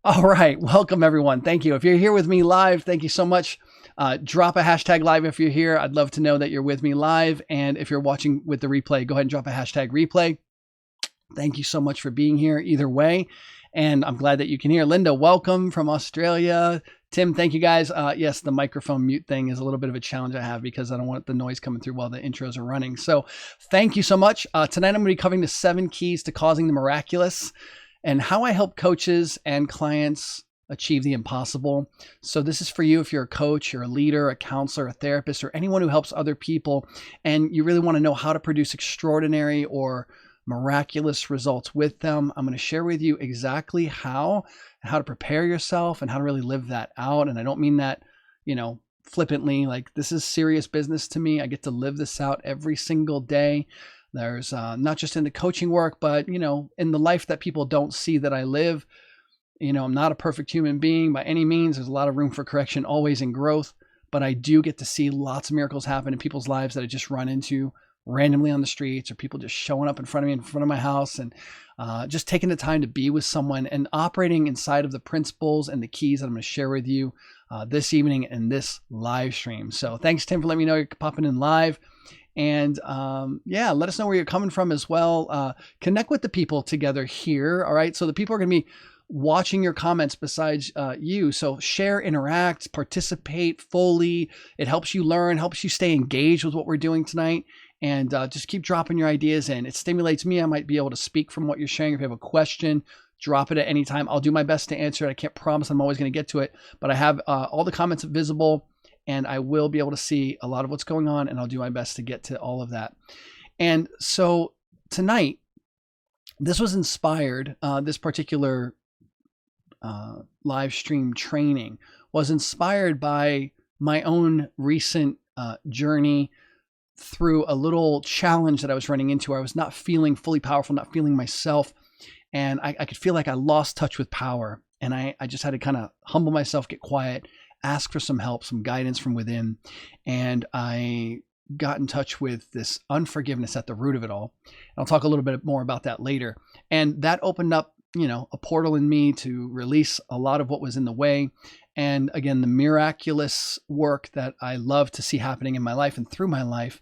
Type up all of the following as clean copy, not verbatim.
All right. Welcome, everyone. Thank you. If you're here with me live, thank you so much. Drop a hashtag live if you're here. I'd love to know that you're with me live. And if you're watching with the replay, go ahead and drop a hashtag replay. Thank you so much for being here either way. And I'm glad that you can hear. Linda, welcome from Australia. Tim, thank you guys. Yes, the microphone mute thing is a little bit of a challenge I have because I don't want the noise coming through while the intros are running. So thank you so much. Tonight I'm going to be covering the 7 keys to causing the miraculous and how I help coaches and clients achieve the impossible. So this is for you if you're a coach, you're a leader, a counselor, a therapist, or anyone who helps other people, and you really want to know how to produce extraordinary or miraculous results with them. I'm going to share with you exactly how to prepare yourself and how to really live that out. And I don't mean that, flippantly, like this is serious business to me. I get to live this out every single day. There's not just in the coaching work, but, in the life that people don't see that I live. I'm not a perfect human being by any means. There's a lot of room for correction, always in growth, but I do get to see lots of miracles happen in people's lives that I just run into randomly on the streets, or people just showing up in front of me, in front of my house, and just taking the time to be with someone and operating inside of the principles and the keys that I'm going to share with you this evening in this live stream. So thanks, Tim, for letting me know you're popping in live. And let us know where you're coming from as well. Connect with the people together here. All right. So the people are going to be watching your comments besides you. So share, interact, participate fully. It helps you learn, helps you stay engaged with what we're doing tonight. And just keep dropping your ideas in. It stimulates me. I might be able to speak from what you're sharing. If you have a question, drop it at any time. I'll do my best to answer it. I can't promise I'm always going to get to it, but I have all the comments visible, and I will be able to see a lot of what's going on, and I'll do my best to get to all of that. And so tonight, this was inspired, this particular live stream training was inspired by my own recent journey through a little challenge that I was running into. I was not feeling fully powerful, not feeling myself. And I could feel like I lost touch with power. And I just had to kind of humble myself, get quiet, ask for some help, some guidance from within. And I got in touch with this unforgiveness at the root of it all. And I'll talk a little bit more about that later. And that opened up, a portal in me to release a lot of what was in the way. And again, the miraculous work that I love to see happening in my life and through my life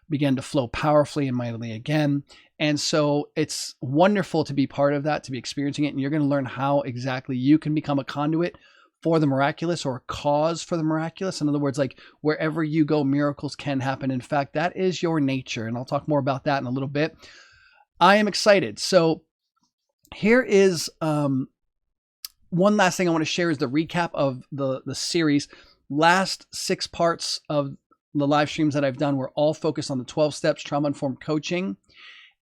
began to flow powerfully and mightily again. And so it's wonderful to be part of that, to be experiencing it. And you're going to learn how exactly you can become a conduit for the miraculous, or a cause for the miraculous. In other words, like wherever you go, miracles can happen. In fact, that is your nature. And I'll talk more about that in a little bit. I am excited. So here is one last thing I want to share is the recap of the series. Last 6 parts of the live streams that I've done were all focused on the 12 steps, trauma-informed coaching,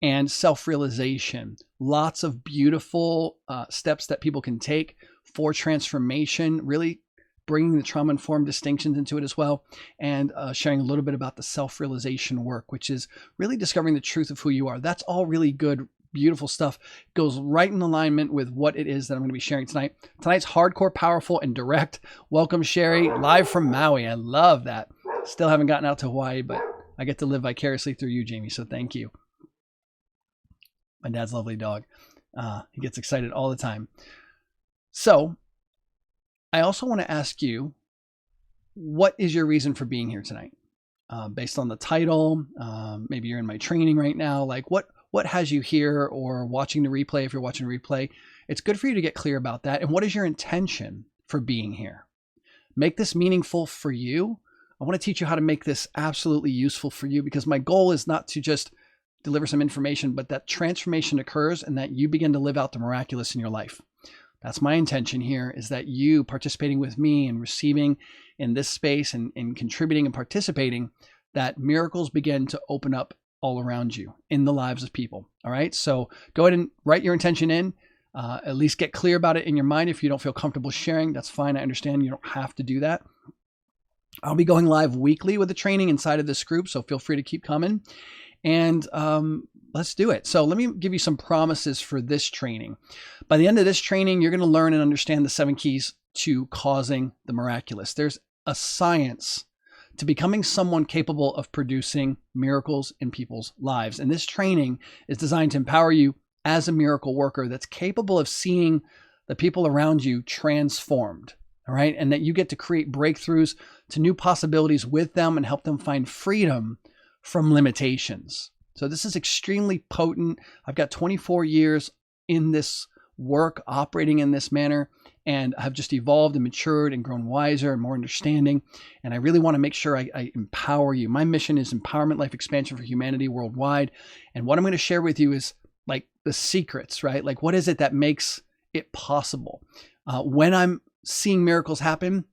and self-realization. Lots of beautiful steps that people can take for transformation, really bringing the trauma-informed distinctions into it as well, and sharing a little bit about the self-realization work, which is really discovering the truth of who you are. That's all really good, beautiful stuff. Goes right in alignment with what it is that I'm going to be sharing tonight. Tonight's hardcore, powerful, and direct. Welcome, Sherry, live from Maui. I love that. Still haven't gotten out to Hawaii, but I get to live vicariously through you, Jamie, so thank you. My dad's lovely dog. He gets excited all the time. So I also want to ask you, what is your reason for being here tonight? Based on the title, maybe you're in my training right now. Like what has you here, or watching the replay? If you're watching the replay, it's good for you to get clear about that. And what is your intention for being here? Make this meaningful for you. I want to teach you how to make this absolutely useful for you, because my goal is not to just deliver some information, but that transformation occurs and that you begin to live out the miraculous in your life. That's my intention here, is that you participating with me and receiving in this space and contributing and participating, that miracles begin to open up all around you in the lives of people. All right. So go ahead and write your intention in, at least get clear about it in your mind. If you don't feel comfortable sharing, that's fine. I understand you don't have to do that. I'll be going live weekly with the training inside of this group, so feel free to keep coming. And let's do it. So let me give you some promises for this training. By the end of this training, you're going to learn and understand the 7 keys to causing the miraculous. There's a science to becoming someone capable of producing miracles in people's lives. And this training is designed to empower you as a miracle worker that's capable of seeing the people around you transformed. All right. And that you get to create breakthroughs to new possibilities with them and help them find freedom from limitations. So this is extremely potent. I've got 24 years in this work, operating in this manner, and I've just evolved and matured and grown wiser and more understanding. And I really want to make sure I empower you. My mission is empowerment, life expansion for humanity worldwide. And what I'm going to share with you is like the secrets, right? Like what is it that makes it possible? When I'm seeing miracles happen,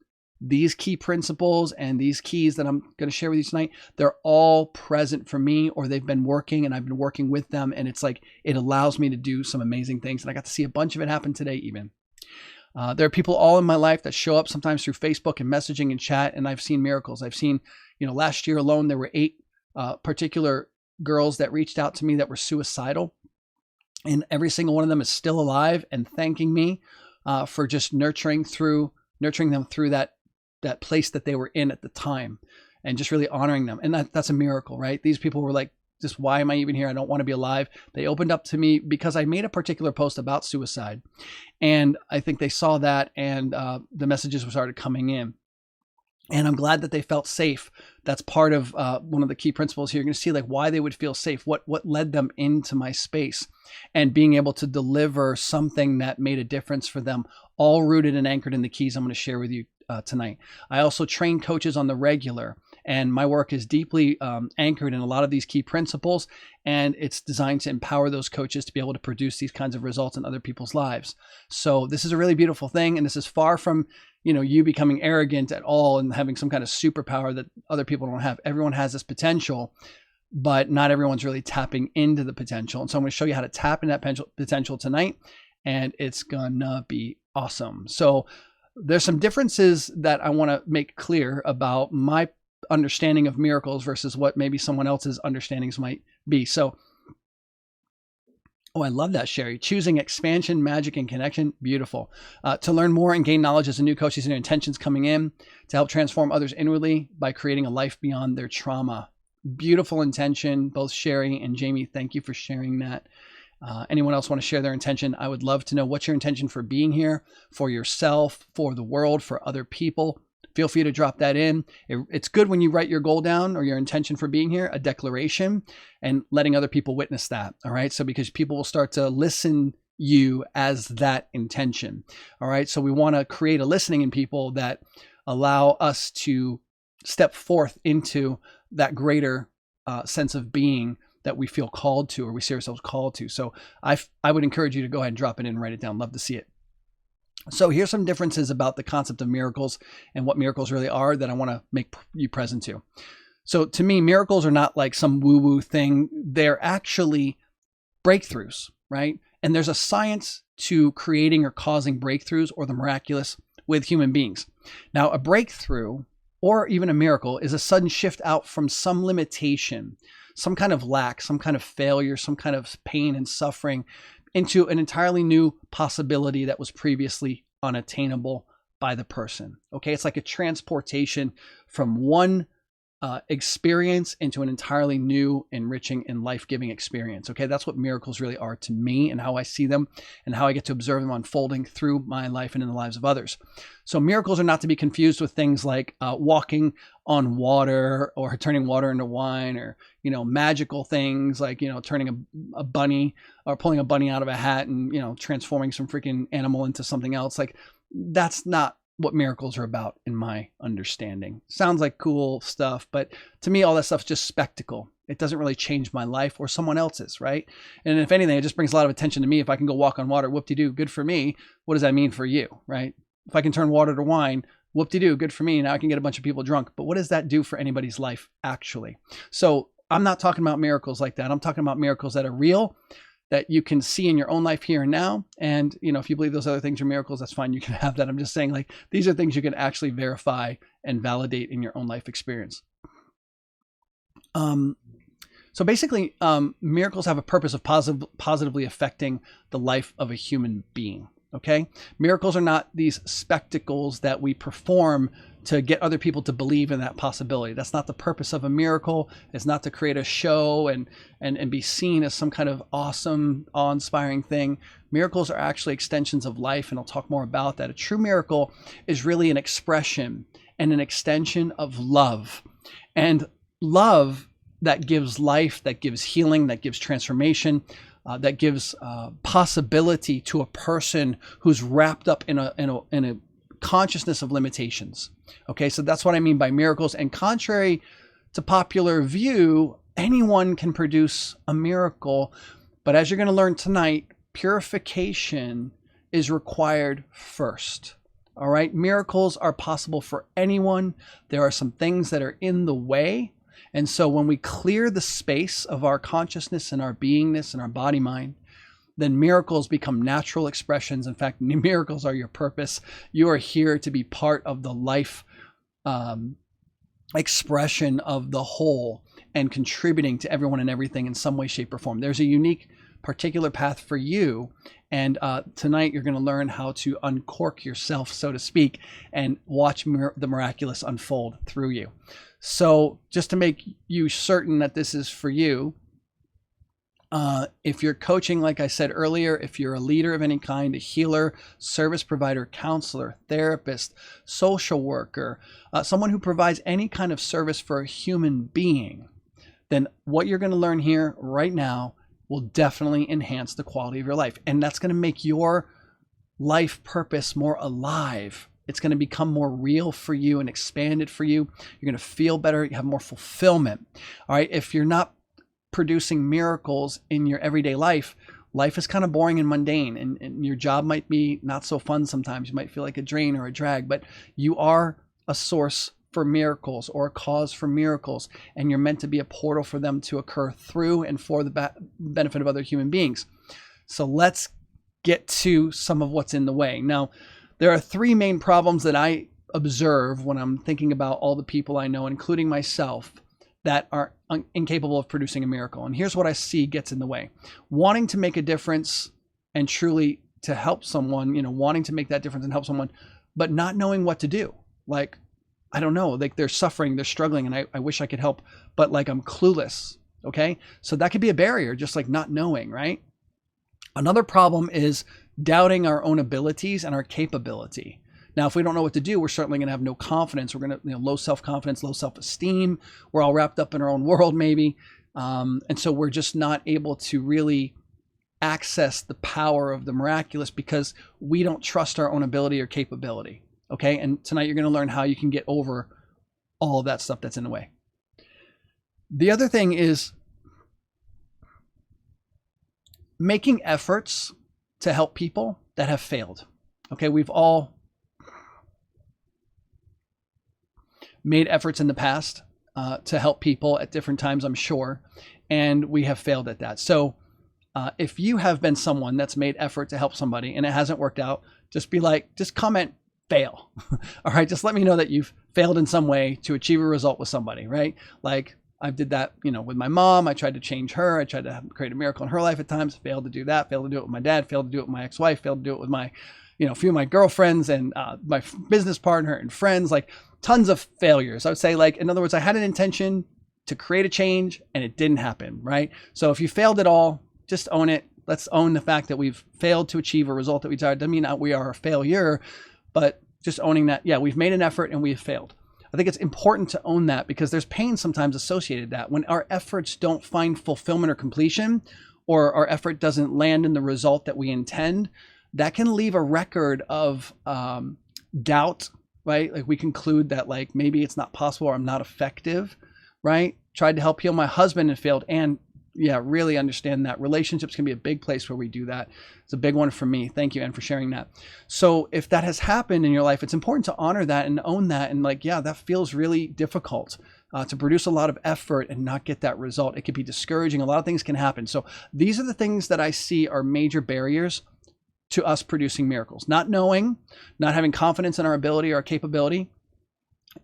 these key principles and these keys that I'm going to share with you tonight, they're all present for me, or they've been working and I've been working with them. And it's like, it allows me to do some amazing things. And I got to see a bunch of it happen today even. There are people all in my life that show up sometimes through Facebook and messaging and chat, and I've seen miracles. I've seen, last year alone, there were 8 particular girls that reached out to me that were suicidal. And every single one of them is still alive and thanking me for just nurturing them through that place that they were in at the time, and just really honoring them. And that's a miracle, right? These people were like, just why am I even here? I don't want to be alive. They opened up to me because I made a particular post about suicide. And I think they saw that, and the messages started coming in. And I'm glad that they felt safe. That's part of one of the key principles here. You're going to see like why they would feel safe, what led them into my space, and being able to deliver something that made a difference for them, all rooted and anchored in the keys I'm going to share with you tonight. I also train coaches on the regular, and my work is deeply anchored in a lot of these key principles, and it's designed to empower those coaches to be able to produce these kinds of results in other people's lives. So this is a really beautiful thing, and this is far from you becoming arrogant at all and having some kind of superpower that other people don't have. Everyone has this potential, but not everyone's really tapping into the potential. And so I'm going to show you how to tap into that potential tonight, and it's gonna be awesome. So there's some differences that I want to make clear about my understanding of miracles versus what maybe someone else's understandings might be. So, I love that, Sherry. Choosing expansion, magic, and connection. Beautiful. To learn more and gain knowledge as a new coach, these are intentions coming in to help transform others inwardly by creating a life beyond their trauma. Beautiful intention. Both Sherry and Jamie, thank you for sharing that. Anyone else want to share their intention? I would love to know what's your intention for being here, for yourself, for the world, for other people. Feel free to drop that in. It's good when you write your goal down or your intention for being here, a declaration, and letting other people witness that. All right. So because people will start to listen you as that intention. All right. So we want to create a listening in people that allow us to step forth into that greater sense of being that we feel called to, or we see ourselves called to. So I would encourage you to go ahead and drop it in and write it down. Love to see it. So here's some differences about the concept of miracles and what miracles really are that I want to make you present to. So to me, miracles are not like some woo-woo thing. They're actually breakthroughs, right? And there's a science to creating or causing breakthroughs or the miraculous with human beings. Now, a breakthrough or even a miracle is a sudden shift out from some limitation, some kind of lack, some kind of failure, some kind of pain and suffering into an entirely new possibility that was previously unattainable by the person. Okay, it's like a transportation from one experience into an entirely new, enriching, and life-giving experience. Okay, that's what miracles really are to me and how I see them and how I get to observe them unfolding through my life and in the lives of others. So miracles are not to be confused with things like walking on water or turning water into wine, or magical things like turning a bunny or pulling a bunny out of a hat and transforming some freaking animal into something else. Like that's not what miracles are about in my understanding. Sounds like cool stuff, but to me all that stuff's just spectacle. It doesn't really change my life or someone else's, right? And if anything, it just brings a lot of attention to me. If I can go walk on water, whoop-de-doo, good for me. What does that mean for you, right? If I can turn water to wine, whoop-de-doo, good for me. Now I can get a bunch of people drunk. But what does that do for anybody's life actually? So I'm not talking about miracles like that. I'm talking about miracles that are real, that you can see in your own life here and now. And, if you believe those other things are miracles, that's fine. You can have that. I'm just saying, like, these are things you can actually verify and validate in your own life experience. So basically, miracles have a purpose of positively affecting the life of a human being. Okay. Miracles are not these spectacles that we perform to get other people to believe in that possibility. That's not the purpose of a miracle. It's not to create a show and be seen as some kind of awesome, awe-inspiring thing. Miracles are actually extensions of life, and I'll talk more about that. A true miracle is really an expression and an extension of love. And love that gives life, that gives healing, that gives transformation, that gives possibility to a person who's wrapped up in a consciousness of limitations. Okay, so that's what I mean by miracles. And contrary to popular view, anyone can produce a miracle. But as you're going to learn tonight, purification is required first. All right, miracles are possible for anyone. There are some things that are in the way. And so when we clear the space of our consciousness and our beingness and our body mind, then miracles become natural expressions. In fact, miracles are your purpose. You are here to be part of the life expression of the whole and contributing to everyone and everything in some way, shape, or form. There's a unique particular path for you. And tonight you're going to learn how to uncork yourself, so to speak, and watch the miraculous unfold through you. So just to make you certain that this is for you, if you're coaching, like I said earlier, if you're a leader of any kind, a healer, service provider, counselor, therapist, social worker, someone who provides any kind of service for a human being, then what you're going to learn here right now will definitely enhance the quality of your life. And that's going to make your life purpose more alive. It's going to become more real for you and expanded for you. You're going to feel better. You have more fulfillment. All right. If you're not producing miracles in your everyday life, life is kind of boring and mundane, and your job might be not so fun sometimes. You might feel like a drain or a drag, but you are a source for miracles or a cause for miracles, and you're meant to be a portal for them to occur through and for the benefit of other human beings. So let's get to some of what's in the way. Now, there are three main problems that I observe when I'm thinking about all the people I know, including myself, that are incapable of producing a miracle. And here's what I see gets in the way. Wanting to make a difference and truly to help someone, wanting to make that difference and help someone, but not knowing what to do. Like, I don't know, like they're suffering, they're struggling, and I wish I could help, but like I'm clueless. Okay. So that could be a barrier, just like not knowing, right? Another problem is doubting our own abilities and our capability. Now, if we don't know what to do, we're certainly going to have no confidence. We're going to, low self-confidence, low self-esteem. We're all wrapped up in our own world, maybe. And so we're just not able to really access the power of the miraculous because we don't trust our own ability or capability. Okay. And tonight you're going to learn how you can get over all of that stuff that's in the way. The other thing is making efforts to help people that have failed. Okay. We've all made efforts in the past to help people at different times, I'm sure, and we have failed at that. So if you have been someone that's made effort to help somebody and it hasn't worked out, just comment fail. All right. Just let me know that you've failed in some way to achieve a result with somebody, right? Like I did that, with my mom. I tried to change her. I tried to create a miracle in her life at times, failed to do that, failed to do it with my dad, failed to do it with my ex-wife, failed to do it with my, a few of my girlfriends and my business partner and friends, like tons of failures. I would say, like, in other words, I had an intention to create a change and it didn't happen, right? So if you failed at all, just own it. Let's own the fact that we've failed to achieve a result that we desired. Doesn't mean that we are a failure, but just owning that, yeah, we've made an effort and we've failed. I think it's important to own that because there's pain sometimes associated with that. When our efforts don't find fulfillment or completion, or our effort doesn't land in the result that we intend, that can leave a record of doubt, right? Like we conclude that like maybe it's not possible or I'm not effective, right? Tried to help heal my husband and failed. And yeah, really understand that relationships can be a big place where we do that. It's a big one for me. Thank you, Anne, for sharing that. So if that has happened in your life, it's important to honor that and own that. And like, yeah, that feels really difficult to produce a lot of effort and not get that result. It could be discouraging. A lot of things can happen. So these are the things that I see are major barriers to us producing miracles. Not knowing, not having confidence in our ability or our capability,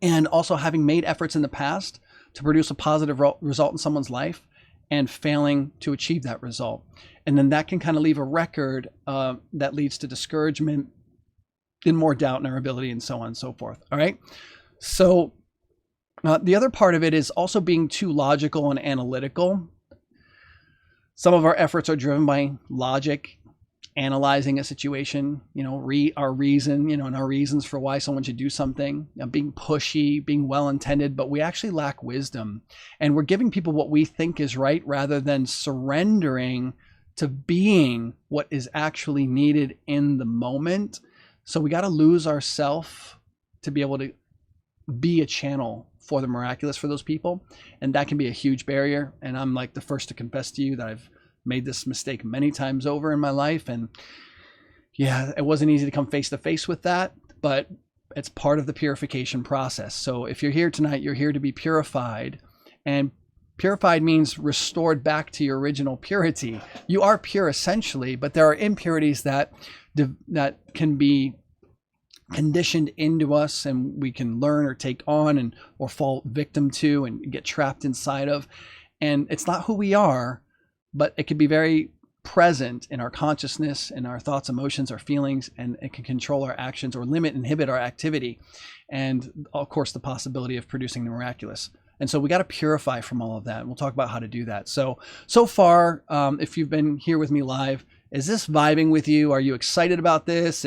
and also having made efforts in the past to produce a positive result in someone's life and failing to achieve that result. And then that can kind of leave a record that leads to discouragement and more doubt in our ability and so on and so forth. All right. So the other part of it is also being too logical and analytical. Some of our efforts are driven by logic, analyzing a situation, our reason, and our reasons for why someone should do something, being pushy, being well-intended, but we actually lack wisdom. And we're giving people what we think is right rather than surrendering to being what is actually needed in the moment. So we got to lose ourselves to be able to be a channel for the miraculous for those people. And that can be a huge barrier. And I'm like the first to confess to you that I've made this mistake many times over in my life. And yeah, it wasn't easy to come face to face with that, but it's part of the purification process. So if you're here tonight, you're here to be purified, and purified means restored back to your original purity. You are pure essentially, but there are impurities that can be conditioned into us, and we can learn or take on or fall victim to and get trapped inside of. And it's not who we are, but it can be very present in our consciousness, in our thoughts, emotions, our feelings, and it can control our actions or inhibit our activity. And of course, the possibility of producing the miraculous. And so we got to purify from all of that. And we'll talk about how to do that. So far, if you've been here with me live, is this vibing with you? Are you excited about this?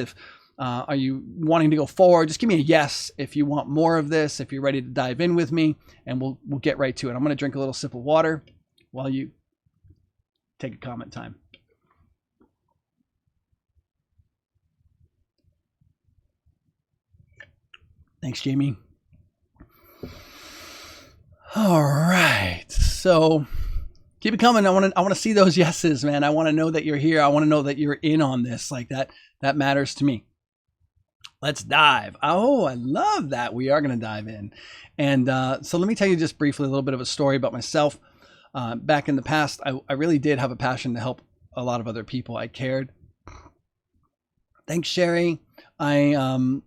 Are you wanting to go forward? Just give me a yes if you want more of this, if you're ready to dive in with me, and we'll get right to it. I'm going to drink a little sip of water while you take a comment time. Thanks, Jamie. All right. So keep it coming. I want to see those yeses, man. I want to know that you're here. I want to know that you're in on this. Like that matters to me. Let's dive. Oh, I love that. We are going to dive in. And so let me tell you just briefly a little bit of a story about myself. Back in the past, I really did have a passion to help a lot of other people. I cared. Thanks, Sherry. I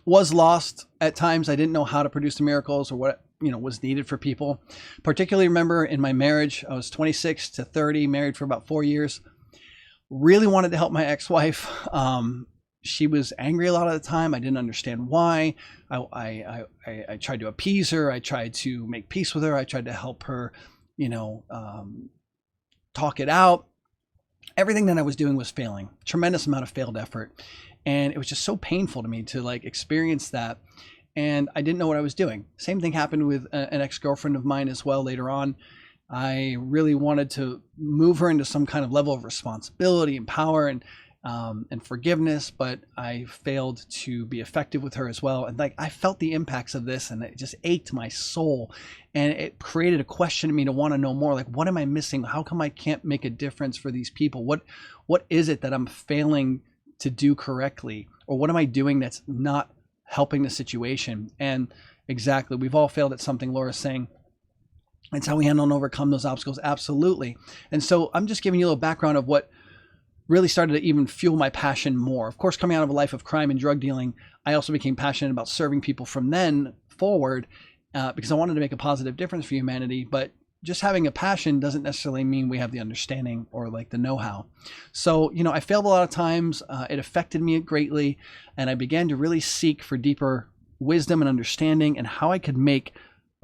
was lost at times. I didn't know how to produce the miracles or what was needed for people. Particularly remember in my marriage, I was 26 to 30, married for about 4 years. Really wanted to help my ex-wife. She was angry a lot of the time. I didn't understand why. I tried to appease her. I tried to make peace with her. I tried to help her, talk it out. Everything that I was doing was failing. Tremendous amount of failed effort. And it was just so painful to me to experience that. And I didn't know what I was doing. Same thing happened with an ex-girlfriend of mine as well later on. I really wanted to move her into some kind of level of responsibility and power and forgiveness, but I failed to be effective with her as well. And I felt the impacts of this, and it just ached my soul. And it created a question in me to want to know more. What am I missing? How come I can't make a difference for these people? What is it that I'm failing to do correctly? Or what am I doing that's not helping the situation? And exactly, we've all failed at something, Laura's saying. It's how we handle and overcome those obstacles. Absolutely. And so I'm just giving you a little background of what really started to even fuel my passion more. Of course, coming out of a life of crime and drug dealing, I also became passionate about serving people from then forward because I wanted to make a positive difference for humanity. But just having a passion doesn't necessarily mean we have the understanding or the know-how. So, I failed a lot of times. It affected me greatly. And I began to really seek for deeper wisdom and understanding and how I could make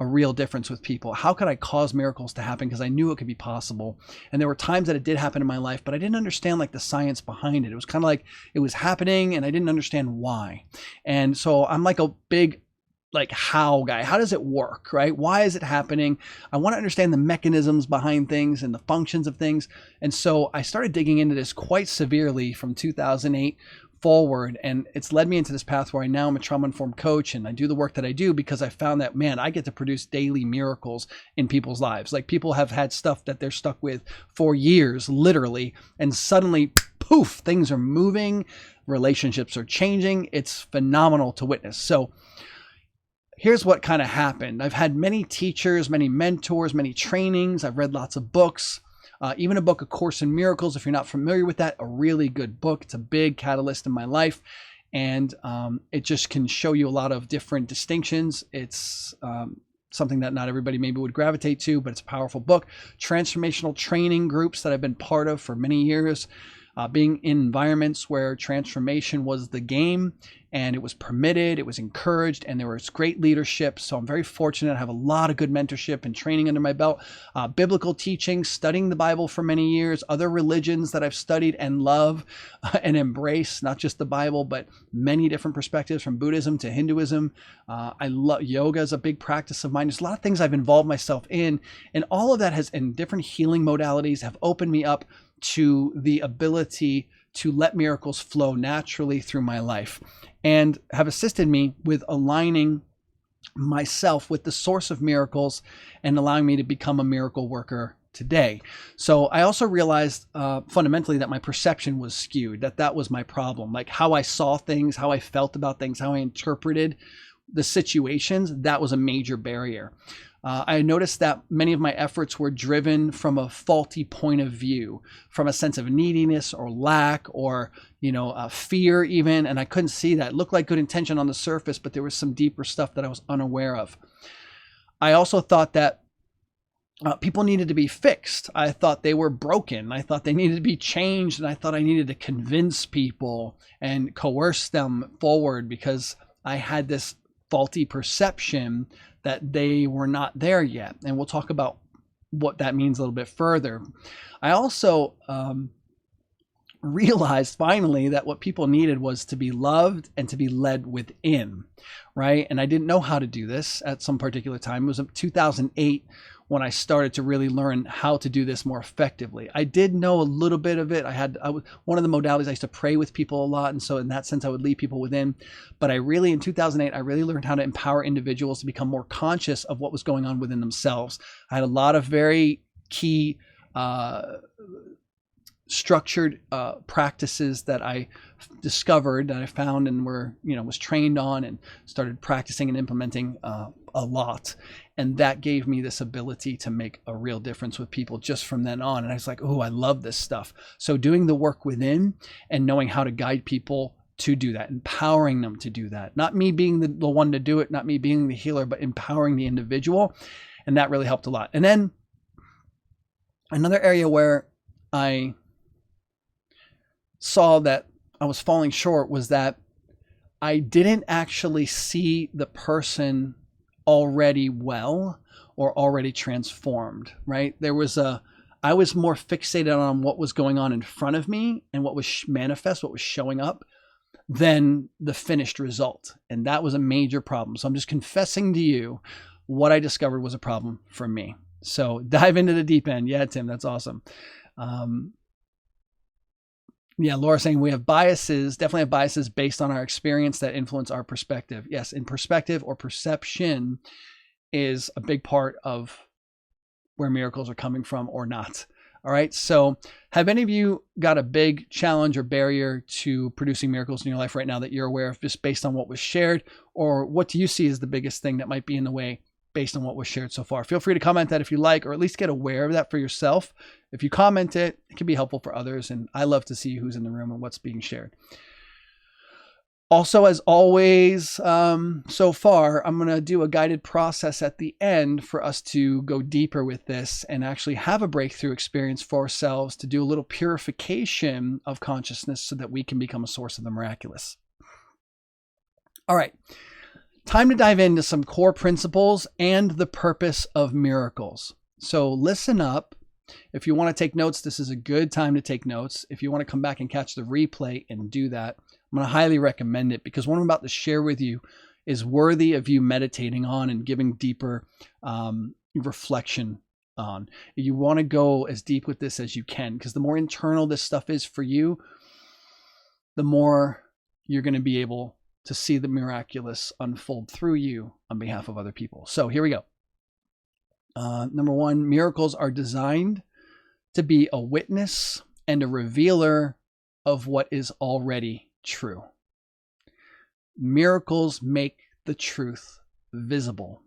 a real difference with people. How could I cause miracles to happen? Because I knew it could be possible. And there were times that it did happen in my life, but I didn't understand the science behind it. It was kind of it was happening and I didn't understand why. And so I'm a big how guy. How does it work, right? Why is it happening? I want to understand the mechanisms behind things and the functions of things. And so I started digging into this quite severely from 2008 forward, and it's led me into this path where I now am a trauma-informed coach, and I do the work that I do because I found that, man, I get to produce daily miracles in people's lives. People have had stuff that they're stuck with for years, literally, and suddenly, poof, things are moving, relationships are changing. It's phenomenal to witness. So here's what kind of happened. I've had many teachers, many mentors, many trainings. I've read lots of books. Even a book, A Course in Miracles, if you're not familiar with that, a really good book. It's a big catalyst in my life. And it just can show you a lot of different distinctions. It's something that not everybody maybe would gravitate to, but it's a powerful book. Transformational training groups that I've been part of for many years, being in environments where transformation was the game and it was permitted, it was encouraged, and there was great leadership. So I'm very fortunate. I have a lot of good mentorship and training under my belt. Biblical teaching, studying the Bible for many years, other religions that I've studied and love and embrace, not just the Bible, but many different perspectives from Buddhism to Hinduism. I love yoga is a big practice of mine. There's a lot of things I've involved myself in, and all of that has, in different healing modalities, have opened me up to the ability to let miracles flow naturally through my life, and have assisted me with aligning myself with the source of miracles and allowing me to become a miracle worker today. So I also realized fundamentally that my perception was skewed, that was my problem. Like how I saw things, how I felt about things, how I interpreted the situations, that was a major barrier. I noticed that many of my efforts were driven from a faulty point of view, from a sense of neediness or lack or, fear even. And I couldn't see that. It looked like good intention on the surface, but there was some deeper stuff that I was unaware of. I also thought that people needed to be fixed. I thought they were broken. I thought they needed to be changed. And I thought I needed to convince people and coerce them forward because I had this faulty perception that they were not there yet. And we'll talk about what that means a little bit further. I also realized finally that what people needed was to be loved and to be led within, right? And I didn't know how to do this at some particular time. It was 2008 when I started to really learn how to do this more effectively. I did know a little bit of it. One of the modalities, I used to pray with people a lot. And so in that sense, I would lead people within. But in 2008, I really learned how to empower individuals to become more conscious of what was going on within themselves. I had a lot of very key structured practices that I discovered, that I found and was trained on and started practicing and implementing a lot. And that gave me this ability to make a real difference with people just from then on. And I was like, oh, I love this stuff. So doing the work within and knowing how to guide people to do that, empowering them to do that, not me being the one to do it, not me being the healer, but empowering the individual. And that really helped a lot. And then another area where I saw that I was falling short was that I didn't actually see the person already well or already transformed, right? I was more fixated on what was going on in front of me and what was manifest, what was showing up, than the finished result. And that was a major problem. So I'm just confessing to you what I discovered was a problem for me. So dive into the deep end. Yeah, Tim, that's awesome. Yeah, Laura saying we have biases, definitely have biases based on our experience that influence our perspective. Yes, in perspective or perception is a big part of where miracles are coming from or not. All right, so have any of you got a big challenge or barrier to producing miracles in your life right now that you're aware of just based on what was shared? Or what do you see as the biggest thing that might be in the way based on what was shared so far? Feel free to comment that if you like, or at least get aware of that for yourself. If you comment it, it can be helpful for others. And I love to see who's in the room and what's being shared. Also, as always, so far, I'm going to do a guided process at the end for us to go deeper with this and actually have a breakthrough experience for ourselves, to do a little purification of consciousness so that we can become a source of the miraculous. All right. Time to dive into some core principles and the purpose of miracles. So listen up. If you want to take notes, this is a good time to take notes. If you want to come back and catch the replay and do that, I'm going to highly recommend it, because what I'm about to share with you is worthy of you meditating on and giving deeper reflection on. You want to go as deep with this as you can, because the more internal this stuff is for you, the more you're going to be able to see the miraculous unfold through you on behalf of other people. So here we go. Number one, miracles are designed to be a witness and a revealer of what is already true. Miracles make the truth visible.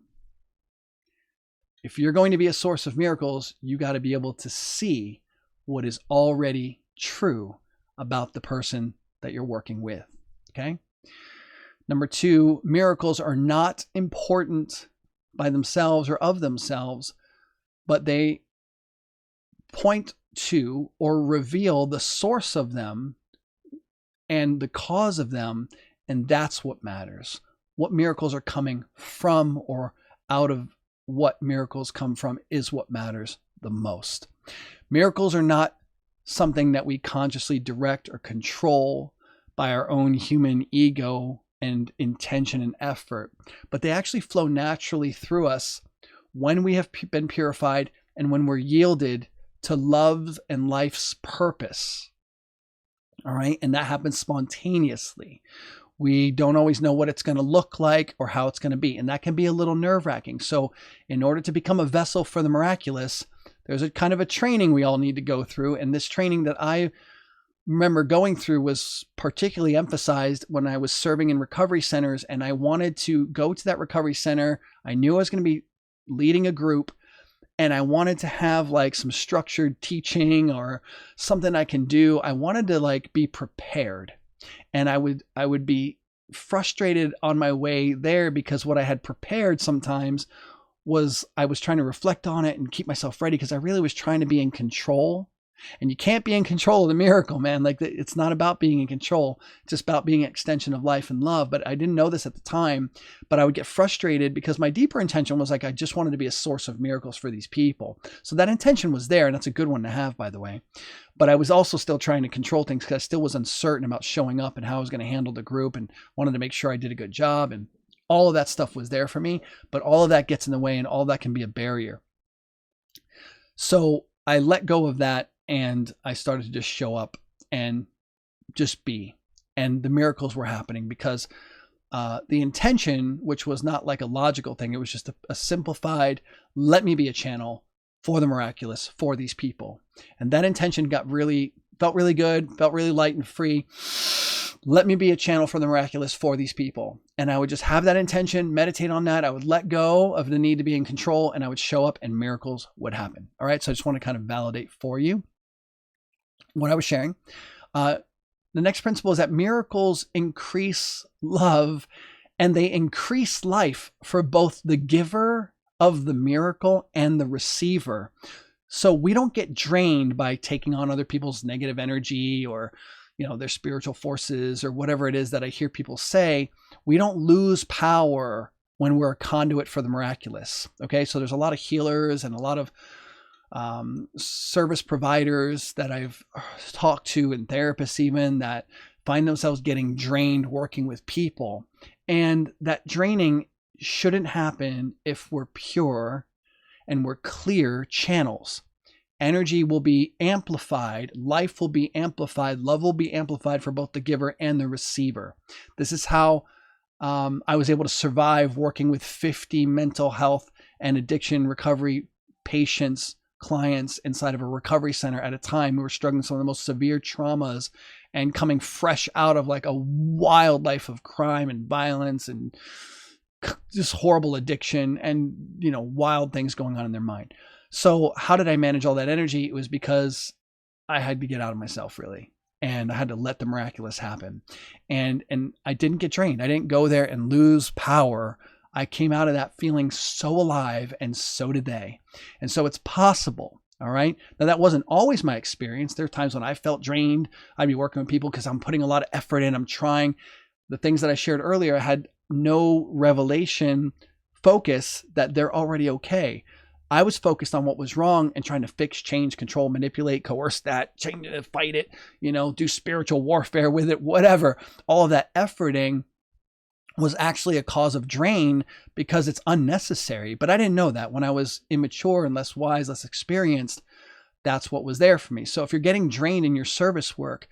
If you're going to be a source of miracles, you got to be able to see what is already true about the person that you're working with. Okay. Number two, miracles are not important by themselves or of themselves, but they point to or reveal the source of them and the cause of them. And that's what matters. What miracles are coming from or out of what miracles come from is what matters the most. Miracles are not something that we consciously direct or control by our own human ego and intention and effort, but they actually flow naturally through us when we have been purified and when we're yielded to love and life's purpose. All right. And that happens spontaneously. We don't always know what it's going to look like or how it's going to be. And that can be a little nerve-wracking. So in order to become a vessel for the miraculous, there's a kind of a training we all need to go through. And this training that I remember going through was particularly emphasized when I was serving in recovery centers, and I wanted to go to that recovery center. I knew I was going to be leading a group, and I wanted to have like some structured teaching or something I can do. I wanted to like be prepared, and I would be frustrated on my way there because what I had prepared sometimes was I was trying to reflect on it and keep myself ready because I really was trying to be in control. And you can't be in control of the miracle, man. Like it's not about being in control. It's just about being an extension of life and love. But I didn't know this at the time, but I would get frustrated because my deeper intention was like, I just wanted to be a source of miracles for these people. So that intention was there. And that's a good one to have, by the way. But I was also still trying to control things because I still was uncertain about showing up and how I was going to handle the group and wanted to make sure I did a good job. And all of that stuff was there for me, but all of that gets in the way and all that can be a barrier. So I let go of that. And I started to just show up and just be. And the miracles were happening because the intention, which was not like a logical thing, it was just a simplified, let me be a channel for the miraculous for these people. And that intention felt really good, felt really light and free. Let me be a channel for the miraculous for these people. And I would just have that intention, meditate on that. I would let go of the need to be in control, and I would show up and miracles would happen. All right. So I just want to kind of validate for you what I was sharing. The next principle is that miracles increase love and they increase life for both the giver of the miracle and the receiver. So we don't get drained by taking on other people's negative energy or, their spiritual forces or whatever it is that I hear people say. We don't lose power when we're a conduit for the miraculous. Okay. So there's a lot of healers and a lot of service providers that I've talked to and therapists even that find themselves getting drained working with people. And that draining shouldn't happen if we're pure and we're clear channels. Energy will be amplified, life will be amplified, love will be amplified for both the giver and the receiver. This is how I was able to survive working with 50 mental health and addiction recovery patients, clients inside of a recovery center at a time who were struggling with some of the most severe traumas and coming fresh out of like a wild life of crime and violence and just horrible addiction and, wild things going on in their mind. So how did I manage all that energy? It was because I had to get out of myself really. And I had to let the miraculous happen. And I didn't get drained. I didn't go there and lose power. I came out of that feeling so alive, and so did they. And so it's possible. All right. Now that wasn't always my experience. There are times when I felt drained. I'd be working with people because I'm putting a lot of effort in. I'm trying. The things that I shared earlier, I had no revelation focus that they're already okay. I was focused on what was wrong and trying to fix, change, control, manipulate, coerce that, change it, fight it, do spiritual warfare with it, whatever. All of that efforting was actually a cause of drain because it's unnecessary. But I didn't know that when I was immature and less wise, less experienced. That's what was there for me. So if you're getting drained in your service work,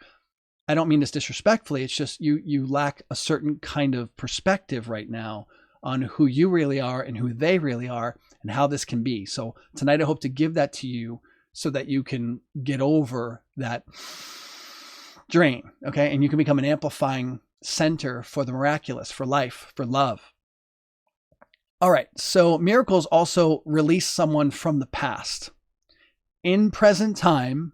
I don't mean this disrespectfully. It's just you lack a certain kind of perspective right now on who you really are and who they really are and how this can be. So tonight, I hope to give that to you so that you can get over that drain. Okay. And you can become an amplifying center for the miraculous, for life, for love. All right. So miracles also release someone from the past in present time.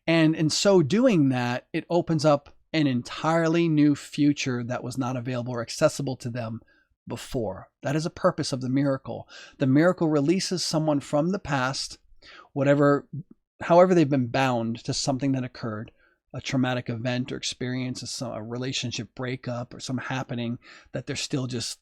And in so doing that, it opens up an entirely new future that was not available or accessible to them before. That is a purpose of the miracle. The miracle releases someone from the past, however they've been bound to something that occurred, a traumatic event or experience, a relationship breakup or some happening that they're still just,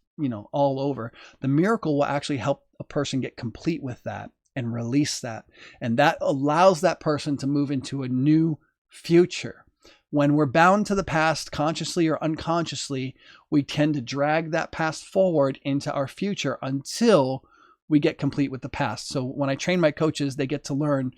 all over. The miracle will actually help a person get complete with that and release that. And that allows that person to move into a new future. When we're bound to the past, consciously or unconsciously, we tend to drag that past forward into our future until we get complete with the past. So when I train my coaches, they get to learn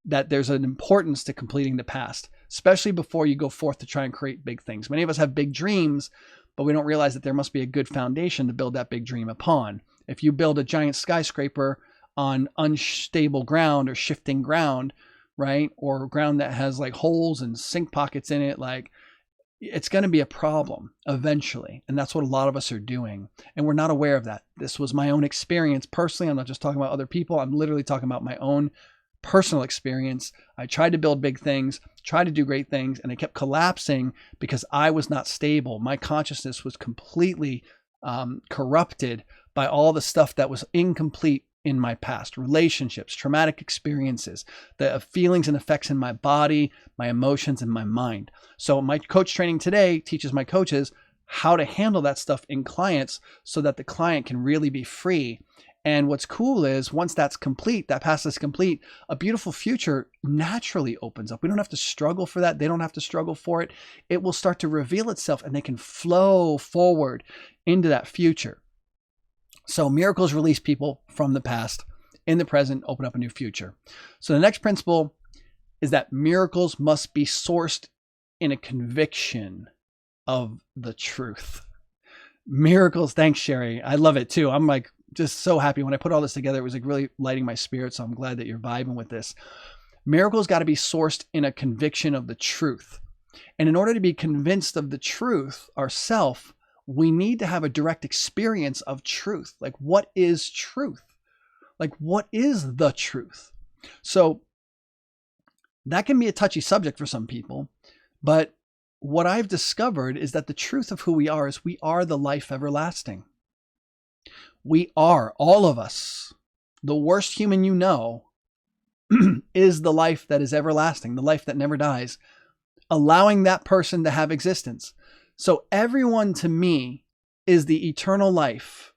that there's an importance to completing the past, especially before you go forth to try and create big things. Many of us have big dreams, but we don't realize that there must be a good foundation to build that big dream upon. If you build a giant skyscraper on unstable ground or shifting ground, right, or ground that has like holes and sink pockets in it, like it's going to be a problem eventually. And that's what a lot of us are doing. And we're not aware of that. This was my own experience personally. I'm not just talking about other people. I'm literally talking about my own personal experience. I tried to build big things, tried to do great things, and it kept collapsing because I was not stable. My consciousness was completely corrupted by all the stuff that was incomplete in my past, relationships, traumatic experiences, the feelings and effects in my body, my emotions, and my mind. So my coach training today teaches my coaches how to handle that stuff in clients so that the client can really be free. And what's cool is once that's complete, that past is complete, a beautiful future naturally opens up. We don't have to struggle for that. They don't have to struggle for it. It will start to reveal itself and they can flow forward into that future. So miracles release people from the past, in the present, open up a new future. So the next principle is that miracles must be sourced in a conviction of the truth. Miracles, thanks Sherry. I love it too. I'm like just so happy when I put all this together. It was like really lighting my spirit. So I'm glad that you're vibing with this. Miracles got to be sourced in a conviction of the truth. And in order to be convinced of the truth ourselves, we need to have a direct experience of truth. Like, what is truth? Like, what is the truth? So that can be a touchy subject for some people, but what I've discovered is that the truth of who we are is we are the life everlasting. We are, all of us, the worst human you know is the life that is everlasting, the life that never dies, allowing that person to have existence. So everyone to me is the eternal life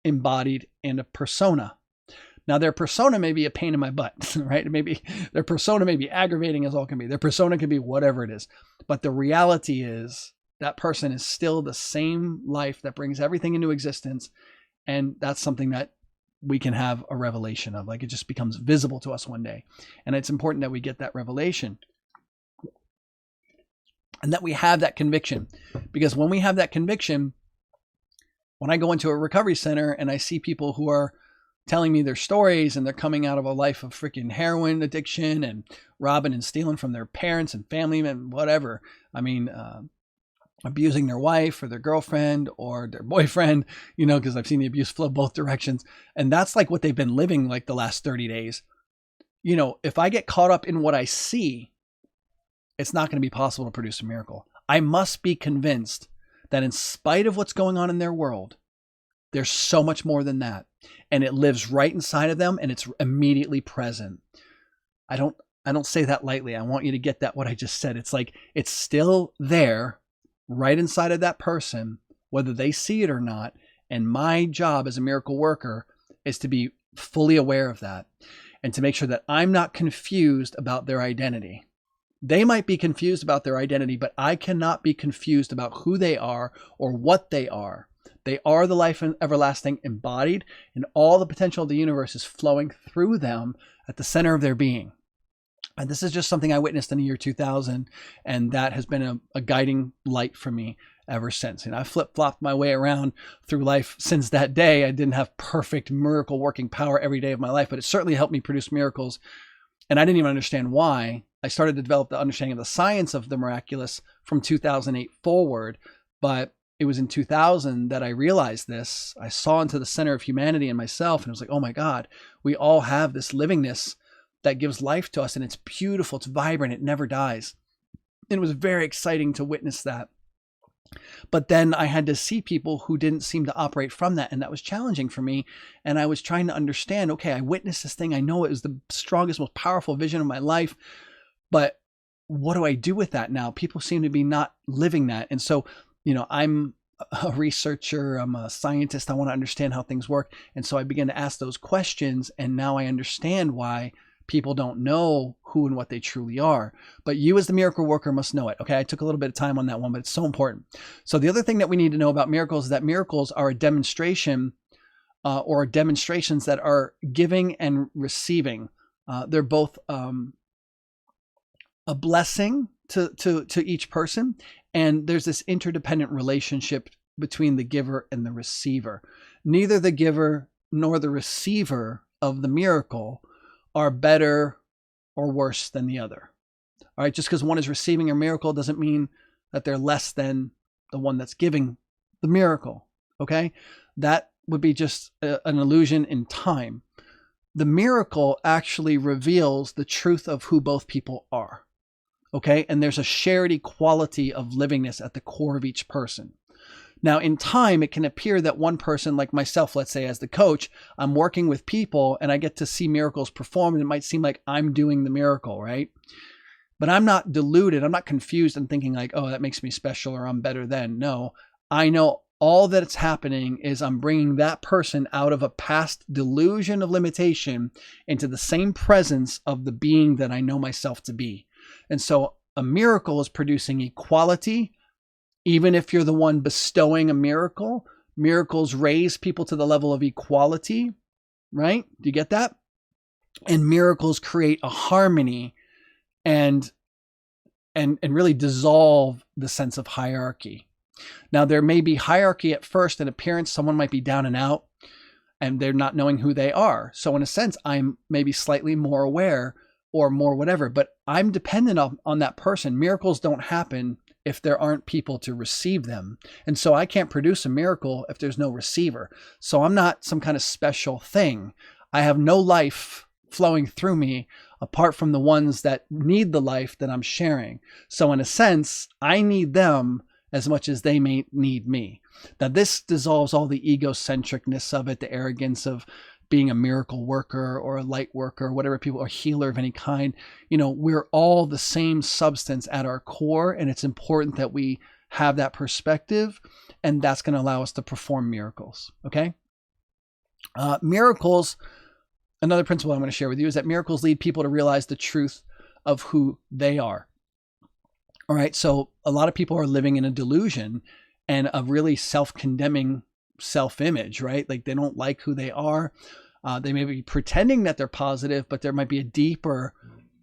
embodied in a persona. Now their persona may be a pain in my butt, right? Maybe their persona may be aggravating as all can be. Their persona can be whatever it is. But the reality is that person is still the same life that brings everything into existence. And that's something that we can have a revelation of. Like it just becomes visible to us one day. And it's important that we get that revelation. And that we have that conviction, because when we have that conviction, when I go into a recovery center and I see people who are telling me their stories and they're coming out of a life of freaking heroin addiction and robbing and stealing from their parents and family and whatever. I mean, abusing their wife or their girlfriend or their boyfriend, because I've seen the abuse flow both directions. And that's like what they've been living like the last 30 days. If I get caught up in what I see, it's not going to be possible to produce a miracle. I must be convinced that in spite of what's going on in their world, there's so much more than that. And it lives right inside of them and it's immediately present. I don't say that lightly. I want you to get that, what I just said. It's like, it's still there right inside of that person, whether they see it or not. And my job as a miracle worker is to be fully aware of that and to make sure that I'm not confused about their identity. They might be confused about their identity, but I cannot be confused about who they are or what they are. They are the life everlasting embodied, and all the potential of the universe is flowing through them at the center of their being. And this is just something I witnessed in the year 2000, and that has been a guiding light for me ever since. And I flip-flopped my way around through life since that day. I didn't have perfect miracle working power every day of my life, but it certainly helped me produce miracles. And I didn't even understand why. I started to develop the understanding of the science of the miraculous from 2008 forward, but it was in 2000 that I realized this. I saw into the center of humanity and myself, and it was like, oh my God, we all have this livingness that gives life to us, and it's beautiful, it's vibrant, it never dies. And it was very exciting to witness that. But then I had to see people who didn't seem to operate from that. And that was challenging for me. And I was trying to understand, okay, I witnessed this thing. I know it was the strongest, most powerful vision of my life. But what do I do with that now? People seem to be not living that. And so, I'm a researcher, I'm a scientist. I want to understand how things work. And so I began to ask those questions. And now I understand why people don't know who and what they truly are. But you as the miracle worker must know it. Okay. I took a little bit of time on that one, but it's so important. So the other thing that we need to know about miracles is that miracles are a demonstration or demonstrations that are giving and receiving. They're both a blessing to each person. And there's this interdependent relationship between the giver and the receiver. Neither the giver nor the receiver of the miracle are better or worse than the other. All right, just because one is receiving a miracle doesn't mean that they're less than the one that's giving the miracle. Okay, that would be just an illusion in time. The miracle actually reveals the truth of who both people are. Okay, and there's a shared equality of livingness at the core of each person. Now, in time, it can appear that one person, like myself, let's say as the coach, I'm working with people and I get to see miracles perform, and it might seem like I'm doing the miracle, right? But I'm not deluded. I'm not confused and thinking like, oh, that makes me special or I'm better than. No, I know all that's happening is I'm bringing that person out of a past delusion of limitation into the same presence of the being that I know myself to be. And so a miracle is producing equality. Even if you're the one bestowing a miracle, miracles raise people to the level of equality, right? Do you get that? And miracles create a harmony and really dissolve the sense of hierarchy. Now, there may be hierarchy at first in appearance. Someone might be down and out and they're not knowing who they are. So in a sense, I'm maybe slightly more aware or more whatever, but I'm dependent on that person. Miracles don't happen if there aren't people to receive them. And so I can't produce a miracle if there's no receiver. So I'm not some kind of special thing. I have no life flowing through me apart from the ones that need the life that I'm sharing. So in a sense, I need them as much as they may need me. Now this dissolves all the egocentricness of it, the arrogance of being a miracle worker or a light worker, whatever people, or healer of any kind. We're all the same substance at our core, and it's important that we have that perspective, and that's going to allow us to perform miracles. Okay. Miracles, another principle I'm going to share with you is that miracles lead people to realize the truth of who they are. All right. So a lot of people are living in a delusion and a really self-condemning self-image, right? Like they don't like who they are. They may be pretending that they're positive, but there might be a deeper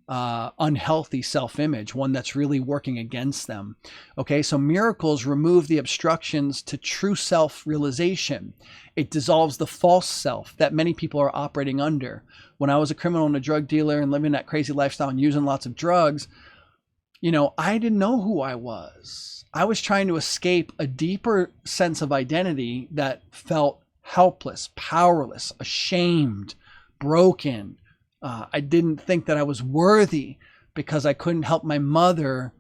unhealthy self-image, one that's really working against them. Okay, so miracles remove the obstructions to true self-realization. It dissolves the false self that many people are operating under. When I was a criminal and a drug dealer and living that crazy lifestyle and using lots of drugs, I didn't know who I was. I was trying to escape a deeper sense of identity that felt helpless, powerless, ashamed, broken. I didn't think that I was worthy because I couldn't help my mother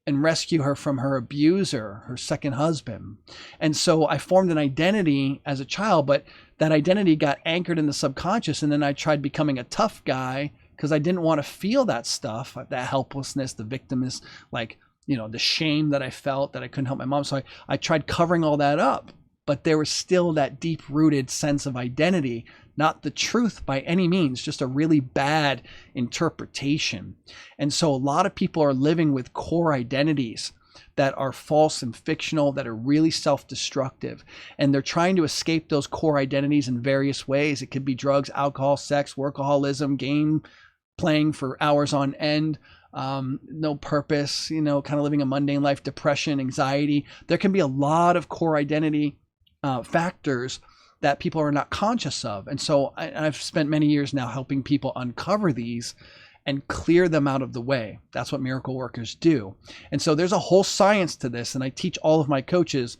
and rescue her from her abuser, her second husband. And so I formed an identity as a child, but that identity got anchored in the subconscious. And then I tried becoming a tough guy because I didn't want to feel that stuff, that helplessness, the victimness, like, the shame that I felt that I couldn't help my mom. So I tried covering all that up, but there was still that deep rooted sense of identity, not the truth by any means, just a really bad interpretation. And so a lot of people are living with core identities that are false and fictional, that are really self-destructive. And they're trying to escape those core identities in various ways. It could be drugs, alcohol, sex, workaholism, game playing for hours on end. No purpose, kind of living a mundane life, depression, anxiety. There can be a lot of core identity factors that people are not conscious of. And so I've spent many years now helping people uncover these and clear them out of the way. That's what miracle workers do. And so there's a whole science to this. And I teach all of my coaches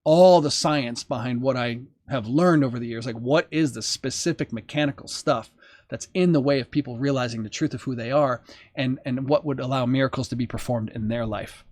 all the science behind what I have learned over the years. Like, what is the specific mechanical stuff that's in the way of people realizing the truth of who they are, and what would allow miracles to be performed in their life.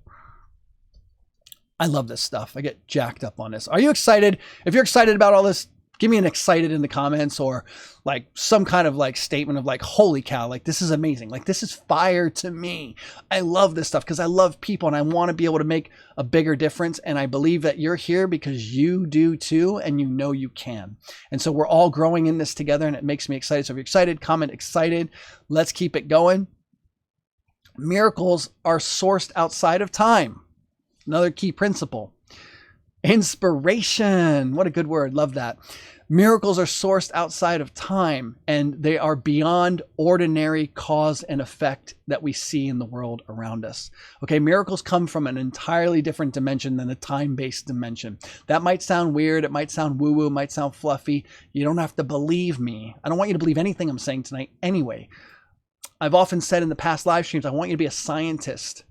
I love this stuff. I get jacked up on this. Are you excited? If you're excited about all this, give me an excited in the comments, or like some kind of like statement of like, holy cow, like this is amazing. Like this is fire to me. I love this stuff because I love people and I want to be able to make a bigger difference. And I believe that you're here because you do too, and you know you can. And so we're all growing in this together, and it makes me excited. So if you're excited, comment excited. Let's keep it going. Miracles are sourced outside of time. Another key principle. Inspiration. What a good word. Love that. Miracles are sourced outside of time, and they are beyond ordinary cause and effect that we see in the world around us. Okay, miracles come from an entirely different dimension than a time-based dimension. That might sound weird. It might sound woo-woo. It might sound fluffy. You don't have to believe me. I don't want you to believe anything I'm saying tonight anyway. I've often said in the past live streams, I want you to be a scientist.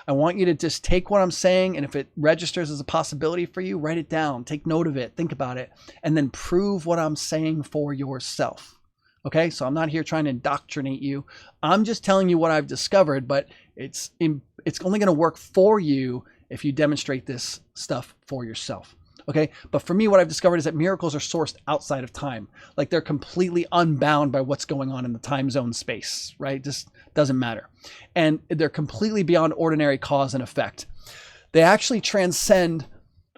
I want you to just take what I'm saying, and if it registers as a possibility for you, write it down, take note of it, think about it, and then prove what I'm saying for yourself. Okay, so I'm not here trying to indoctrinate you. I'm just telling you what I've discovered, but it's only going to work for you if you demonstrate this stuff for yourself. Okay, but for me, what I've discovered is that miracles are sourced outside of time. Like they're completely unbound by what's going on in the time zone space, right? Just doesn't matter. And they're completely beyond ordinary cause and effect. They actually transcend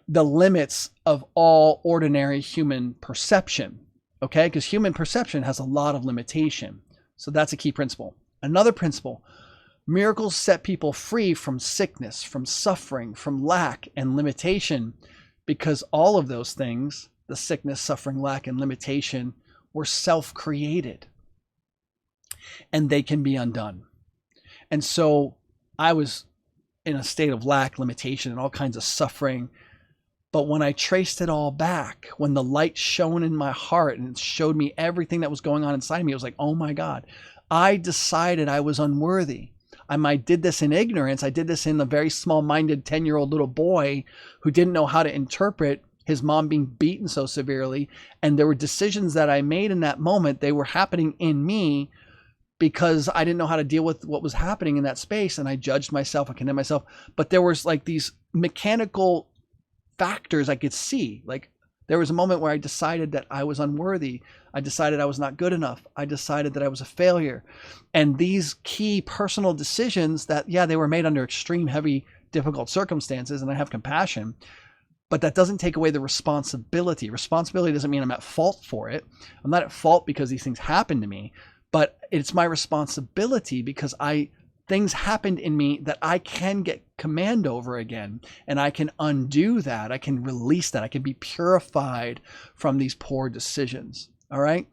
the limits of all ordinary human perception, okay? Because human perception has a lot of limitation. So that's a key principle. Another principle, miracles set people free from sickness, from suffering, from lack and limitation, because all of those things, the sickness, suffering, lack, and limitation, were self-created. And they can be undone. And so I was in a state of lack, limitation, and all kinds of suffering. But when I traced it all back, when the light shone in my heart and it showed me everything that was going on inside me, it was like, oh my God, I decided I was unworthy. I did this in ignorance. I did this in a very small-minded 10-year-old little boy who didn't know how to interpret his mom being beaten so severely. And there were decisions that I made in that moment. They were happening in me because I didn't know how to deal with what was happening in that space. And I judged myself, I condemned myself. But there was like these mechanical factors I could see. Like there was a moment where I decided that I was unworthy. I decided I was not good enough. I decided that I was a failure. And these key personal decisions that, yeah, they were made under extreme, heavy, difficult circumstances, and I have compassion, but that doesn't take away the responsibility. Responsibility doesn't mean I'm at fault for it. I'm not at fault because these things happened to me, but it's my responsibility because things happened in me that I can get command over again, and I can undo that. I can release that. I can be purified from these poor decisions. All right.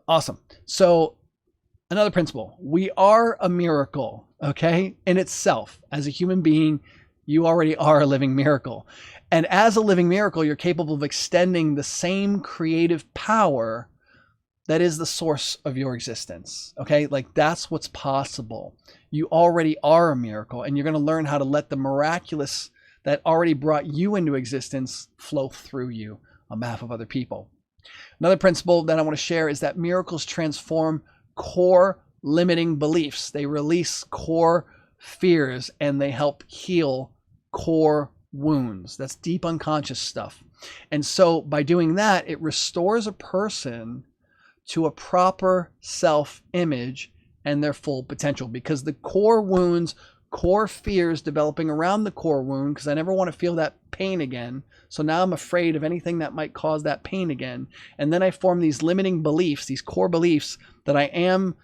Awesome. So another principle, we are a miracle, okay? In itself, as a human being, you already are a living miracle. And as a living miracle, you're capable of extending the same creative power that is the source of your existence. Okay. Like that's what's possible. You already are a miracle, and you're going to learn how to let the miraculous that already brought you into existence flow through you on behalf of other people. Another principle that I want to share is that miracles transform core limiting beliefs. They release core fears, and they help heal core wounds. That's deep unconscious stuff. And so by doing that, it restores a person to a proper self-image and their full potential, because the core wounds, core fears developing around the core wound, because I never want to feel that pain again. So now I'm afraid of anything that might cause that pain again. And then I form these limiting beliefs, these core beliefs that I am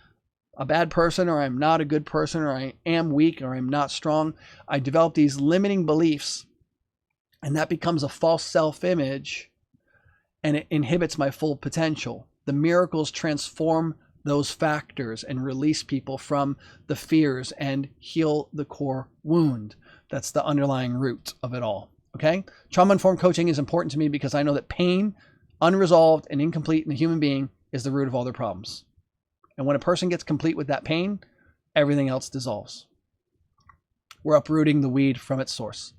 a bad person, or I'm not a good person, or I am weak, or I'm not strong. I develop these limiting beliefs, and that becomes a false self-image, and it inhibits my full potential. The miracles transform those factors and release people from the fears and heal the core wound. That's the underlying root of it all. Okay. Trauma-informed coaching is important to me because I know that pain, unresolved and incomplete in a human being, is the root of all their problems. And when a person gets complete with that pain, everything else dissolves. We're uprooting the weed from its source.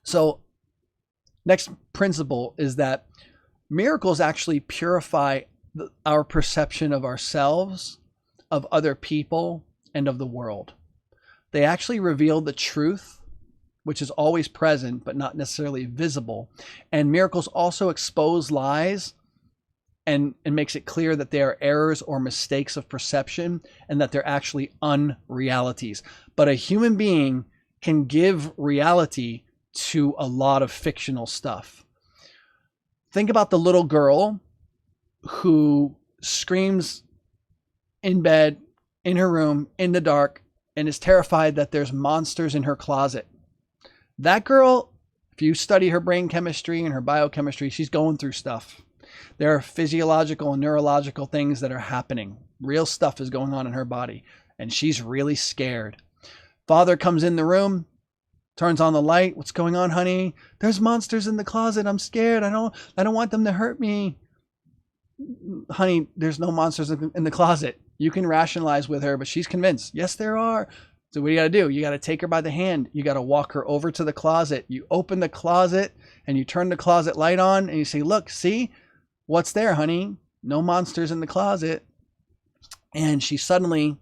So next principle is that miracles actually purify our perception of ourselves, of other people, and of the world. They actually reveal the truth, which is always present but not necessarily visible. And miracles also expose lies and makes it clear that they are errors or mistakes of perception and that they're actually unrealities. But a human being can give reality to a lot of fictional stuff. Think about the little girl who screams in bed, in her room, in the dark, and is terrified that there's monsters in her closet. That girl, if you study her brain chemistry and her biochemistry, she's going through stuff. There are physiological and neurological things that are happening. Real stuff is going on in her body, and she's really scared. Father comes in the room, turns on the light. What's going on, honey? There's monsters in the closet. I'm scared. I don't want them to hurt me. Honey, there's no monsters in the closet. You can rationalize with her, but she's convinced. Yes, there are. So what do you got to do? You got to take her by the hand. You got to walk her over to the closet. You open the closet and you turn the closet light on and you say, look, see what's there, honey? No monsters in the closet. And she suddenly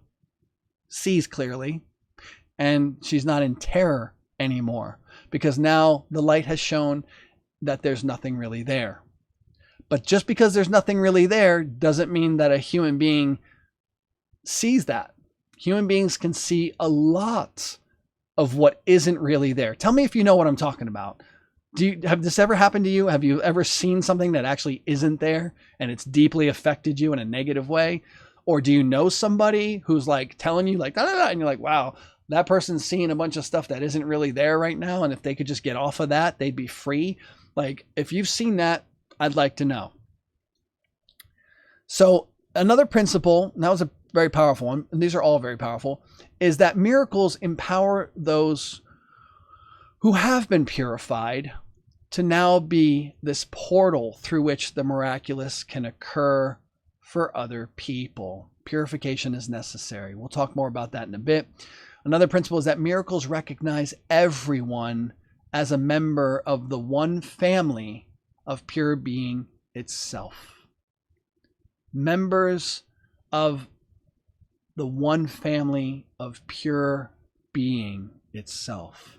sees clearly, and she's not in terror anymore because now the light has shown that there's nothing really there. But just because there's nothing really there doesn't mean that a human being sees that. Human beings can see a lot of what isn't really there. Tell me if you know what I'm talking about. Have this ever happened to you? Have you ever seen something that actually isn't there and it's deeply affected you in a negative way? Or do you know somebody who's like telling you like, da, da, da, and you're like, wow, that person's seeing a bunch of stuff that isn't really there right now. And if they could just get off of that, they'd be free. Like, if you've seen that, I'd like to know. So another principle, and that was a very powerful one, and these are all very powerful, is that miracles empower those who have been purified to now be this portal through which the miraculous can occur for other people. Purification is necessary. We'll talk more about that in a bit. Another principle is that miracles recognize everyone as a member of the one family of pure being itself. Members of the one family of pure being itself.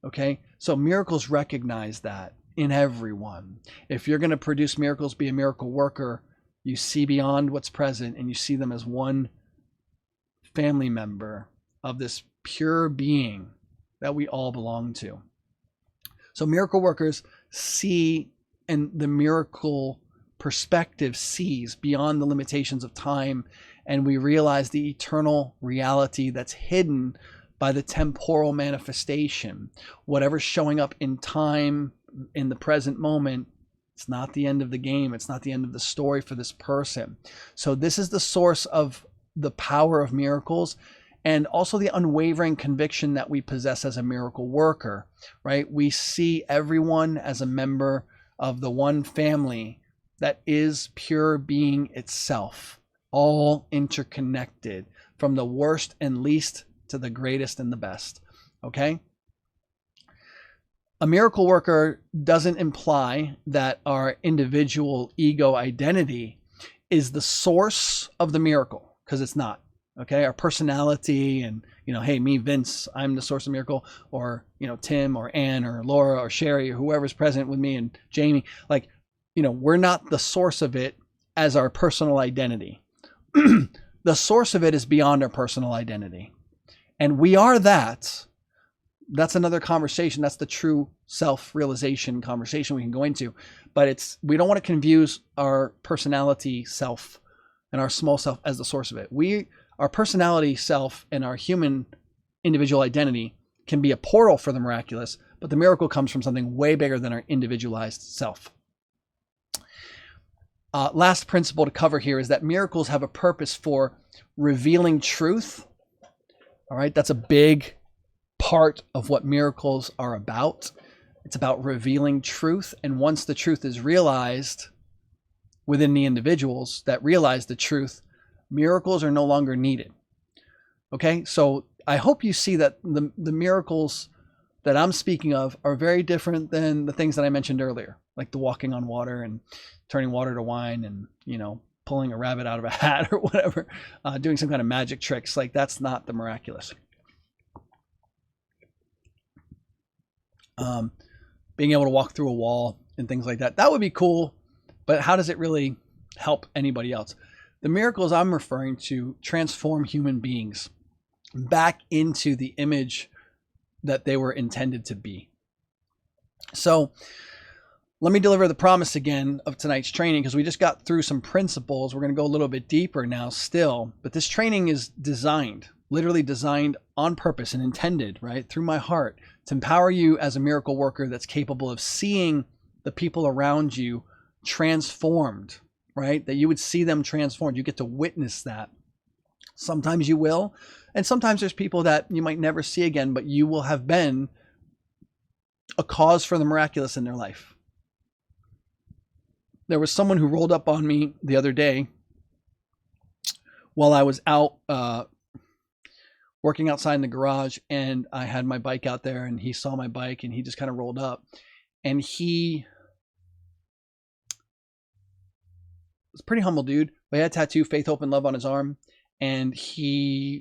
Okay? So miracles recognize that in everyone. If you're going to produce miracles, be a miracle worker, you see beyond what's present and you see them as one family member of this pure being that we all belong to. So miracle workers see, and the miracle perspective sees beyond the limitations of time, and we realize the eternal reality that's hidden by the temporal manifestation. Whatever's showing up in time, in the present moment, it's not the end of the game. It's not the end of the story for this person. So this is the source of the power of miracles, and also the unwavering conviction that we possess as a miracle worker, right? We see everyone as a member of the one family that is pure being itself, all interconnected from the worst and least to the greatest and the best, okay? A miracle worker doesn't imply that our individual ego identity is the source of the miracle, because it's not. Okay, our personality and, hey, me, Vince, I'm the source of miracle, or, Tim or Ann or Laura or Sherry or whoever's present with me and Jamie, we're not the source of it as our personal identity. The source of it is beyond our personal identity. And we are that. That's another conversation. That's the true self-realization conversation we can go into. But we don't want to confuse our personality self and our small self as the source of it. Our personality self and our human individual identity can be a portal for the miraculous, but the miracle comes from something way bigger than our individualized self. Last principle to cover here is that miracles have a purpose for revealing truth. All right, that's a big part of what miracles are about. It's about revealing truth, and once the truth is realized within the individuals that realize the truth, miracles are no longer needed. Okay, so I hope you see that the miracles that I'm speaking of are very different than the things that I mentioned earlier, like the walking on water and turning water to wine and, pulling a rabbit out of a hat or whatever, doing some kind of magic tricks. Like, that's not the miraculous. being able to walk through a wall and things like that. That would be cool, but how does it really help anybody else? The miracles I'm referring to transform human beings back into the image that they were intended to be. So let me deliver the promise again of tonight's training, because we just got through some principles. We're going to go a little bit deeper now still, but this training is designed, literally designed on purpose and intended, right, through my heart to empower you as a miracle worker that's capable of seeing the people around you transformed, right? That you would see them transformed. You get to witness that. Sometimes you will, and sometimes there's people that you might never see again, but you will have been a cause for the miraculous in their life. There was someone who rolled up on me the other day while I was out working outside in the garage, and I had my bike out there, and he saw my bike, and he just kind of rolled up, and he was a pretty humble dude, but he had a tattoo, Faith, Hope, and Love on his arm, and he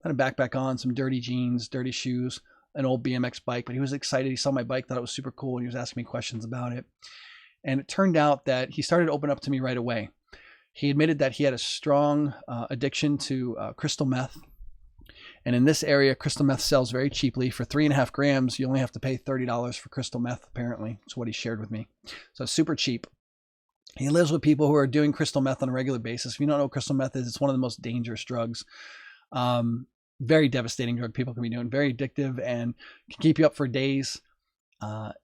had a backpack on, some dirty jeans, dirty shoes, an old BMX bike, but he was excited. He saw my bike, thought it was super cool, and he was asking me questions about it. And it turned out that he started to open up to me right away. He admitted that he had a strong addiction to crystal meth. And in this area, crystal meth sells very cheaply. For 3.5 grams, you only have to pay $30 for crystal meth, apparently. That's what he shared with me. So it's super cheap. He lives with people who are doing crystal meth on a regular basis. If you don't know what crystal meth is, it's one of the most dangerous drugs. Very devastating drug people can be doing. Very addictive and can keep you up for days.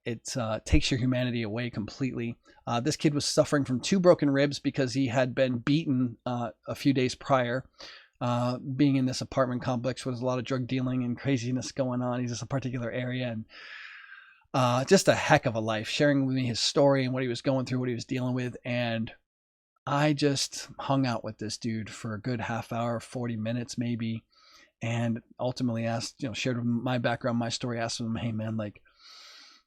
It takes your humanity away completely. This kid was suffering from 2 broken ribs because he had been beaten a few days prior, being in this apartment complex where there's a lot of drug dealing and craziness going on. He's just a particular area, and just a heck of a life, sharing with me his story and what he was going through, what he was dealing with. And I just hung out with this dude for a good half hour, 40 minutes maybe, and ultimately asked, shared my background, my story, asked him, hey man, like,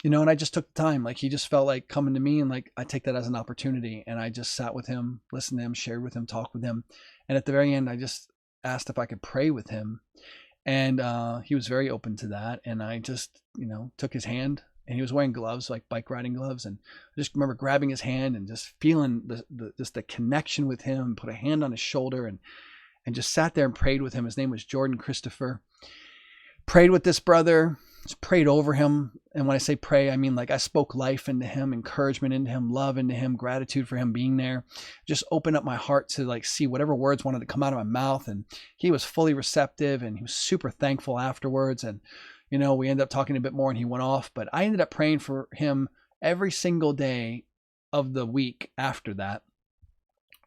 and I just took the time. Like, he just felt like coming to me, and like, I take that as an opportunity. And I just sat with him, listened to him, shared with him, talked with him. And at the very end, I just asked if I could pray with him. And he was very open to that. And I just, took his hand, and he was wearing gloves, like bike riding gloves. And I just remember grabbing his hand and just feeling the connection with him, put a hand on his shoulder, and just sat there and prayed with him. His name was Jordan Christopher. Prayed with this brother. Just prayed over him. And when I say pray, I mean, like, I spoke life into him, encouragement into him, love into him, gratitude for him being there. Just opened up my heart to like see whatever words wanted to come out of my mouth. And he was fully receptive, and he was super thankful afterwards. And, we ended up talking a bit more, and he went off, but I ended up praying for him every single day of the week after that,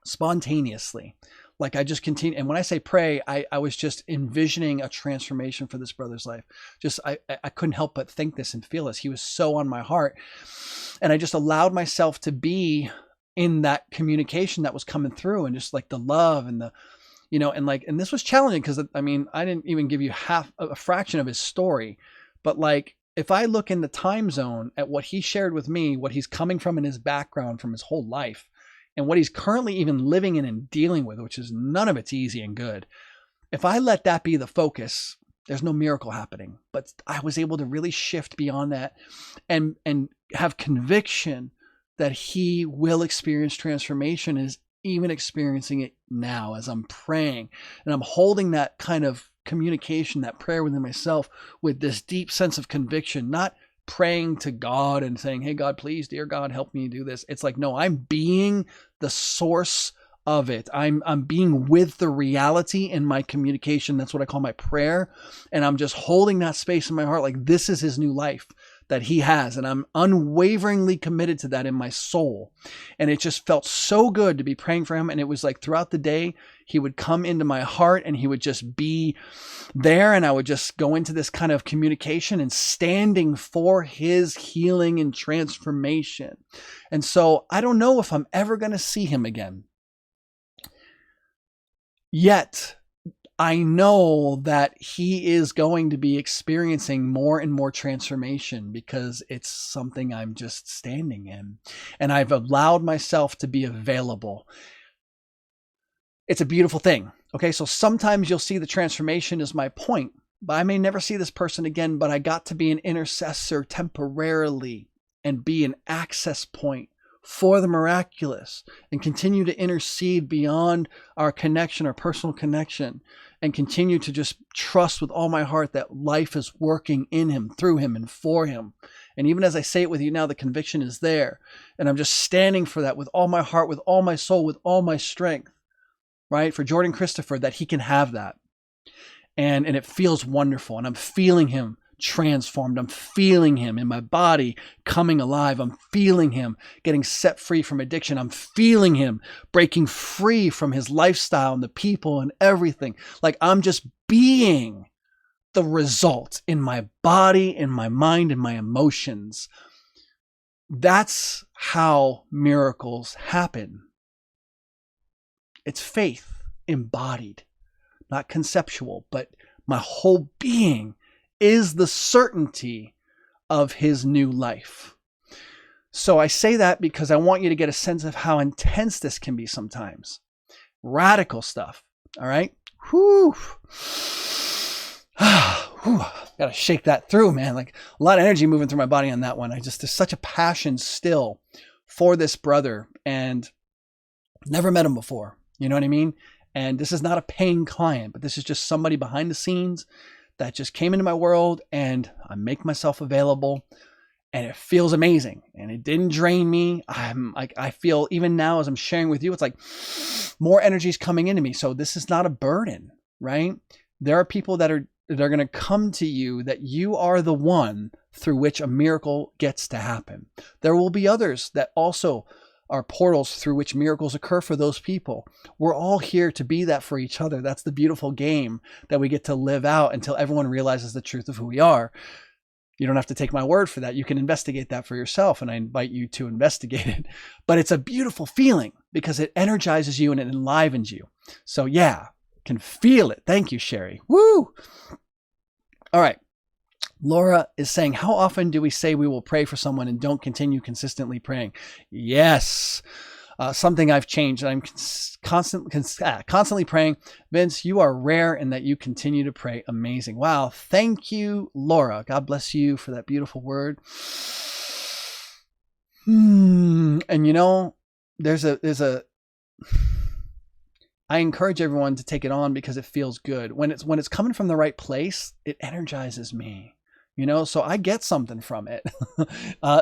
spontaneously. Like, I just continued. And when I say pray, I was just envisioning a transformation for this brother's life. Just, I couldn't help but think this and feel this. He was so on my heart. And I just allowed myself to be in that communication that was coming through, and just like the love and the, and this was challenging because, I didn't even give you a fraction of his story, but like, if I look in the time zone at what he shared with me, what he's coming from in his background from his whole life, and what he's currently even living in and dealing with, which is none of it's easy and good. If I let that be the focus, there's no miracle happening. But I was able to really shift beyond that and have conviction that he will experience transformation, and is even experiencing it now as I'm praying. And I'm holding that kind of communication, that prayer within myself, with this deep sense of conviction, not praying to God and saying, hey God, please, dear God, help me do this. It's like, no, I'm being the source of it. I'm being with the reality in my communication. That's what I call my prayer. And I'm just holding that space in my heart. Like, this is his new life that he has. And I'm unwaveringly committed to that in my soul. And it just felt so good to be praying for him. And it was like throughout the day, he would come into my heart, and he would just be there. And I would just go into this kind of communication and standing for his healing and transformation. And so I don't know if I'm ever going to see him again. Yet I know that he is going to be experiencing more and more transformation, because it's something I'm just standing in, and I've allowed myself to be available. It's a beautiful thing. Okay. So sometimes you'll see the transformation is my point, But I may never see this person again, but I got to be an intercessor temporarily and be an access point for the miraculous and continue to intercede beyond our connection, our personal connection, and continue to just trust with all my heart that life is working in him, through him, and for him. And even as I say it with you now, the conviction is there. And I'm just standing for that with all my heart, with all my soul, with all my strength, right? For Jordan Christopher, that he can have that. And it feels wonderful. And I'm feeling him transformed. I'm feeling him in my body coming alive. I'm feeling him getting set free from addiction. I'm feeling him breaking free from his lifestyle and the people and everything. Like I'm just being the result in my body, in my mind, in my emotions. That's how miracles happen. It's faith embodied. Not conceptual, but my whole being is the certainty of his new life. So I say that because I want you to get a sense of how intense this can be sometimes. Radical stuff. All right. Whew. Got to shake that through, man. Like a lot of energy moving through my body on that one. There's such a passion still for this brother, and never met him before. You know what I mean? And this is not a paying client, but this is just somebody behind the scenes that just came into my world, and I make myself available, and it feels amazing, and it didn't drain me. I feel even now as I'm sharing with you, it's like more energy is coming into me. So this is not a burden, right? There are people that are going to come to you that you are the one through which a miracle gets to happen. There will be others that also are portals through which miracles occur for those people. We're all here to be that for each other. That's the beautiful game that we get to live out until everyone realizes the truth of who we are. You don't have to take my word for that. You can investigate that for yourself, and I invite you to investigate it. But it's a beautiful feeling because it energizes you and it enlivens you. So yeah, can feel it. Thank you, Sherry. Woo! All right. Laura is saying, how often do we say we will pray for someone and don't continue consistently praying? Yes. Something I've changed. I'm constantly praying. Vince, you are rare in that you continue to pray. Amazing. Wow. Thank you, Laura. God bless you for that beautiful word. And you know, I encourage everyone to take it on because it feels good. When it's coming from the right place, it energizes me. You know, so I get something from it.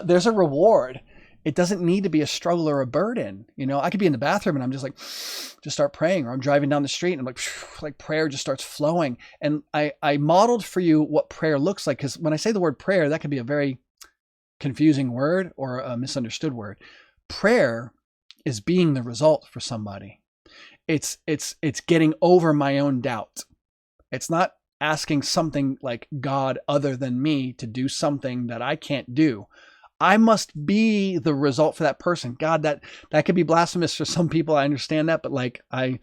There's a reward. It doesn't need to be a struggle or a burden. You know, I could be in the bathroom and I'm just start praying, or I'm driving down the street and I'm like prayer just starts flowing. And I modeled for you what prayer looks like. Because when I say the word prayer, that could be a very confusing word or a misunderstood word. Prayer is being the result for somebody. It's getting over my own doubt. It's not asking something like God other than me to do something that I can't do. I must be the result for that person. God, that could be blasphemous for some people. I understand that, but like I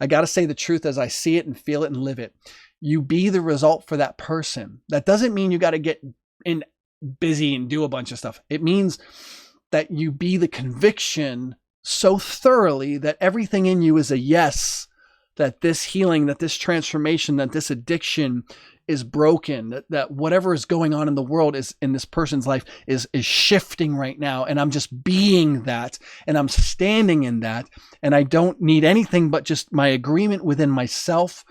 got to say the truth as I see it and feel it and live it. You be the result for that person. That doesn't mean you got to get in busy and do a bunch of stuff. It means that you be the conviction so thoroughly that everything in you is a yes, that this healing, that this transformation, that this addiction is broken, that whatever is going on in the world is in this person's life is shifting right now. And I'm just being that, and I'm standing in that. And I don't need anything but just my agreement within myself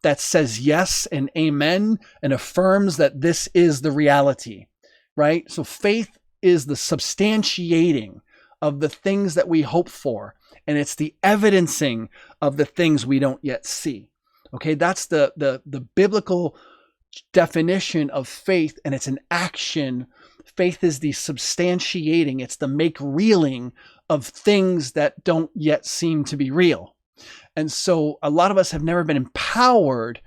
that says yes and amen and affirms that this is the reality, right? So faith is the substantiating of the things that we hope for. And it's the evidencing of the things we don't yet see. Okay, that's the biblical definition of faith, and it's an action. Faith is the substantiating, it's the make reeling of things that don't yet seem to be real. And so a lot of us have never been empowered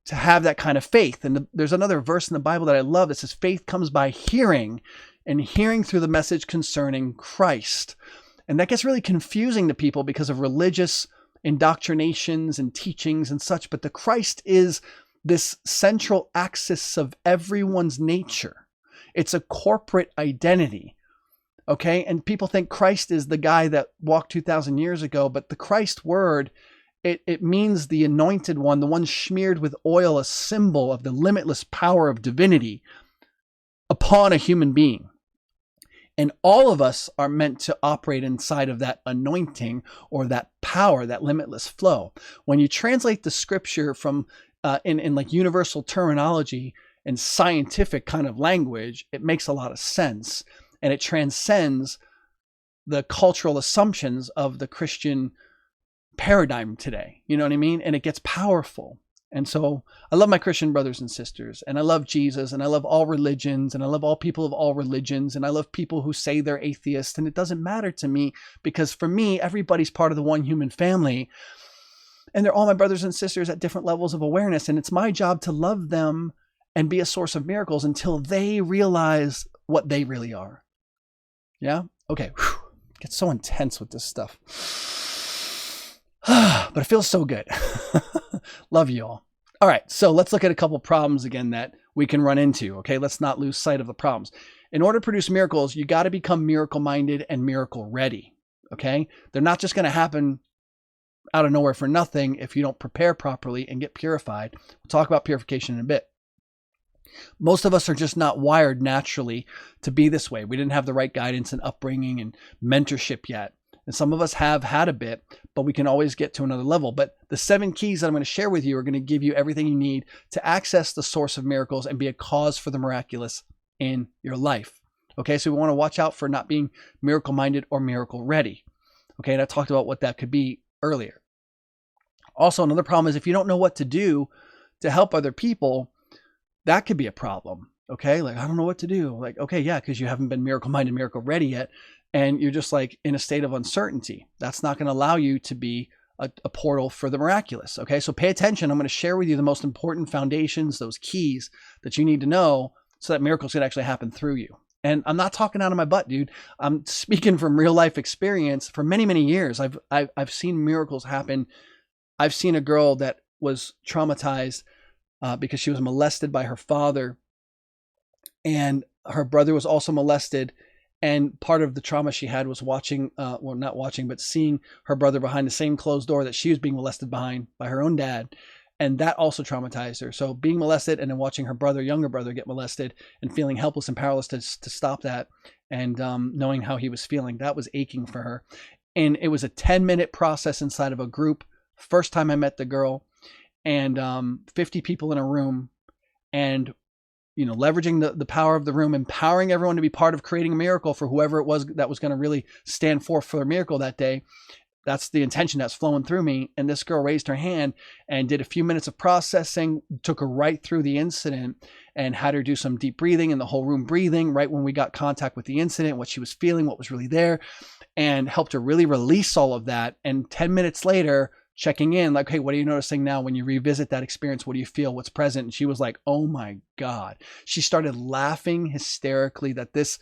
to have that kind of faith. And there's another verse in the Bible that I love that says faith comes by hearing, and hearing through the message concerning Christ. And that gets really confusing to people because of religious indoctrinations and teachings and such. But the Christ is this central axis of everyone's nature. It's a corporate identity. Okay. And people think Christ is the guy that walked 2,000 years ago, but the Christ word it means the anointed one, the one smeared with oil, a symbol of the limitless power of divinity upon a human being. And all of us are meant to operate inside of that anointing or that power, that limitless flow. When you translate the scripture from in like universal terminology and scientific kind of language, it makes a lot of sense. And it transcends the cultural assumptions of the Christian paradigm today. You know what I mean? And it gets powerful. And so I love my Christian brothers and sisters, and I love Jesus, and I love all religions, and I love all people of all religions, and I love people who say they're atheists, and it doesn't matter to me, because for me, everybody's part of the one human family, and they're all my brothers and sisters at different levels of awareness, and it's my job to love them and be a source of miracles until they realize what they really are. Yeah? Okay. Whew. It gets so intense with this stuff. But it feels so good. Love you all. All right, so let's look at a couple problems again that we can run into. Okay, let's not lose sight of the problems. In order to produce miracles, you got to become miracle-minded and miracle-ready. Okay, they're not just going to happen out of nowhere for nothing if you don't prepare properly and get purified. We'll talk about purification in a bit. Most of us are just not wired naturally to be this way. We didn't have the right guidance and upbringing and mentorship yet. And some of us have had a bit, but we can always get to another level. But the 7 keys that I'm going to share with you are going to give you everything you need to access the source of miracles and be a cause for the miraculous in your life. Okay, so we want to watch out for not being miracle-minded or miracle-ready. Okay, and I talked about what that could be earlier. Also, another problem is if you don't know what to do to help other people, that could be a problem. Okay, like, I don't know what to do. Like, okay, yeah, because you haven't been miracle-minded, miracle-ready yet. And you're just like in a state of uncertainty. That's not going to allow you to be a portal for the miraculous. Okay, so pay attention. I'm going to share with you the most important foundations, those keys that you need to know so that miracles can actually happen through you. And I'm not talking out of my butt, dude. I'm speaking from real life experience. For many, many years, I've seen miracles happen. I've seen a girl that was traumatized because she was molested by her father, and her brother was also molested. And part of the trauma she had was watching, well, not watching, but seeing her brother behind the same closed door that she was being molested behind by her own dad. And that also traumatized her. So being molested and then watching her brother, younger brother, get molested and feeling helpless and powerless to stop that, and knowing how he was feeling, that was aching for her. And it was a 10-minute process inside of a group. First time I met the girl, and 50 people in a room, and leveraging the power of the room, empowering everyone to be part of creating a miracle for whoever it was that was going to really stand forth for a miracle that day. That's the intention that's flowing through me. And this girl raised her hand and did a few minutes of processing, took her right through the incident, and had her do some deep breathing, and the whole room breathing right when we got contact with the incident, what she was feeling, what was really there, and helped her really release all of that. And 10 minutes later, checking in, like, hey, what are you noticing now when you revisit that experience? What do you feel? What's present? And she was like, oh my God. She started laughing hysterically that this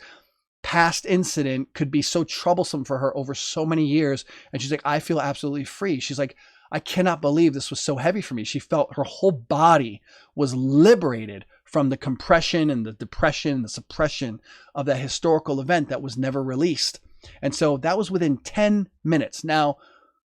past incident could be so troublesome for her over so many years. And she's like, I feel absolutely free. She's like, I cannot believe this was so heavy for me. She felt her whole body was liberated from the compression and the depression and the suppression of that historical event that was never released. And so that was within 10 minutes. Now,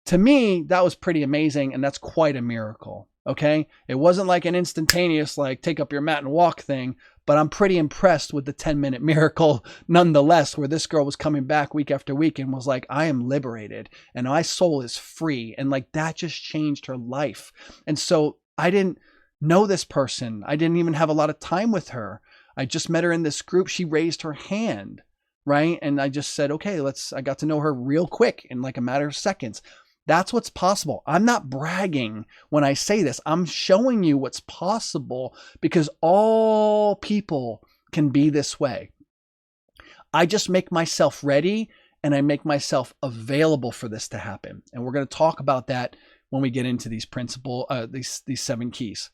to me, that was pretty amazing, and that's quite a miracle, okay? It wasn't like an instantaneous, like, take up your mat and walk thing, but I'm pretty impressed with the 10-minute miracle nonetheless, where this girl was coming back week after week and was like, I am liberated, and my soul is free, and like that just changed her life. And so I didn't know this person. I didn't even have a lot of time with her. I just met her in this group. She raised her hand, right? And I just said, okay, I got to know her real quick in like a matter of seconds. That's what's possible. I'm not bragging when I say this. I'm showing you what's possible because all people can be this way. I just make myself ready and I make myself available for this to happen. And we're going to talk about that when we get into these these 7 keys.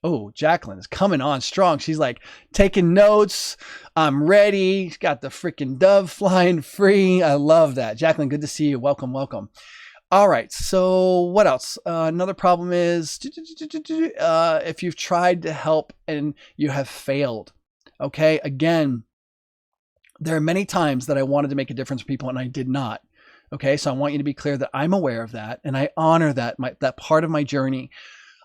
Oh, Jacqueline is coming on strong. She's like taking notes. I'm ready. She's got the freaking dove flying free. I love that. Jacqueline, good to see you. Welcome, welcome. All right. So what else? Another problem is if you've tried to help and you have failed. Okay. Again, there are many times that I wanted to make a difference for people and I did not. Okay, so I want you to be clear that I'm aware of that, and I honor that, that part of my journey.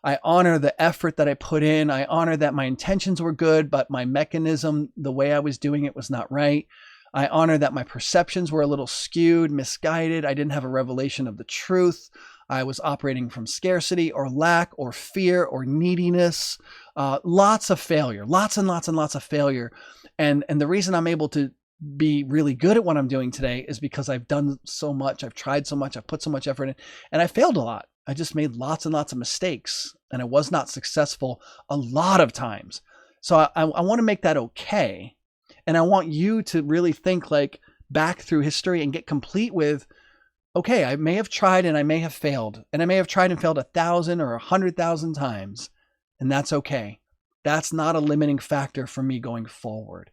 I honor the effort that I put in. I honor that my intentions were good, but my mechanism, the way I was doing it, was not right. I honor that my perceptions were a little skewed, misguided. I didn't have a revelation of the truth. I was operating from scarcity or lack or fear or neediness. Lots of failure, lots and lots and lots of failure. And the reason I'm able to be really good at what I'm doing today is because I've done so much. I've tried so much. I've put so much effort in, and I failed a lot. I just made lots and lots of mistakes, and I was not successful a lot of times. So I want to make that okay. And I want you to really think like back through history and get complete with, okay, I may have tried and I may have failed, and I may have tried and failed 1,000 or 100,000 times, and that's okay. That's not a limiting factor for me going forward.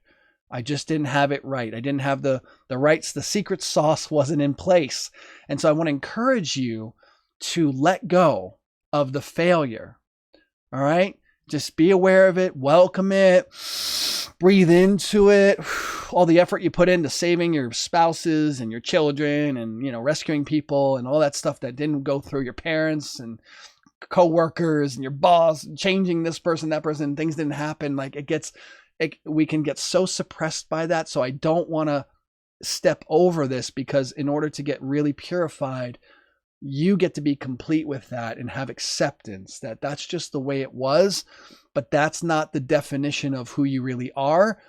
I just didn't have it right. I didn't have the rights. The secret sauce wasn't in place. And so I want to encourage you to let go of the failure. All right? Just be aware of it, welcome it, breathe into it. All the effort you put into saving your spouses and your children and, rescuing people and all that stuff that didn't go through your parents and coworkers and your boss, changing this person, that person, things didn't happen. Like we can get so suppressed by that. So I don't want to step over this, because in order to get really purified, you get to be complete with that and have acceptance that that's just the way it was, but that's not the definition of who you really are,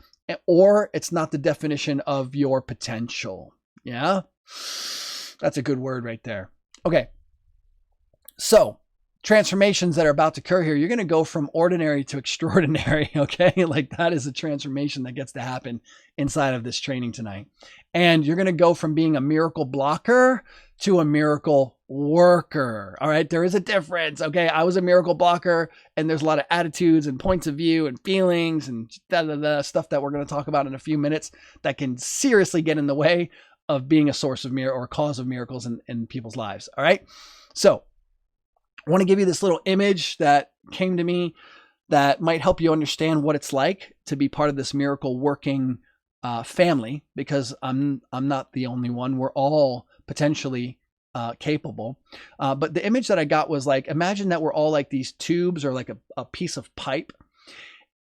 or it's not the definition of your potential. Yeah, that's a good word right there. Okay. So transformations that are about to occur here, you're going to go from ordinary to extraordinary. Okay. Like that is a transformation that gets to happen inside of this training tonight. And you're going to go from being a miracle blocker to a miracle worker. All right. There is a difference. Okay. I was a miracle blocker, and there's a lot of attitudes and points of view and feelings and stuff that we're going to talk about in a few minutes that can seriously get in the way of being a source of or cause of miracles in people's lives. All right. So I want to give you this little image that came to me that might help you understand what it's like to be part of this miracle working family, because I'm not the only one. We're all potentially capable. But the image that I got was like, imagine that we're all like these tubes or like a piece of pipe,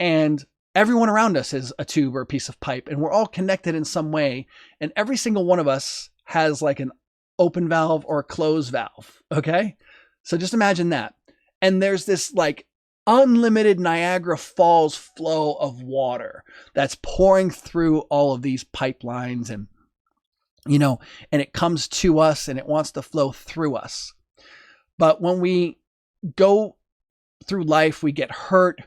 and everyone around us is a tube or a piece of pipe, and we're all connected in some way. And every single one of us has like an open valve or a closed valve. Okay. So just imagine that. And there's this like unlimited Niagara Falls flow of water that's pouring through all of these pipelines, and and it comes to us and it wants to flow through us. But when we go through life, we get hurt,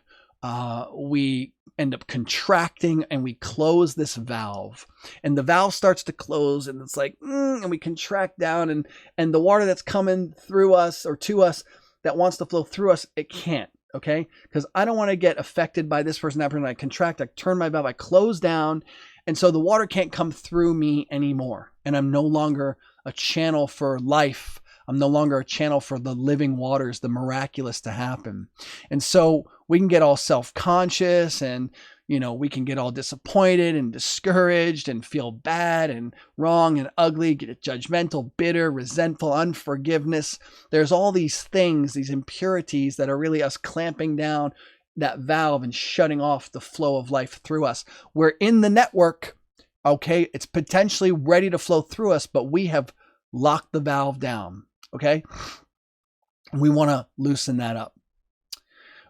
we end up contracting, and we close this valve, and the valve starts to close, and it's like, and we contract down, and the water that's coming through us or to us that wants to flow through us, it can't. Okay. Because I don't want to get affected by this person, that person. I contract, I turn my valve, I close down. And so the water can't come through me anymore. And I'm no longer a channel for life. I'm no longer a channel for the living waters, the miraculous to happen. And so we can get all self-conscious, and, we can get all disappointed and discouraged and feel bad and wrong and ugly, get judgmental, bitter, resentful, unforgiveness. There's all these things, these impurities that are really us clamping down that valve and shutting off the flow of life through us. We're in the network. Okay. It's potentially ready to flow through us, but we have locked the valve down. Okay. We want to loosen that up.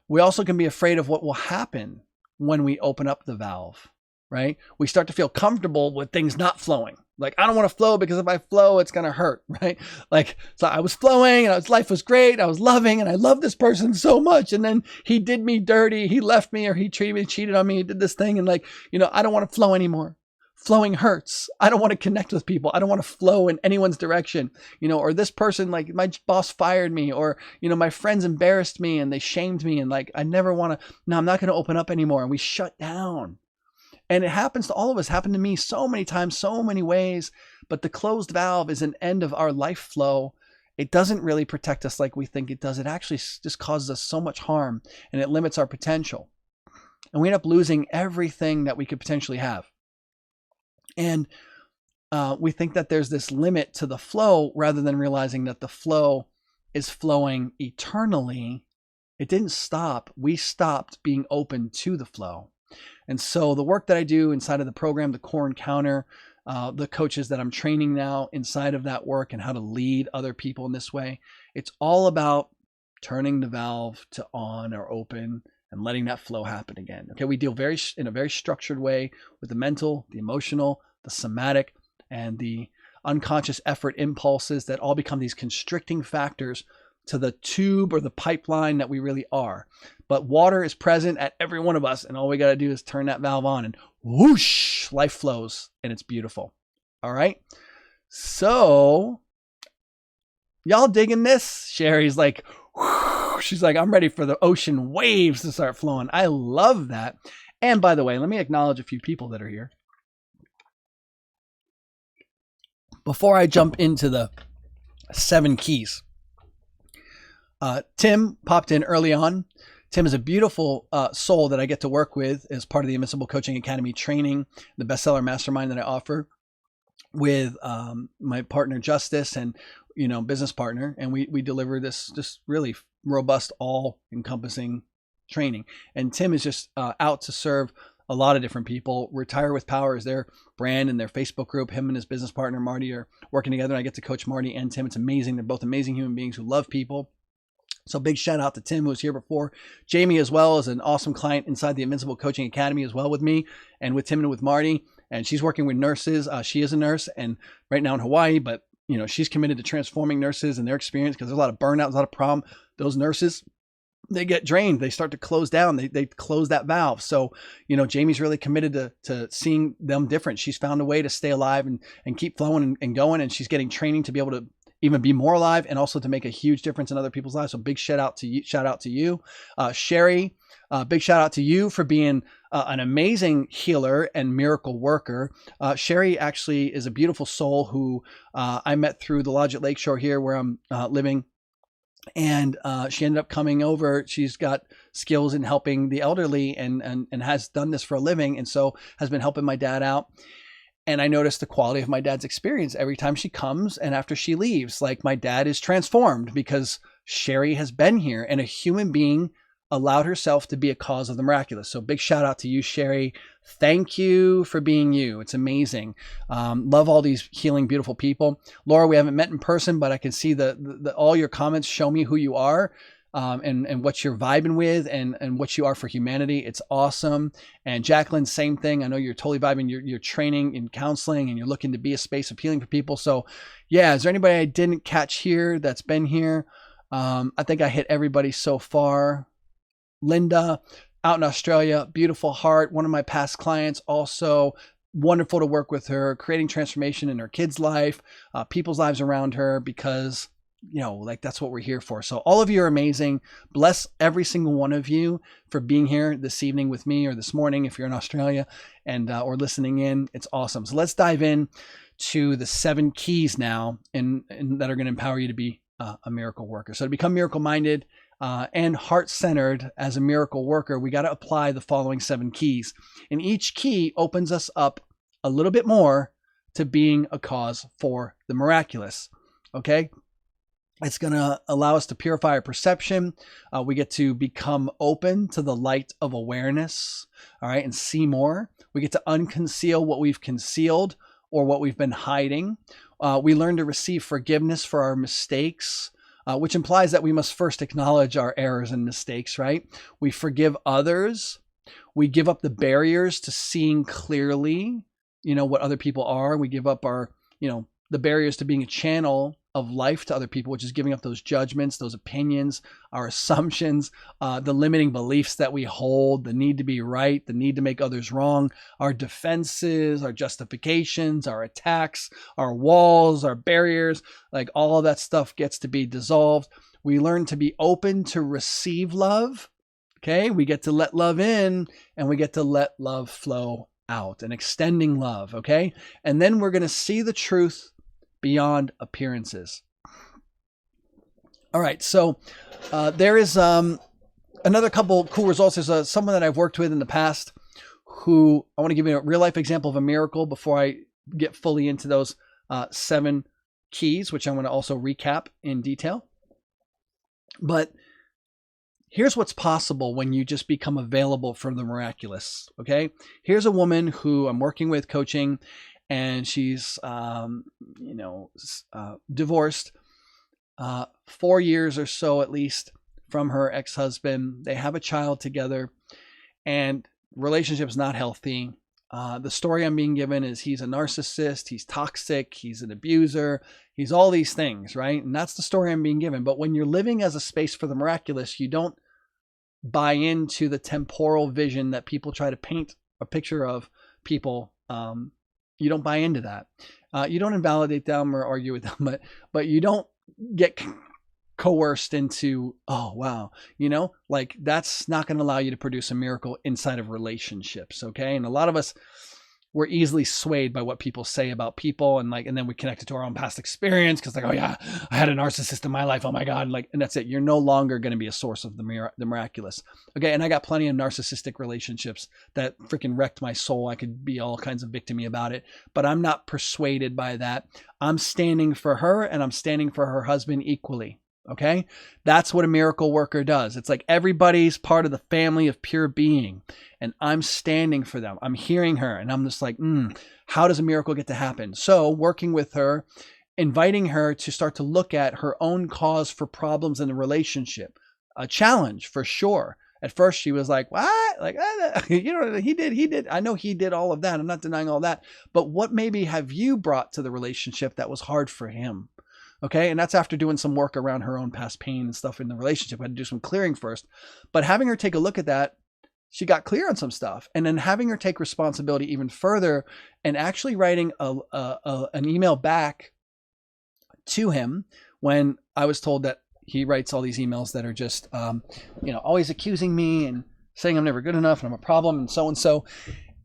We also can be afraid of what will happen when we open up the valve, right? We start to feel comfortable with things not flowing. Like, I don't want to flow because if I flow, it's going to hurt, right? Like, so I was flowing and life was great. I was loving and I love this person so much. And then he did me dirty. He left me, or he cheated on me. He did this thing. And like, I don't want to flow anymore. Flowing hurts. I don't want to connect with people. I don't want to flow in anyone's direction, or this person, like my boss fired me, or, my friends embarrassed me and they shamed me. And like, I never want to, no, I'm not going to open up anymore. And we shut down. And it happens to all of us, happened to me so many times, so many ways, but the closed valve is an end of our life flow. It doesn't really protect us like we think it does. It actually just causes us so much harm, and it limits our potential. And we end up losing everything that we could potentially have. And we think that there's this limit to the flow rather than realizing that the flow is flowing eternally. It didn't stop. We stopped being open to the flow. And so the work that I do inside of the program, the core encounter, the coaches that I'm training now inside of that work and how to lead other people in this way, it's all about turning the valve to on or open and letting that flow happen again. Okay, we deal in a very structured way with the mental, the emotional, the somatic, and the unconscious effort impulses that all become these constricting factors to the tube or the pipeline that we really are. But water is present at every one of us, and all we got to do is turn that valve on and whoosh, life flows, and it's beautiful. All right. So y'all digging this? Sherry's like, whoosh. She's like, I'm ready for the ocean waves to start flowing. I love that. And by the way, let me acknowledge a few people that are here before I jump into the 7 keys. Tim popped in early on. Tim is a beautiful soul that I get to work with as part of the Invincible Coaching Academy training, the bestseller mastermind that I offer with my partner Justice and business partner, and we deliver this just really robust, all-encompassing training. And Tim is just out to serve a lot of different people. Retire with Power is their brand and their Facebook group. Him and his business partner Marty are working together, and I get to coach Marty and Tim. It's amazing. They're both amazing human beings who love people. So big shout out to Tim, who was here before. Jamie as well is an awesome client inside the Invincible Coaching Academy as well with me and with Tim and with Marty. And she's working with nurses. She is a nurse and right now in Hawaii, but she's committed to transforming nurses and their experience because there's a lot of burnout, there's a lot of problem. Those nurses, they get drained. They start to close down. They close that valve. So, Jamie's really committed to seeing them different. She's found a way to stay alive and keep flowing and going. And she's getting training to be able to even be more alive and also to make a huge difference in other people's lives. So big shout out to you. Sherry, big shout out to you for being an amazing healer and miracle worker. Sherry actually is a beautiful soul who I met through the lodge at Lakeshore here where I'm living. And she ended up coming over. She's got skills in helping the elderly and has done this for a living. And so has been helping my dad out. And I noticed the quality of my dad's experience every time she comes and after she leaves. Like my dad is transformed because Sherry has been here and a human being allowed herself to be a cause of the miraculous. So big shout out to you, Sherry. Thank you for being you. It's amazing. Love all these healing, beautiful people. Laura, we haven't met in person, but I can see the all your comments show me who you are. And what you're vibing with and what you are for humanity. It's awesome. And Jacqueline, same thing. I know you're totally vibing. You're training in counseling and you're looking to be a space of healing for people. So yeah, is there anybody I didn't catch here that's been here? I think I hit everybody so far. Linda out in Australia, beautiful heart. One of my past clients, also wonderful to work with her, creating transformation in her kids' life, people's lives around her, because that's what we're here for. So all of you are amazing. Bless every single one of you for being here this evening with me or this morning if you're in Australia and or listening in. It's awesome. So let's dive in to the 7 keys now and that are going to empower you to be a miracle worker. So to become miracle minded and heart centered as a miracle worker, we got to apply the following 7 keys. And each key opens us up a little bit more to being a cause for the miraculous. Okay. It's going to allow us to purify our perception. We get to become open to the light of awareness, all right, and see more. We get to unconceal what we've concealed or what we've been hiding. We learn to receive forgiveness for our mistakes, which implies that we must first acknowledge our errors and mistakes, right? We forgive others. We give up the barriers to seeing clearly, what other people are. We give up our, the barriers to being a channel of life to other people, which is giving up those judgments, those opinions, our assumptions, the limiting beliefs that we hold, the need to be right, the need to make others wrong, our defenses, our justifications, our attacks, our walls, our barriers, like all of that stuff gets to be dissolved. We learn to be open to receive love. Okay. We get to let love in and we get to let love flow out and extending love. Okay. And then we're going to see the truth beyond appearances. All right. So there is another couple cool results. There's someone that I've worked with in the past who I want to give you a real life example of a miracle before I get fully into those 7 keys, which I'm going to also recap in detail. But here's what's possible when you just become available for the miraculous. Okay. Here's a woman who I'm working with, coaching, and she's, divorced, 4 years or so, at least, from her ex-husband. They have a child together, and relationship's not healthy. The story I'm being given is he's a narcissist, he's toxic, he's an abuser, he's all these things, right? And that's the story I'm being given. But when you're living as a space for the miraculous, you don't buy into the temporal vision that people try to paint a picture of people. You don't buy into that. You don't invalidate them or argue with them, but you don't get coerced into, oh, wow, like that's not going to allow you to produce a miracle inside of relationships. Okay. And a lot of us, we're easily swayed by what people say about people, and then we connect it to our own past experience, because like, oh yeah, I had a narcissist in my life, oh my God, and that's it. You're no longer going to be a source of the miraculous. Okay. And I got plenty of narcissistic relationships that freaking wrecked my soul. I could be all kinds of victimy about it, but I'm not persuaded by that. I'm standing for her, and I'm standing for her husband equally. Okay. That's what a miracle worker does. It's like everybody's part of the family of pure being, and I'm standing for them. I'm hearing her, and I'm just like, how does a miracle get to happen? So working with her, inviting her to start to look at her own cause for problems in the relationship, a challenge for sure. At first she was like, what? Like, he did. I know he did all of that. I'm not denying all that, but what maybe have you brought to the relationship that was hard for him? Okay. And that's after doing some work around her own past pain and stuff in the relationship. I had to do some clearing first, but having her take a look at that, she got clear on some stuff, and then having her take responsibility even further and actually writing an email back to him when I was told that he writes all these emails that are just, always accusing me and saying I'm never good enough and I'm a problem and so and so.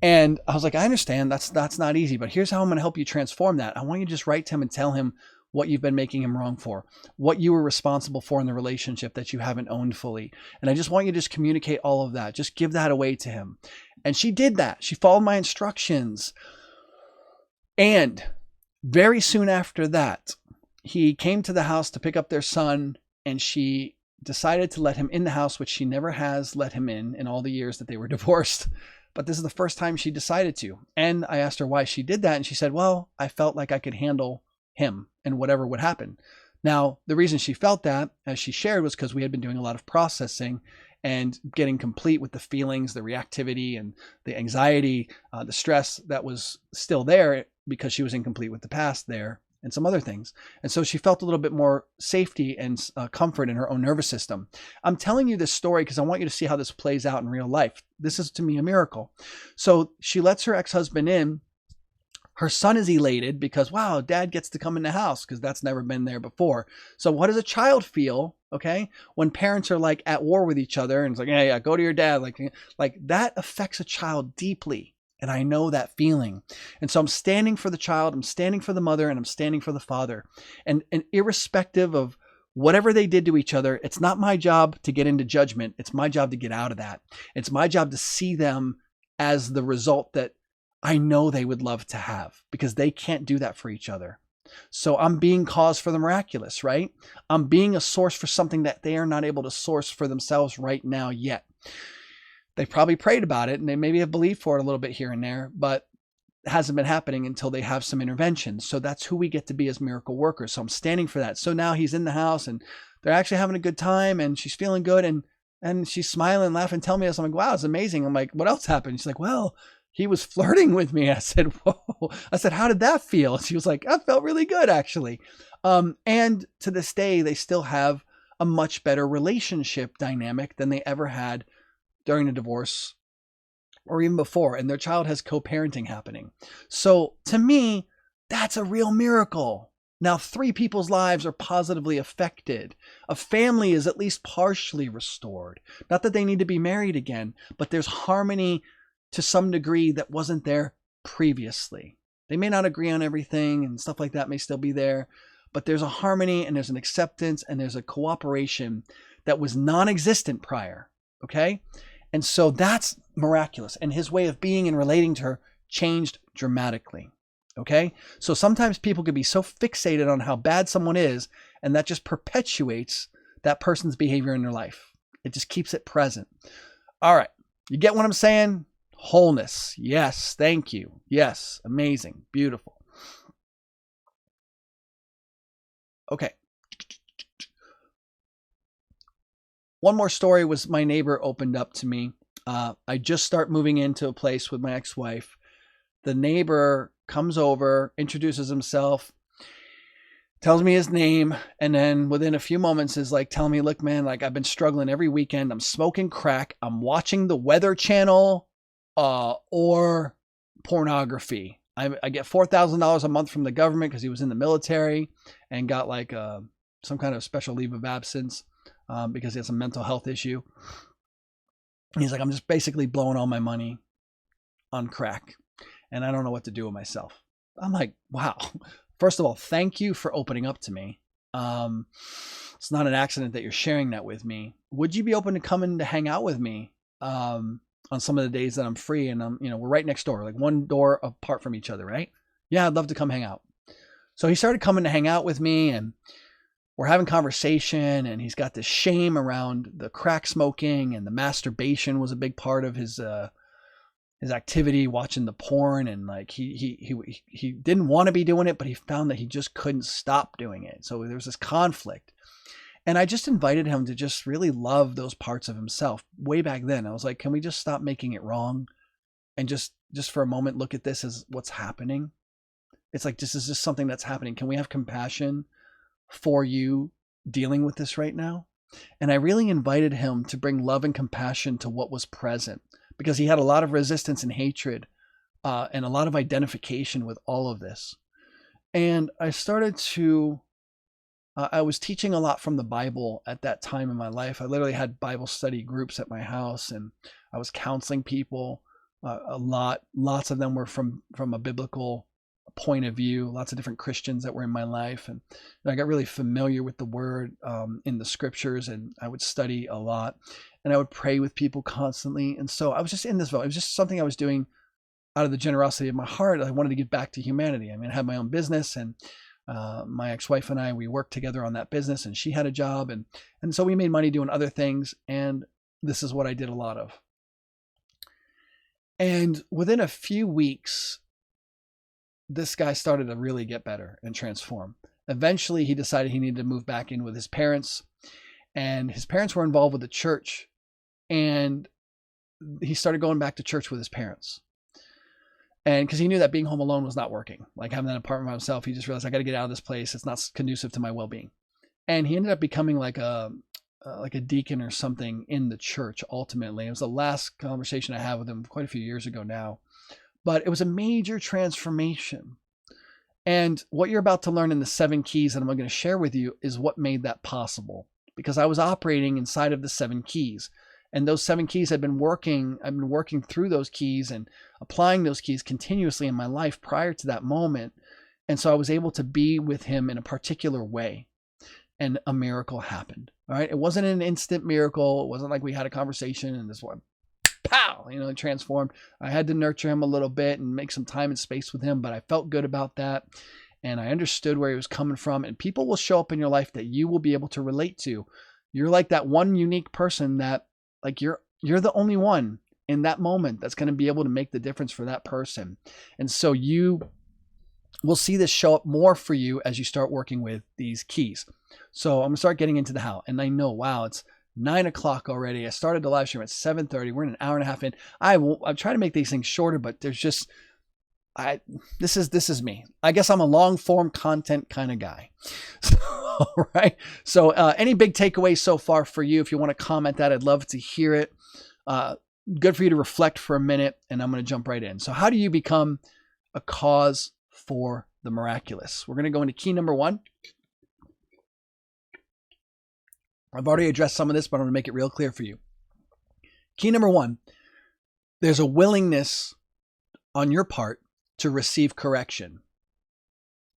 And I was like, I understand that's not easy, but here's how I'm going to help you transform that. I want you to just write to him and tell him what you've been making him wrong for, what you were responsible for in the relationship that you haven't owned fully. And I just want you to just communicate all of that. Just give that away to him. And she did that. She followed my instructions. And very soon after that, he came to the house to pick up their son, and she decided to let him in the house, which she never has let him in all the years that they were divorced. But this is the first time she decided to. And I asked her why she did that. And she said, well, I felt like I could handle him and whatever would happen. Now, the reason she felt that, as she shared, was because we had been doing a lot of processing and getting complete with the feelings, the reactivity, and the anxiety, the stress that was still there because she was incomplete with the past there and some other things. And so she felt a little bit more safety and comfort in her own nervous system. I'm telling you this story because I want you to see how this plays out in real life. This is, to me, a miracle. So she lets her ex-husband in. Her son is elated because, wow, dad gets to come in the house, because that's never been there before. So what does a child feel, okay, when parents are like at war with each other and it's like, yeah, go to your dad. Like that affects a child deeply. And I know that feeling. And so I'm standing for the child, I'm standing for the mother, and I'm standing for the father. And irrespective of whatever they did to each other, it's not my job to get into judgment. It's my job to get out of that. It's my job to see them as the result that I know they would love to have, because they can't do that for each other. So I'm being cause for the miraculous, right? I'm being a source for something that they are not able to source for themselves right now yet. They probably prayed about it and they maybe have believed for it a little bit here and there, but it hasn't been happening until they have some intervention. So that's who we get to be as miracle workers. So I'm standing for that. So now he's in the house and they're actually having a good time, and she's feeling good, and she's smiling, laughing, telling me this. I'm like, wow, it's amazing. I'm like, what else happened? She's like, well, he was flirting with me. I said, whoa. I said, how did that feel? She was like, I felt really good, actually. And to this day, they still have a much better relationship dynamic than they ever had during a divorce or even before. And their child has co-parenting happening. So to me, that's a real miracle. Now, 3 people's lives are positively affected. A family is at least partially restored. Not that they need to be married again, but there's harmony to some degree that wasn't there previously. They may not agree on everything and stuff like that may still be there, but there's a harmony and there's an acceptance and there's a cooperation that was non-existent prior. Okay. And so that's miraculous. And his way of being and relating to her changed dramatically. Okay. So sometimes people can be so fixated on how bad someone is, and that just perpetuates that person's behavior in their life. It just keeps it present. All right. You get what I'm saying? Wholeness. Yes. Thank you. Yes. Amazing. Beautiful. Okay. One more story was my neighbor opened up to me. I just start moving into a place with my ex-wife. The neighbor comes over, introduces himself, tells me his name, and then within a few moments is like telling me, look, man, like I've been struggling every weekend. I'm smoking crack. I'm watching the Weather Channel or pornography. I get $4,000 a month from the government because he was in the military and got like some kind of special leave of absence because he has a mental health issue. And he's like, I'm just basically blowing all my money on crack and I don't know what to do with myself. I'm like, wow. First of all, thank you for opening up to me. It's not an accident that you're sharing that with me. Would you be open to coming to hang out with me on some of the days that I'm free? And we're right next door, like one door apart from each other, right? Yeah, I'd love to come hang out. So he started coming to hang out with me, and we're having conversation, and he's got this shame around the crack smoking, and the masturbation was a big part of his activity, watching the porn, and like he didn't want to be doing it, but he found that he just couldn't stop doing it. So there was this conflict. And I just invited him to just really love those parts of himself. Way back then, I was like, can we just stop making it wrong and just for a moment look at this as what's happening? It's like, this is just something that's happening. Can we have compassion for you dealing with this right now? And I really invited him to bring love and compassion to what was present, because he had a lot of resistance and hatred and a lot of identification with all of this. And I started to, I was teaching a lot from the Bible at that time in my life. I literally had Bible study groups at my house, and I was counseling people a lot. Lots of them were from a biblical point of view, lots of different Christians that were in my life. And I got really familiar with the word in the scriptures, and I would study a lot, and I would pray with people constantly. And so I was just in this vote. It was just something I was doing out of the generosity of my heart. I wanted to give back to humanity. I mean, I had my own business, and my ex-wife and I, we worked together on that business, and she had a job. And so we made money doing other things. And this is what I did a lot of. And within a few weeks, this guy started to really get better and transform. Eventually, he decided he needed to move back in with his parents, and his parents were involved with the church, and he started going back to church with his parents. And because he knew that being home alone was not working, like having that apartment by himself, he just realized, I got to get out of this place. It's not conducive to my well-being. And he ended up becoming like a deacon or something in the church. Ultimately, it was the last conversation I had with him quite a few years ago now. But it was a major transformation. And what you're about to learn in the 7 keys that I'm going to share with you is what made that possible. Because I was operating inside of the 7 keys. And those 7 keys I've been working through those keys and applying those keys continuously in my life prior to that moment. And so I was able to be with him in a particular way. And a miracle happened. All right. It wasn't an instant miracle. It wasn't like we had a conversation and this one, pow, it transformed. I had to nurture him a little bit and make some time and space with him, but I felt good about that. And I understood where he was coming from. And people will show up in your life that you will be able to relate to. You're like that one unique person that, like, you're the only one in that moment that's going to be able to make the difference for that person. And so you will see this show up more for you as you start working with these keys. So I'm going to start getting into the how. And I know, wow, it's 9 o'clock already. I started the live stream at 7:30. We're in an hour and a half in. I'm trying to make these things shorter, but there's just, this is me. I guess I'm a long form content kind of guy. All right. So any big takeaways so far for you? If you want to comment that, I'd love to hear it. Good for you to reflect for a minute, and I'm going to jump right in. So how do you become a cause for the miraculous? We're going to go into key number 1. I've already addressed some of this, but I'm going to make it real clear for you. Key number 1, there's a willingness on your part to receive correction.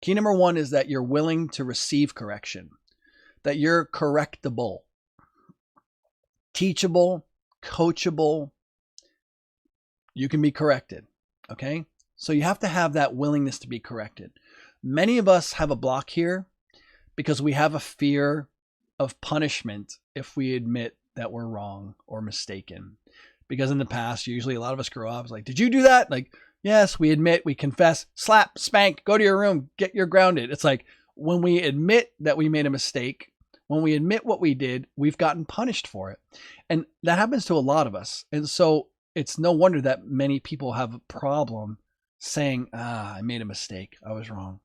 Key number 1 is that you're willing to receive correction, that you're correctable, teachable, coachable. You can be corrected. Okay. So you have to have that willingness to be corrected. Many of us have a block here because we have a fear of punishment if we admit that we're wrong or mistaken. Because in the past, usually a lot of us grow up, it's like, did you do that? Like, yes, we admit, we confess, slap, spank, go to your room, get your grounded. It's like when we admit that we made a mistake, when we admit what we did, we've gotten punished for it. And that happens to a lot of us. And so it's no wonder that many people have a problem saying, I made a mistake. I was wrong.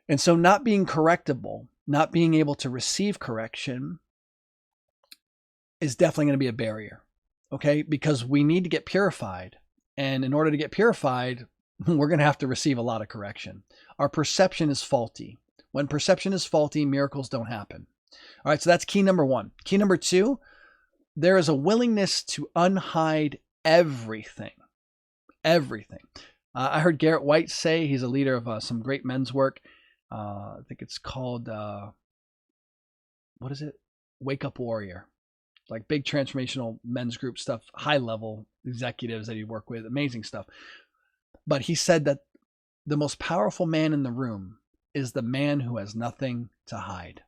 And so not being correctable, not being able to receive correction is definitely going to be a barrier. Okay, because we need to get purified. And in order to get purified, we're going to have to receive a lot of correction. Our perception is faulty. When perception is faulty, miracles don't happen. All right, so that's key number one. Key number two, there is a willingness to unhide everything. Everything. I heard Garrett White say, he's a leader of some great men's work. I think it's called, what is it? Wake Up Warrior. Like big transformational men's group stuff, high level executives that he worked with, amazing stuff. But he said that the most powerful man in the room is the man who has nothing to hide.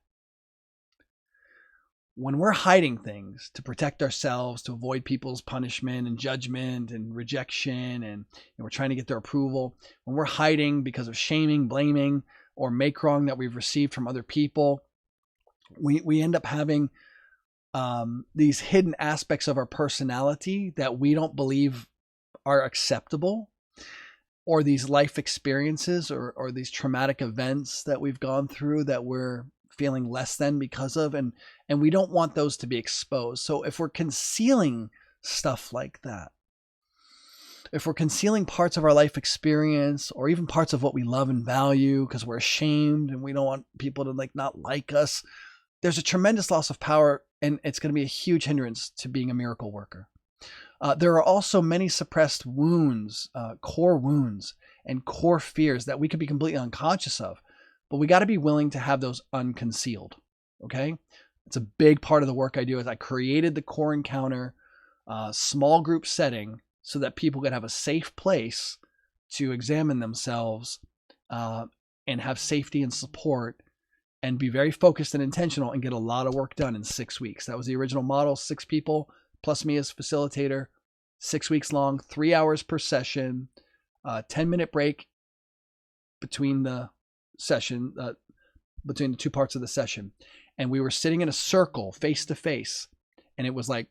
When we're hiding things to protect ourselves, to avoid people's punishment and judgment and rejection, and we're trying to get their approval, when we're hiding because of shaming, blaming, or make wrong that we've received from other people, we end up having these hidden aspects of our personality that we don't believe are acceptable, or these life experiences or these traumatic events that we've gone through that we're feeling less than because of, and we don't want those to be exposed. So if we're concealing stuff like that, if we're concealing parts of our life experience or even parts of what we love and value because we're ashamed and we don't want people to not like us, there's a tremendous loss of power, and it's going to be a huge hindrance to being a miracle worker. There are also many suppressed wounds, core wounds and core fears that we could be completely unconscious of, but we got to be willing to have those unconcealed. Okay. It's a big part of the work I do. Is I created the core encounter, small group setting so that people could have a safe place to examine themselves, and have safety and support and be very focused and intentional and get a lot of work done in 6 weeks. That was the original model, 6 people plus me as facilitator, 6 weeks long, 3 hours per session, 10-minute break between the session, between the two parts of the session. And we were sitting in a circle face to face, and it was like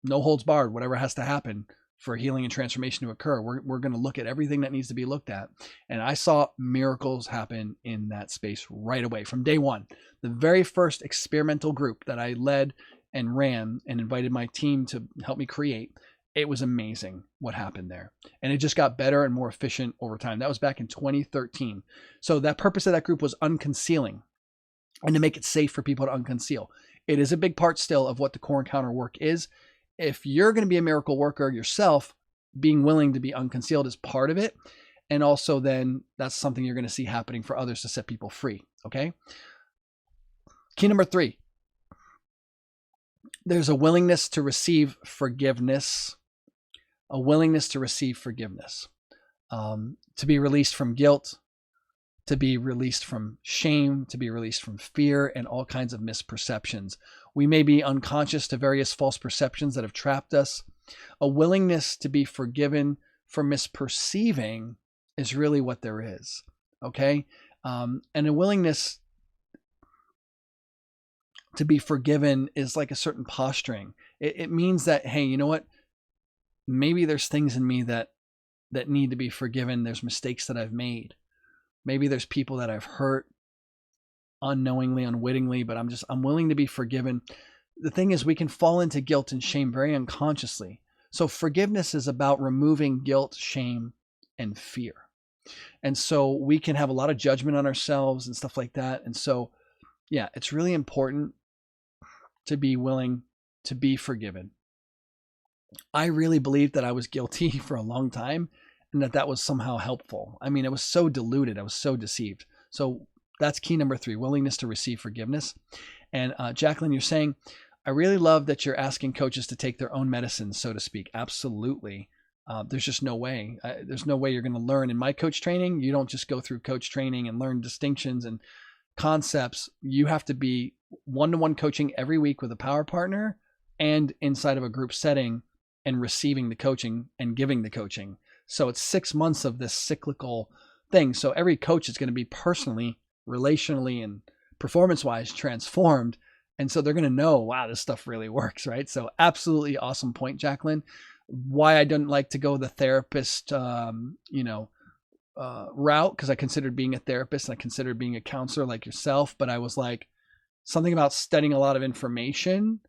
no holds barred, whatever has to happen for healing and transformation to occur. We're going to look at everything that needs to be looked at. And I saw miracles happen in that space right away from day one. The very first experimental group that I led and ran and invited my team to help me create, it was amazing what happened there. And it just got better and more efficient over time. That was back in 2013. So that purpose of that group was unconcealing and to make it safe for people to unconceal. It is a big part still of what the core encounter work is. If you're going to be a miracle worker yourself, being willing to be unconcealed is part of it. And also then that's something you're going to see happening for others to set people free. Okay. Key number 3, there's a willingness to receive forgiveness, to be released from guilt, to be released from shame, to be released from fear and all kinds of misperceptions. We may be unconscious to various false perceptions that have trapped us. A willingness to be forgiven for misperceiving is really what there is. Okay. And a willingness to be forgiven is like a certain posturing. It means that, hey, you know what? Maybe there's things in me that need to be forgiven. There's mistakes that I've made. Maybe there's people that I've hurt unknowingly, unwittingly, but I'm willing to be forgiven. The thing is, we can fall into guilt and shame very unconsciously. So forgiveness is about removing guilt, shame, and fear. And so we can have a lot of judgment on ourselves and stuff like that. And so, yeah, it's really important to be willing to be forgiven. I really believed that I was guilty for a long time and that was somehow helpful. I mean, it was so diluted. I was so deceived. So that's key number 3, willingness to receive forgiveness. And Jacqueline, you're saying, I really love that you're asking coaches to take their own medicine, so to speak. Absolutely. There's just no way. There's no way you're going to learn. In my coach training, you don't just go through coach training and learn distinctions and concepts. You have to be one-to-one coaching every week with a power partner and inside of a group setting and receiving the coaching and giving the coaching. So it's 6 months of this cyclical thing. So every coach is going to be personally, relationally, and performance-wise transformed. And so they're going to know, wow, this stuff really works, right? So absolutely awesome point, Jacqueline. Why I didn't like to go the therapist, route, because I considered being a therapist and I considered being a counselor like yourself. But I was like, something about studying a lot of information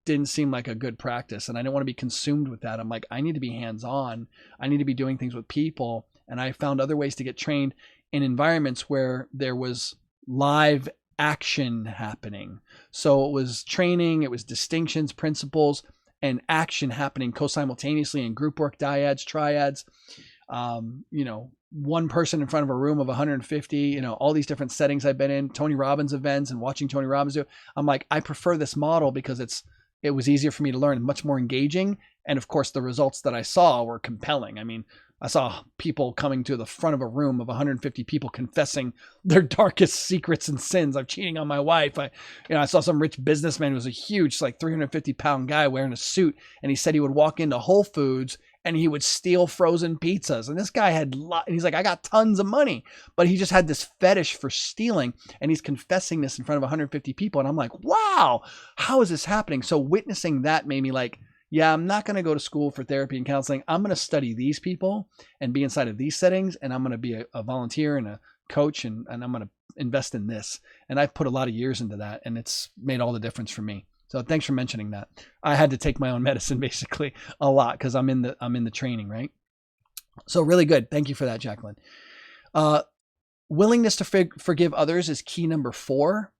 didn't seem like a good practice. And I didn't want to be consumed with that. I'm like, I need to be hands-on. I need to be doing things with people. And I found other ways to get trained in environments where there was live action happening. So it was training, it was distinctions, principles, and action happening co-simultaneously in group work, dyads, triads, one person in front of a room of 150, all these different settings I've been in, Tony Robbins events and watching Tony Robbins do it. I'm like, I prefer this model because it was easier for me to learn, much more engaging. And of course, the results that I saw were compelling. I mean, I saw people coming to the front of a room of 150 people confessing their darkest secrets and sins. I'm cheating on my wife. I saw some rich businessman who was a huge, like 350-pound guy wearing a suit. And he said he would walk into Whole Foods and he would steal frozen pizzas. And this guy and he's like, I got tons of money, but he just had this fetish for stealing. And he's confessing this in front of 150 people. And I'm like, wow, how is this happening? So witnessing that made me like, yeah, I'm not going to go to school for therapy and counseling. I'm going to study these people and be inside of these settings. And I'm going to be a volunteer and a coach. And I'm going to invest in this. And I've put a lot of years into that. And it's made all the difference for me. So thanks for mentioning that. I had to take my own medicine basically a lot because I'm in the training, right? So really good. Thank you for that, Jacqueline. Willingness to forgive others is key number 4.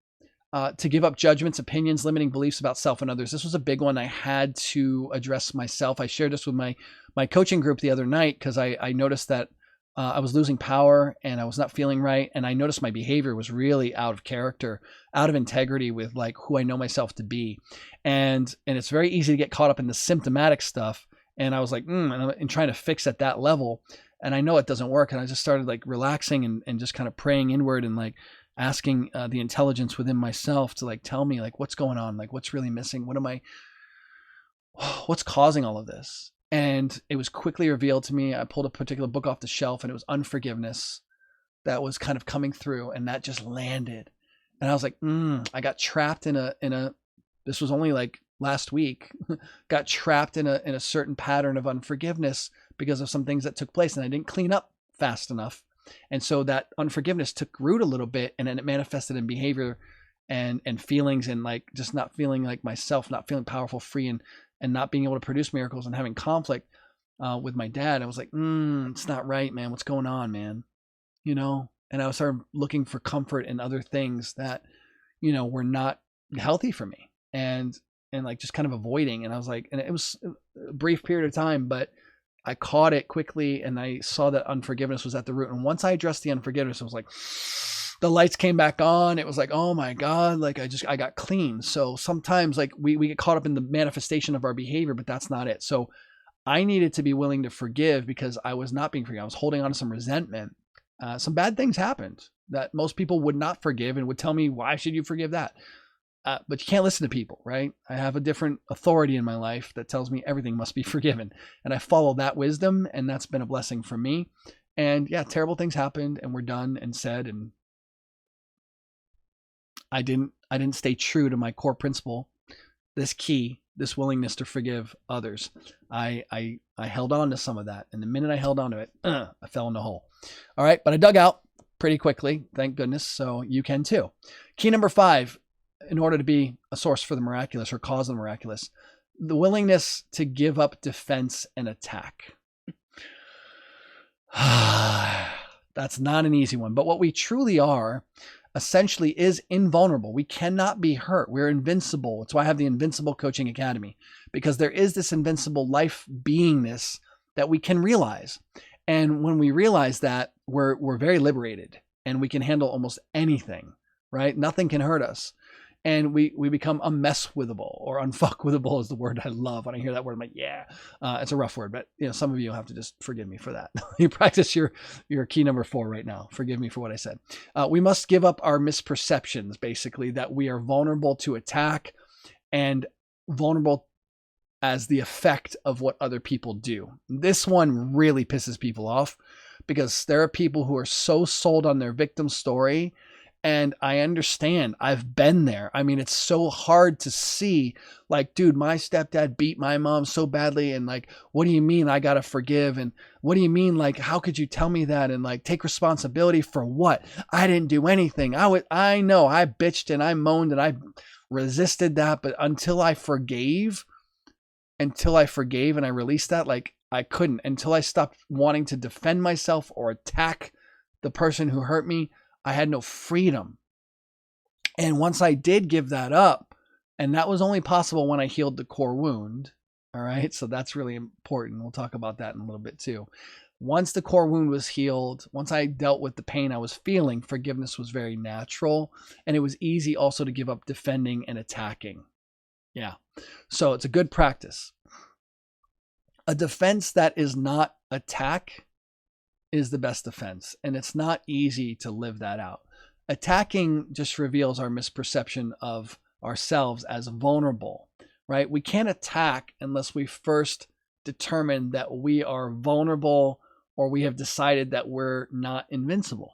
To give up judgments, opinions, limiting beliefs about self and others. This was a big one I had to address myself. I shared this with my coaching group the other night because I noticed that I was losing power and I was not feeling right. And I noticed my behavior was really out of character, out of integrity with like who I know myself to be. And it's very easy to get caught up in the symptomatic stuff. And I was like, and trying to fix at that level. And I know it doesn't work. And I just started like relaxing and just kind of praying inward and like asking the intelligence within myself to like tell me like what's going on, like what's really missing, what's causing all of this. And it was quickly revealed to me. I pulled a particular book off the shelf and it was unforgiveness that was kind of coming through, and that just landed. And I was like, I got trapped in a this was only like last week, got trapped in a certain pattern of unforgiveness because of some things that took place, and I didn't clean up fast enough. And so that unforgiveness took root a little bit, and then it manifested in behavior and feelings, and like just not feeling like myself, not feeling powerful, free, and not being able to produce miracles, and having conflict with my dad. I was like, it's not right, man. What's going on, man? And I started looking for comfort in other things that, were not healthy for me, and like just kind of avoiding. And I was like, and it was a brief period of time, but I caught it quickly, and I saw that unforgiveness was at the root. And once I addressed the unforgiveness, it was like the lights came back on. It was like, oh my God, like I got clean. So sometimes like we get caught up in the manifestation of our behavior, but that's not it. So I needed to be willing to forgive because I was not being forgiven. I was holding on to some resentment. Some bad things happened that most people would not forgive and would tell me, why should you forgive that? But you can't listen to people, right? I have a different authority in my life that tells me everything must be forgiven. And I follow that wisdom, and that's been a blessing for me. And yeah, terrible things happened and were done and said, and I didn't stay true to my core principle, this willingness to forgive others. I held on to some of that. And the minute I held on to it, I fell in the hole. All right. But I dug out pretty quickly. Thank goodness. So you can too. Key number 5, in order to be a source for the miraculous or cause the miraculous, the willingness to give up defense and attack. That's not an easy one, but what we truly are essentially is invulnerable. We cannot be hurt. We're invincible. That's why I have the Invincible Coaching Academy, because there is this invincible life beingness that we can realize. And when we realize that, we're very liberated, and we can handle almost anything, right? Nothing can hurt us. and we become unmesswithable, or unfuckwithable is the word I love. When I hear that word, I'm like, yeah, it's a rough word, but some of you have to just forgive me for that. You practice your key number 4 right now. Forgive me for what I said. We must give up our misperceptions, basically, that we are vulnerable to attack and vulnerable as the effect of what other people do. This one really pisses people off, because there are people who are so sold on their victim story. And I understand. I've been there. I mean, it's so hard to see, like, dude, my stepdad beat my mom so badly. And like, what do you mean I got to forgive? And what do you mean? Like, how could you tell me that? And like, take responsibility for what? I didn't do anything. I know I bitched and I moaned and I resisted that. But until I forgave and I released that, like, I couldn't, until I stopped wanting to defend myself or attack the person who hurt me. I had no freedom. And once I did give that up, and that was only possible when I healed the core wound. All right. So that's really important. We'll talk about that in a little bit too. Once the core wound was healed, once I dealt with the pain I was feeling, forgiveness was very natural. And it was easy also to give up defending and attacking. Yeah. So it's a good practice. A defense that is not attack is the best defense. And it's not easy to live that out. Attacking just reveals our misperception of ourselves as vulnerable, right? We can't attack unless we first determine that we are vulnerable, or we have decided that we're not invincible.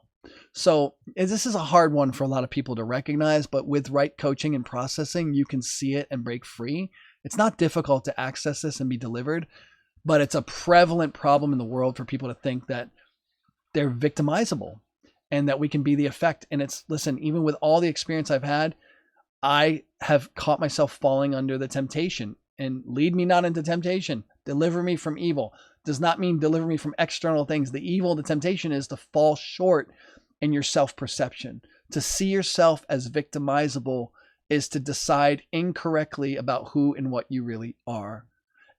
So this is a hard one for a lot of people to recognize, but with right coaching and processing, you can see it and break free. It's not difficult to access this and be delivered, but it's a prevalent problem in the world for people to think that they're victimizable and that we can be the effect. And it's, listen, even with all the experience I've had, I have caught myself falling under the temptation. And lead me not into temptation, deliver me from evil. Does not mean deliver me from external things. The evil, the temptation is to fall short in your self-perception. To see yourself as victimizable is to decide incorrectly about who and what you really are.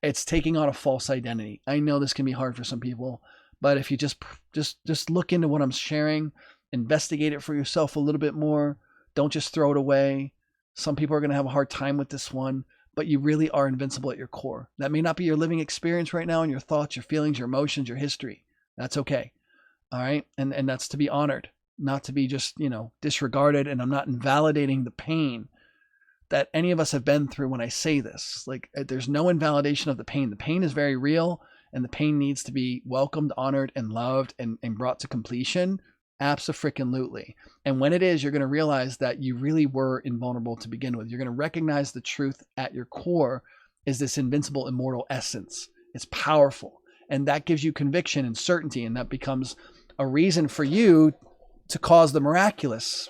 It's taking on a false identity. I know this can be hard for some people, but if you just look into what I'm sharing, investigate it for yourself a little bit more. Don't just throw it away. Some people are going to have a hard time with this one, but you really are invincible at your core. That may not be your living experience right now, and your thoughts, your feelings, your emotions, your history. That's okay. All right. And that's to be honored, not to be just, disregarded. And I'm not invalidating the pain that any of us have been through when I say this. Like, there's no invalidation of the pain. The pain is very real. And the pain needs to be welcomed, honored, and loved, and brought to completion. Abso-freaking-lutely. And when it is, you're going to realize that you really were invulnerable to begin with. You're going to recognize the truth at your core is this invincible, immortal essence. It's powerful. And that gives you conviction and certainty. And that becomes a reason for you to cause the miraculous.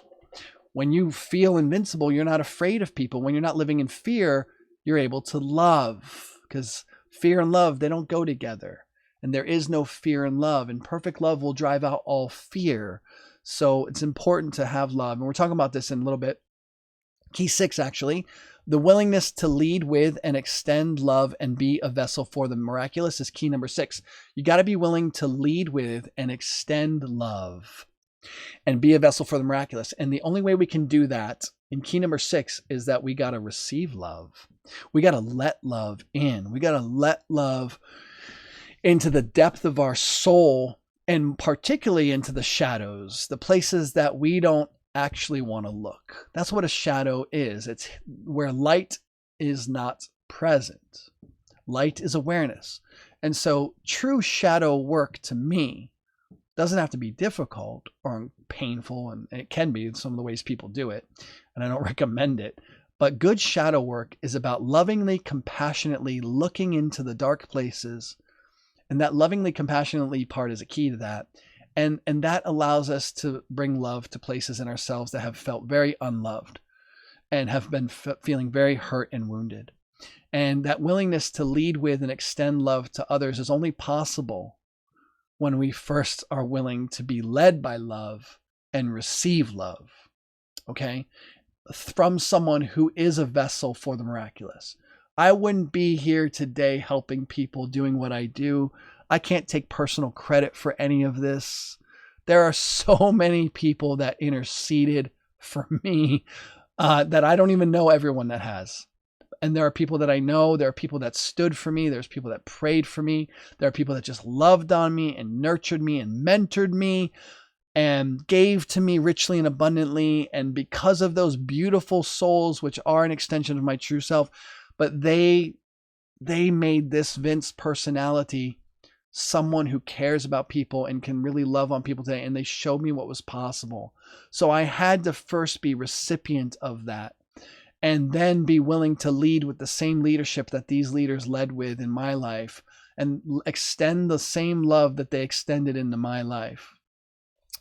When you feel invincible, you're not afraid of people. When you're not living in fear, you're able to love. Because fear and love, they don't go together. And there is no fear in love. And perfect love will drive out all fear. So it's important to have love. And we're talking about this in a little bit. Key 6, actually. The willingness to lead with and extend love and be a vessel for the miraculous is key number 6. You got to be willing to lead with and extend love and be a vessel for the miraculous. And the only way we can do that in key number 6 is that we got to receive love. We got to let love in. We got to let love into the depth of our soul, and particularly into the shadows, the places that we don't actually want to look. That's what a shadow is. It's where light is not present. Light is awareness. And so true shadow work to me doesn't have to be difficult or painful, and it can be in some of the ways people do it, and I don't recommend it. But good shadow work is about lovingly, compassionately looking into the dark places, and that lovingly, compassionately part is a key to that. And that allows us to bring love to places in ourselves that have felt very unloved and have been feeling very hurt and wounded. And that willingness to lead with and extend love to others is only possible when we first are willing to be led by love and receive love, okay, from someone who is a vessel for the miraculous. I wouldn't be here today helping people, doing what I do. I can't take personal credit for any of this. There are so many people that interceded for me that I don't even know everyone that has. And there are people that I know, there are people that stood for me, there's people that prayed for me, there are people that just loved on me and nurtured me and mentored me and gave to me richly and abundantly. And because of those beautiful souls, which are an extension of my true self, but they made this Vince personality someone who cares about people and can really love on people today. And they showed me what was possible. So I had to first be recipient of that, and then be willing to lead with the same leadership that these leaders led with in my life, and extend the same love that they extended into my life.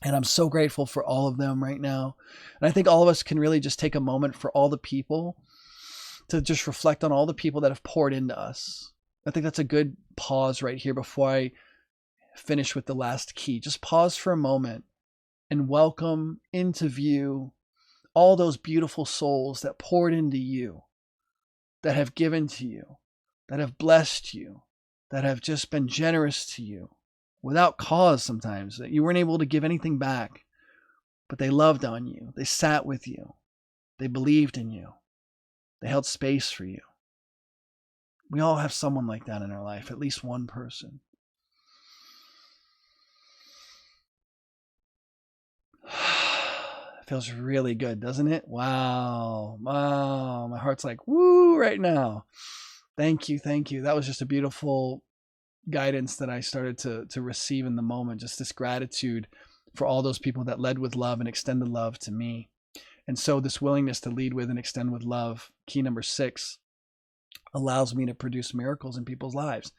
And I'm so grateful for all of them right now. And I think all of us can really just take a moment for all the people, to just reflect on all the people that have poured into us. I think that's a good pause right here before I finish with the last key. Just pause for a moment and welcome into view all those beautiful souls that poured into you, that have given to you, that have blessed you, that have just been generous to you without cause sometimes, that you weren't able to give anything back, but they loved on you. They sat with you. They believed in you. They held space for you. We all have someone like that in our life, at least one person. Feels really good, doesn't it? Wow. My heart's like, woo, right now. Thank you. That was just a beautiful guidance that I started to receive in the moment. Just this gratitude for all those people that led with love and extended love to me. And so this willingness to lead with and extend with love, key number 6, allows me to produce miracles in people's lives,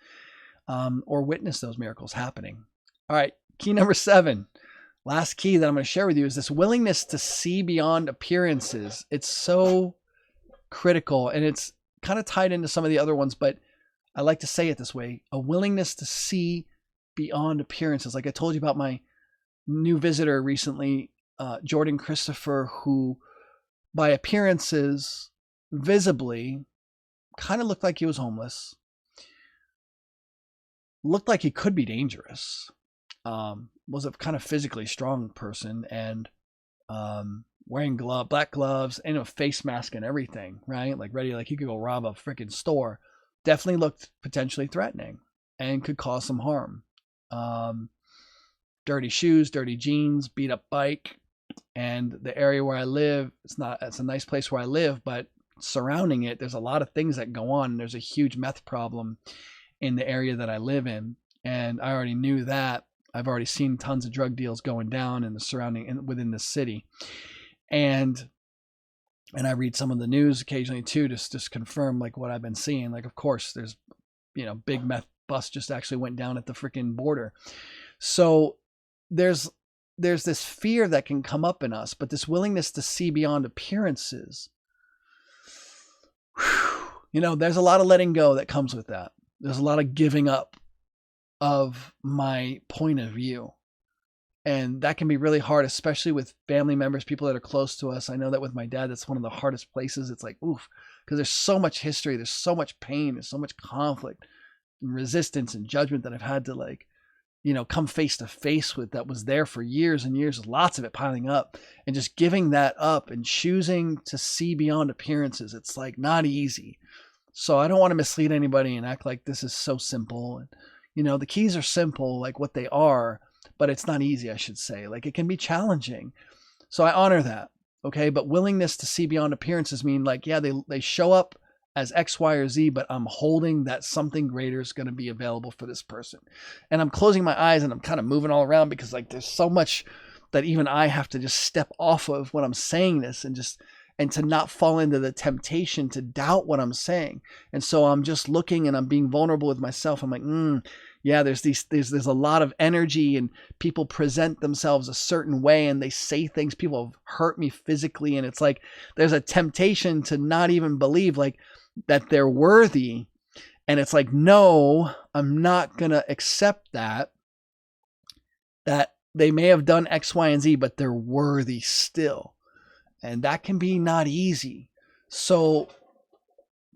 or witness those miracles happening. All right, key number 7. Last key that I'm going to share with you is this willingness to see beyond appearances. It's so critical, and it's kind of tied into some of the other ones, but I like to say it this way: a willingness to see beyond appearances. Like I told you about my new visitor recently, Jordan Christopher, who by appearances, visibly, kind of looked like he was homeless, looked like he could be dangerous, was a kind of physically strong person, and wearing black gloves and a face mask and everything, right? Like ready, like he could go rob a freaking store. Definitely looked potentially threatening and could cause some harm. Dirty shoes, dirty jeans, beat up bike. And the area where I live, it's a nice place where I live, but surrounding it, there's a lot of things that go on. There's a huge meth problem in the area that I live in. And I already knew that. I've already seen tons of drug deals going down in the surrounding, within the city. And I read some of the news occasionally too, just confirm like what I've been seeing. Like, of course, there's, big meth bust just actually went down at the freaking border. So there's this fear that can come up in us, but this willingness to see beyond appearances, there's a lot of letting go that comes with that. There's a lot of giving up of my point of view. And that can be really hard, especially with family members, people that are close to us. I know that with my dad, that's one of the hardest places. It's like, oof, because there's so much history, there's so much pain, there's so much conflict and resistance and judgment that I've had to come face to face with, that was there for years and years, lots of it piling up, and just giving that up and choosing to see beyond appearances. It's like not easy. So I don't want to mislead anybody and act like this is so simple. And, the keys are simple, like what they are, but it's not easy, I should say. Like it can be challenging. So I honor that. Okay. But willingness to see beyond appearances mean like, yeah, they show up as X, Y, or Z, but I'm holding that something greater is going to be available for this person. And I'm closing my eyes and I'm kind of moving all around because like there's so much that even I have to just step off of when I'm saying this, and to not fall into the temptation to doubt what I'm saying. And so I'm just looking and I'm being vulnerable with myself. I'm like, yeah, there's a lot of energy, and people present themselves a certain way and they say things, people have hurt me physically. And it's like, there's a temptation to not even believe like that they're worthy. And it's like, no, I'm not going to accept that they may have done X, Y, and Z, but they're worthy still. And that can be not easy. So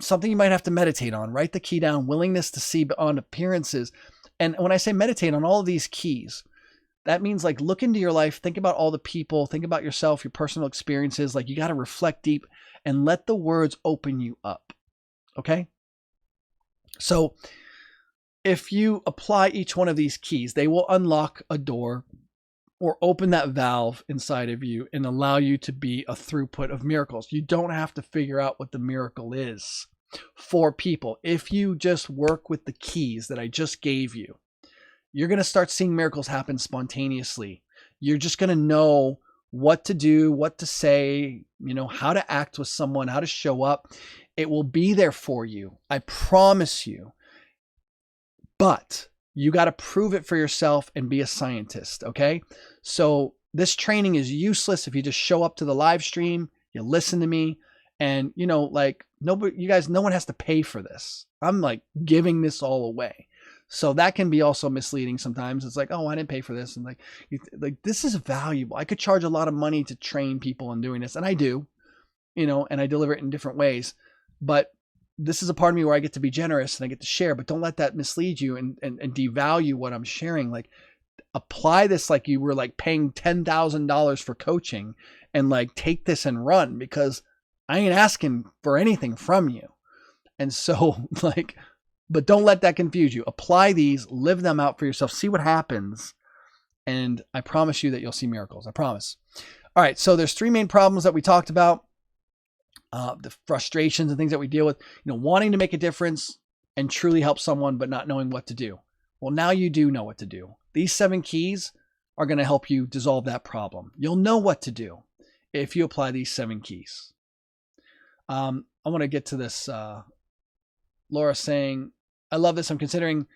something you might have to meditate on, write the key down, willingness to see beyond appearances. And when I say meditate on all of these keys, That means like look into your life, think about all the people, think about yourself, your personal experiences. Like you got to reflect deep and let the words open you up. Okay. So if you apply each one of these keys, they will unlock a door or open that valve inside of you and allow you to be a throughput of miracles. You don't have to figure out what the miracle is for people. If you just work with the keys that I just gave you, you're going to start seeing miracles happen spontaneously. You're just going to know what to do, what to say, how to act with someone, how to show up. It will be there for you. I promise you. But you got to prove it for yourself and be a scientist. Okay. So this training is useless if you just show up to the live stream, you listen to me, and like nobody, you guys, no one has to pay for this. I'm like giving this all away. So that can be also misleading sometimes. It's like, oh, I didn't pay for this. And like this is valuable. I could charge a lot of money to train people in doing this. And I do, and I deliver it in different ways. But this is a part of me where I get to be generous and I get to share, but don't let that mislead you and devalue what I'm sharing. Like apply this like you were like paying $10,000 for coaching and like take this and run, because I ain't asking for anything from you. And so like, but don't let that confuse you. Apply these, live them out for yourself, see what happens. And I promise you that you'll see miracles. I promise. All right. So there's 3 main problems that we talked about. The frustrations and things that we deal with, wanting to make a difference and truly help someone, but not knowing what to do. Well, now you do know what to do. These 7 keys are going to help you dissolve that problem. You'll know what to do if you apply these 7 keys. I want to get to this. Laura saying, I love this. I'm considering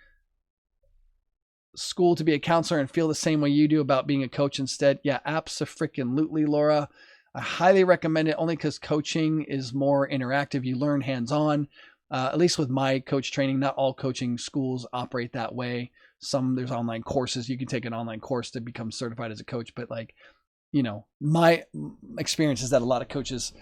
school to be a counselor and feel the same way you do about being a coach instead. Yeah, abso-freaking-lutely, Laura. I highly recommend it only because coaching is more interactive. You learn hands-on, at least with my coach training. Not all coaching schools operate that way. There's online courses. You can take an online course to become certified as a coach. But my experience is that a lot of coaches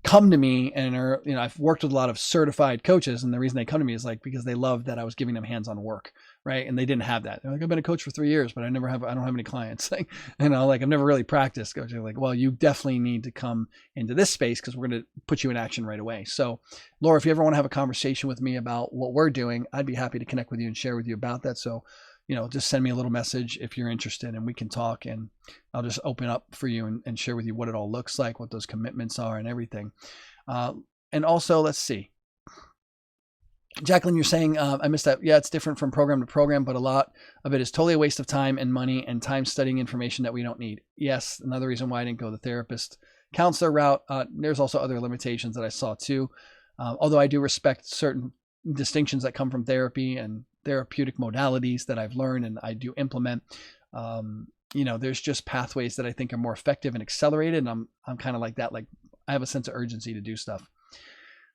come to me and are, I've worked with a lot of certified coaches, and the reason they come to me is like because they love that I was giving them hands-on work, right? And they didn't have that. They're like, I've been a coach for 3 years, but I don't have any clients. Like, I've never really practiced coaching. Like, well, you definitely need to come into this space because we're going to put you in action right away. So, Laura, if you ever want to have a conversation with me about what we're doing, I'd be happy to connect with you and share with you about that. So, just send me a little message if you're interested, and we can talk, and I'll just open up for you and share with you what it all looks like, what those commitments are and everything. And also, let's see. Jacqueline, you're saying, I missed that. Yeah, it's different from program to program, but a lot of it is totally a waste of time and money and time studying information that we don't need. Yes, another reason why I didn't go the therapist counselor route. There's also other limitations that I saw too. Although I do respect certain distinctions that come from therapy and therapeutic modalities that I've learned and I do implement. There's just pathways that I think are more effective and accelerated. And I'm kind of like that. Like I have a sense of urgency to do stuff.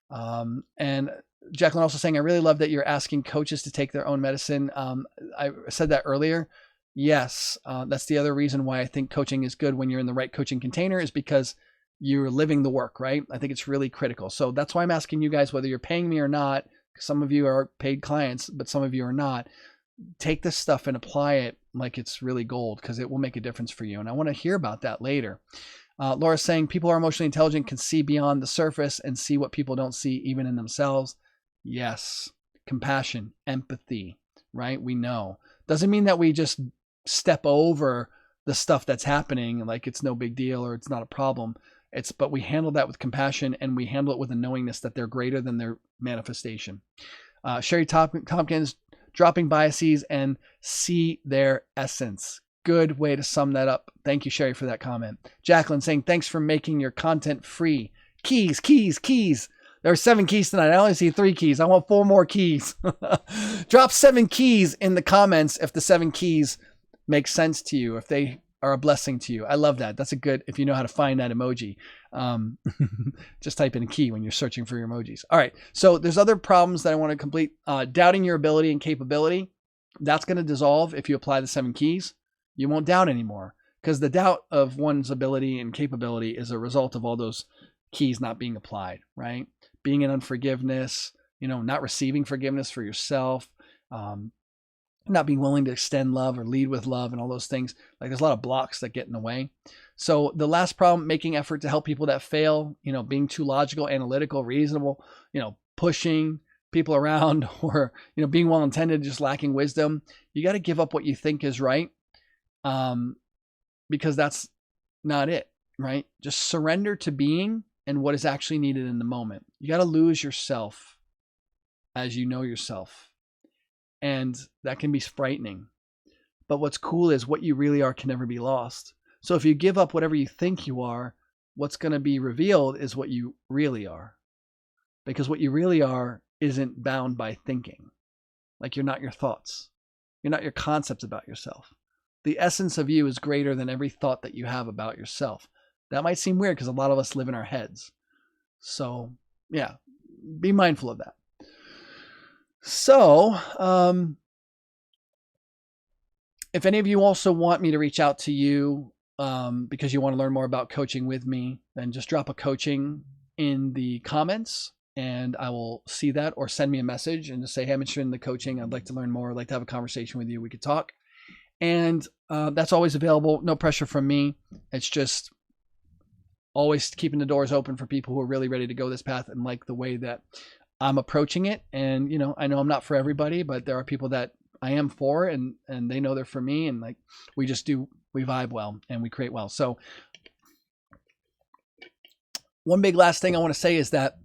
And Jacqueline also saying, I really love that you're asking coaches to take their own medicine. I said that earlier. Yes. That's the other reason why I think coaching is good when you're in the right coaching container, is because you're living the work, right? I think it's really critical. So that's why I'm asking you guys, whether you're paying me or not. Some of you are paid clients, but some of you are not. Take this stuff and apply it like it's really gold, because it will make a difference for you. And I want to hear about that later. Laura's saying people are emotionally intelligent, can see beyond the surface and see what people don't see even in themselves. Yes. Compassion, empathy, right? We know. Doesn't mean that we just step over the stuff that's happening like it's no big deal or it's not a problem. But we handle that with compassion, and we handle it with a knowingness that they're greater than their manifestation. Sherry Tompkins, dropping biases and see their essence. Good way to sum that up. Thank you, Sherry, for that comment. Jacqueline saying, thanks for making your content free. Keys. There are 7 keys tonight. I only see 3 keys. I want 4 more keys. Drop 7 keys in the comments if the 7 keys make sense to you, if they are a blessing to you. I love that. That's a good, if you know how to find that emoji. Just type in a key when you're searching for your emojis. All right. So there's other problems that I want to complete. Doubting your ability and capability. That's going to dissolve if you apply the 7 keys. You won't doubt anymore, because the doubt of one's ability and capability is a result of all those keys not being applied, right? Being in unforgiveness, not receiving forgiveness for yourself, not being willing to extend love or lead with love and all those things. Like there's a lot of blocks that get in the way. So the last problem, making effort to help people that fail, being too logical, analytical, reasonable, pushing people around, or, being well-intended, just lacking wisdom. You got to give up what you think is right. Because that's not it, right? Just surrender to being and what is actually needed in the moment. You got to lose yourself as you know yourself. And that can be frightening. But what's cool is what you really are can never be lost. So if you give up whatever you think you are, what's going to be revealed is what you really are. Because what you really are isn't bound by thinking. Like you're not your thoughts. You're not your concepts about yourself. The essence of you is greater than every thought that you have about yourself. That might seem weird because a lot of us live in our heads. So yeah, be mindful of that. So, if any of you also want me to reach out to you because you want to learn more about coaching with me, then just drop a coaching in the comments and I will see that, or send me a message and just say, hey, I'm interested in the coaching. I'd like to learn more. I'd like to have a conversation with you. We could talk. And that's always available. No pressure from me. It's just always keeping the doors open for people who are really ready to go this path and like the way that I'm approaching it. And, I know I'm not for everybody, but there are people that I am for, and they know they're for me. And like, we vibe well and we create well. So one big last thing I want to say is that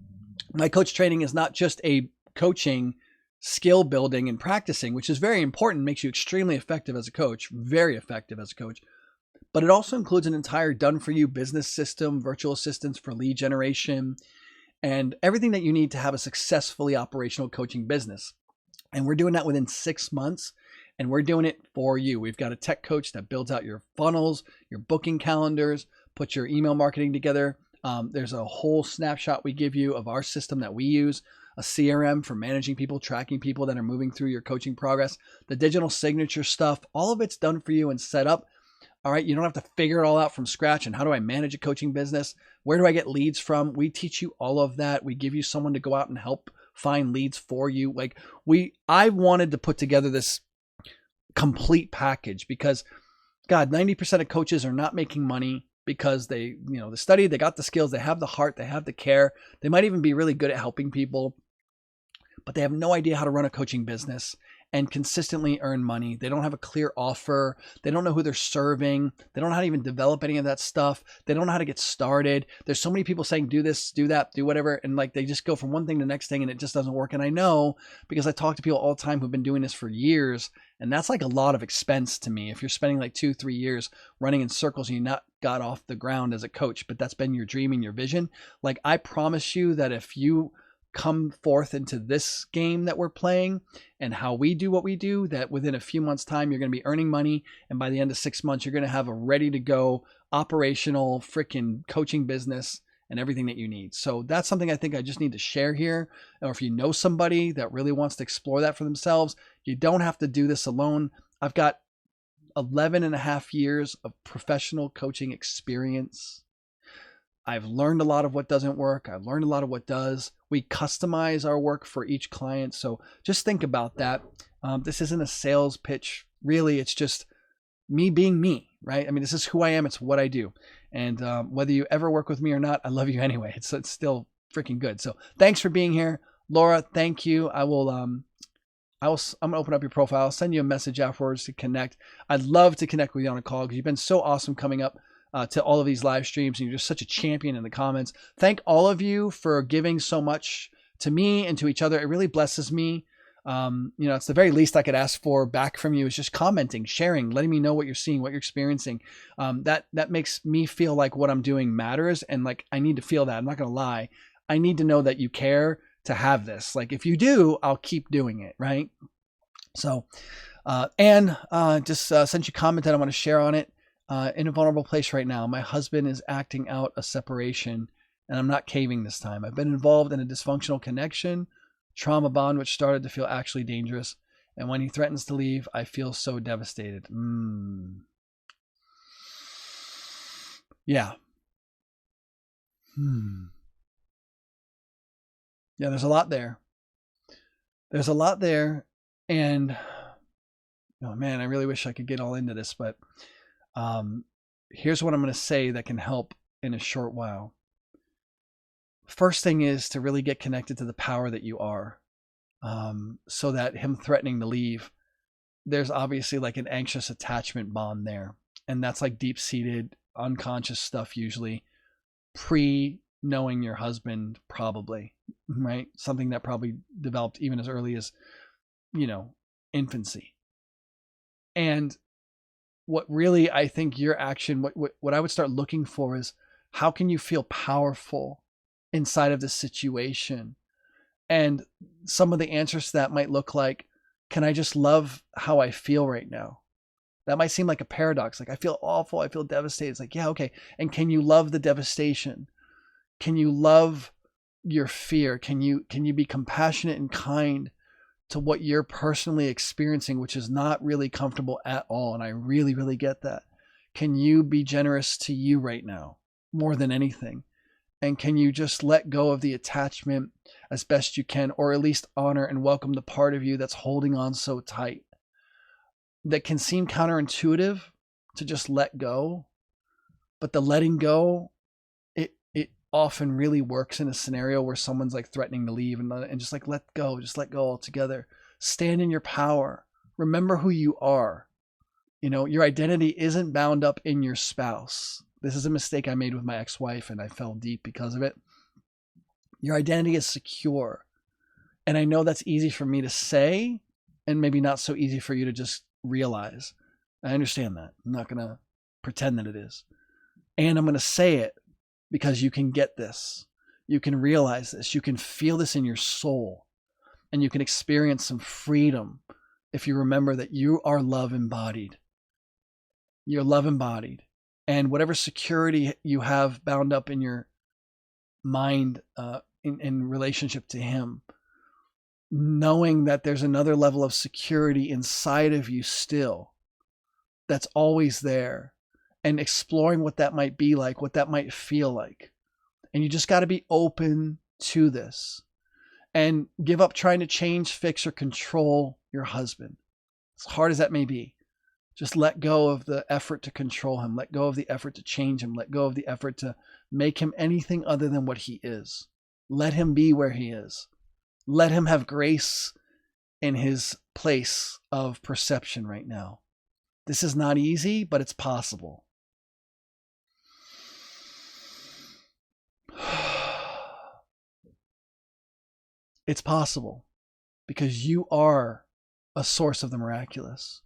my coach training is not just a coaching, skill building and practicing, which is very important, makes you extremely effective as a coach, very effective as a coach. But it also includes an entire done for you business system, virtual assistants for lead generation, and everything that you need to have a successfully operational coaching business. And we're doing that within 6 months, and we're doing it for you. We've got a tech coach that builds out your funnels, your booking calendars, puts your email marketing together. There's a whole snapshot we give you of our system that we use, a CRM for managing people, tracking people that are moving through your coaching progress, the digital signature stuff, all of it's done for you and set up. All right. You don't have to figure it all out from scratch. And how do I manage a coaching business? Where do I get leads from? We teach you all of that. We give you someone to go out and help find leads for you. Like I wanted to put together this complete package because God, 90% of coaches are not making money because they study, they got the skills, they have the heart, they have the care. They might even be really good at helping people, but they have no idea how to run a coaching business and consistently earn money. They don't have a clear offer. They don't know who they're serving. They don't know how to even develop any of that stuff. They don't know how to get started. There's so many people saying, do this, do that, do whatever. And like, they just go from one thing to the next thing and it just doesn't work. And I know because I talk to people all the time who've been doing this for years. And that's like a lot of expense to me. If you're spending like 2-3 years running in circles and you not got off the ground as a coach, but that's been your dream and your vision. Like I promise you that if you come forth into this game that we're playing and how we do what we do, that within a few months time, you're going to be earning money. And by the end of 6 months, you're going to have a ready to go operational freaking coaching business and everything that you need. So that's something I think I just need to share here. Or if you know somebody that really wants to explore that for themselves, you don't have to do this alone. I've got 11 and a half years of professional coaching experience. I've learned a lot of what doesn't work. I've learned a lot of what does. We customize our work for each client. So just think about that. This isn't a sales pitch. Really, it's just me being me, right? I mean, this is who I am. It's what I do. And whether you ever work with me or not, I love you anyway. It's still freaking good. So thanks for being here. Laura, thank you. I'm going to open up your profile. I'll send you a message afterwards to connect. I'd love to connect with you on a call because you've been so awesome coming up to all of these live streams, and you're just such a champion in the comments. Thank all of you for giving so much to me and to each other. It really blesses me. It's the very least I could ask for back from you is just commenting, sharing, letting me know what you're seeing, what you're experiencing. That makes me feel like what I'm doing matters. And like, I need to feel that. I'm not going to lie. I need to know that you care to have this. Like if you do, I'll keep doing it. Right. So, Anne, just sent you a comment that I want to share on it. In a vulnerable place right now. My husband is acting out a separation and I'm not caving this time. I've been involved in a dysfunctional connection, trauma bond, which started to feel actually dangerous. And when he threatens to leave, I feel so devastated. Yeah. Yeah, there's a lot there. There's a lot there. And Oh man, I really wish I could get all into this, but here's what I'm going to say that can help in a short while. First thing is to really get connected to the power that you are, so that him threatening to leave, there's obviously like an anxious attachment bond there. And that's like deep-seated, unconscious stuff usually, pre-knowing your husband probably, right? Something that probably developed even as early as, infancy. And what really, I think your action, what I would start looking for is, how can you feel powerful inside of this situation? And some of the answers to that might look like, can I just love how I feel right now? That might seem like a paradox. Like, I feel awful. I feel devastated. It's like, yeah, okay. And can you love the devastation? Can you love your fear? Can you be compassionate and kind to what you're personally experiencing, which is not really comfortable at all? And I really, really get that. Can you be generous to you right now more than anything? And can you just let go of the attachment as best you can, or at least honor and welcome the part of you that's holding on so tight? That can seem counterintuitive to just let go, but the letting go, it often really works in a scenario where someone's like threatening to leave, and just like let go altogether. Stand in your power. Remember who you are. Your identity isn't bound up in your spouse. This is a mistake I made with my ex-wife, and I fell deep because of it. Your identity is secure. And I know that's easy for me to say, and maybe not so easy for you to just realize. I understand that. I'm not going to pretend that it is. And I'm going to say it because you can get this. You can realize this. You can feel this in your soul. And you can experience some freedom if you remember that you are love embodied. You're love embodied. And whatever security you have bound up in your mind in relationship to him, knowing that there's another level of security inside of you still that's always there, and exploring what that might be like, what that might feel like. And you just got to be open to this and give up trying to change, fix, or control your husband. As hard as that may be, just let go of the effort to control him. Let go of the effort to change him. Let go of the effort to make him anything other than what he is. Let him be where he is. Let him have grace in his place of perception right now. This is not easy, but it's possible. It's possible because you are a source of the miraculous.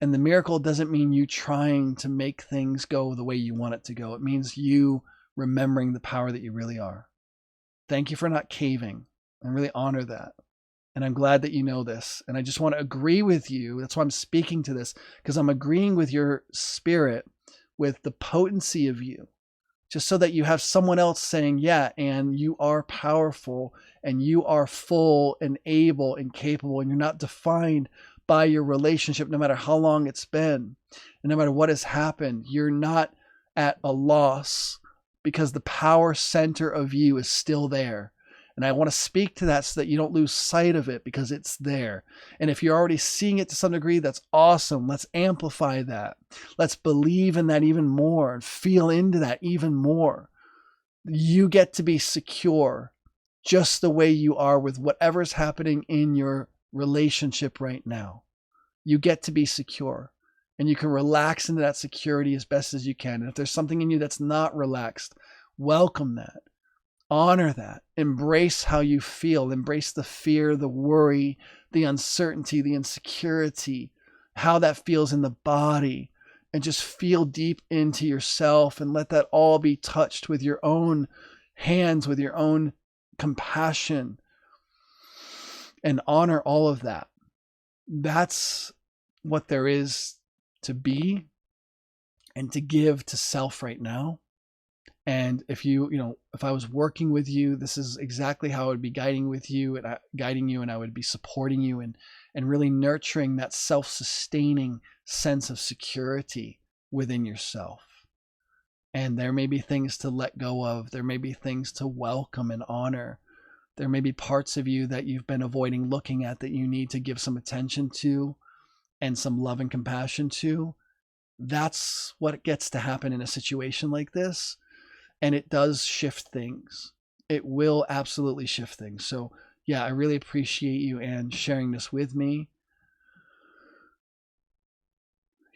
And the miracle doesn't mean you trying to make things go the way you want it to go. It means you remembering the power that you really are. Thank you for not caving. I really honor that. And I'm glad that you know this. And I just want to agree with you. That's why I'm speaking to this, because I'm agreeing with your spirit, with the potency of you, just so that you have someone else saying, yeah, and you are powerful and you are full and able and capable, and you're not defined by your relationship, no matter how long it's been, and no matter what has happened. You're not at a loss because the power center of you is still there. And I want to speak to that so that you don't lose sight of it, because it's there. And if you're already seeing it to some degree, that's awesome. Let's amplify that. Let's believe in that even more and feel into that even more. You get to be secure just the way you are with whatever's happening in your relationship right now. You get to be secure, and you can relax into that security as best as you can. And if there's something in you that's not relaxed, welcome that. Honor that. Embrace how you feel. Embrace the fear, the worry, the uncertainty, the insecurity, how that feels in the body, and just feel deep into yourself and let that all be touched with your own hands, with your own compassion, and honor all of that. That's what there is to be and to give to self right now. And if if I was working with you, this is exactly how I would be guiding you, and I would be supporting you and really nurturing that self-sustaining sense of security within yourself. And there may be things to let go of. There may be things to welcome and honor. There may be parts of you that you've been avoiding looking at that you need to give some attention to. and some love and compassion to, that's what gets to happen in a situation like this. And it does shift things. It will absolutely shift things. So yeah, I really appreciate you, Anne, sharing this with me.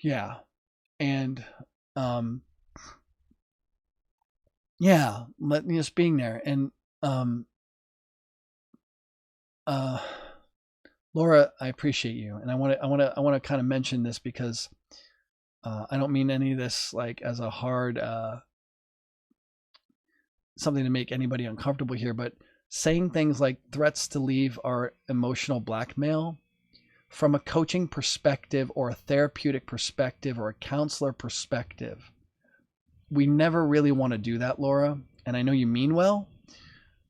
Yeah. And yeah, let me just being there. And Laura, I appreciate you. And I want to kind of mention this because I don't mean any of this like as a hard something to make anybody uncomfortable here, but saying things like threats to leave are emotional blackmail from a coaching perspective or a therapeutic perspective or a counselor perspective, we never really want to do that, Laura. And I know you mean well,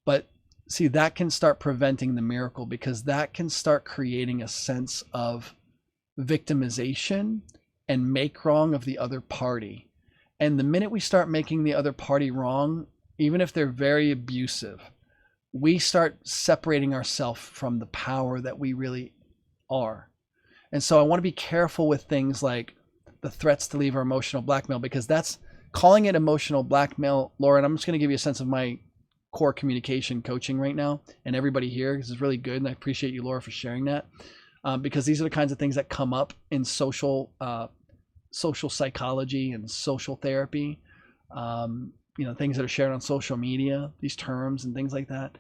but see, that can start preventing the miracle, because that can start creating a sense of victimization and make wrong of the other party. And the minute we start making the other party wrong, even if they're very abusive, we start separating ourselves from the power that we really are. And so I want to be careful with things like the threats to leave or emotional blackmail, because that's calling it emotional blackmail, Laura. And I'm just going to give you a sense of my core communication coaching right now, and everybody here, because it's really good. And I appreciate you, Laura, for sharing that, because these are the kinds of things that come up in social psychology and social therapy. Things that are shared on social media, these terms and things like that,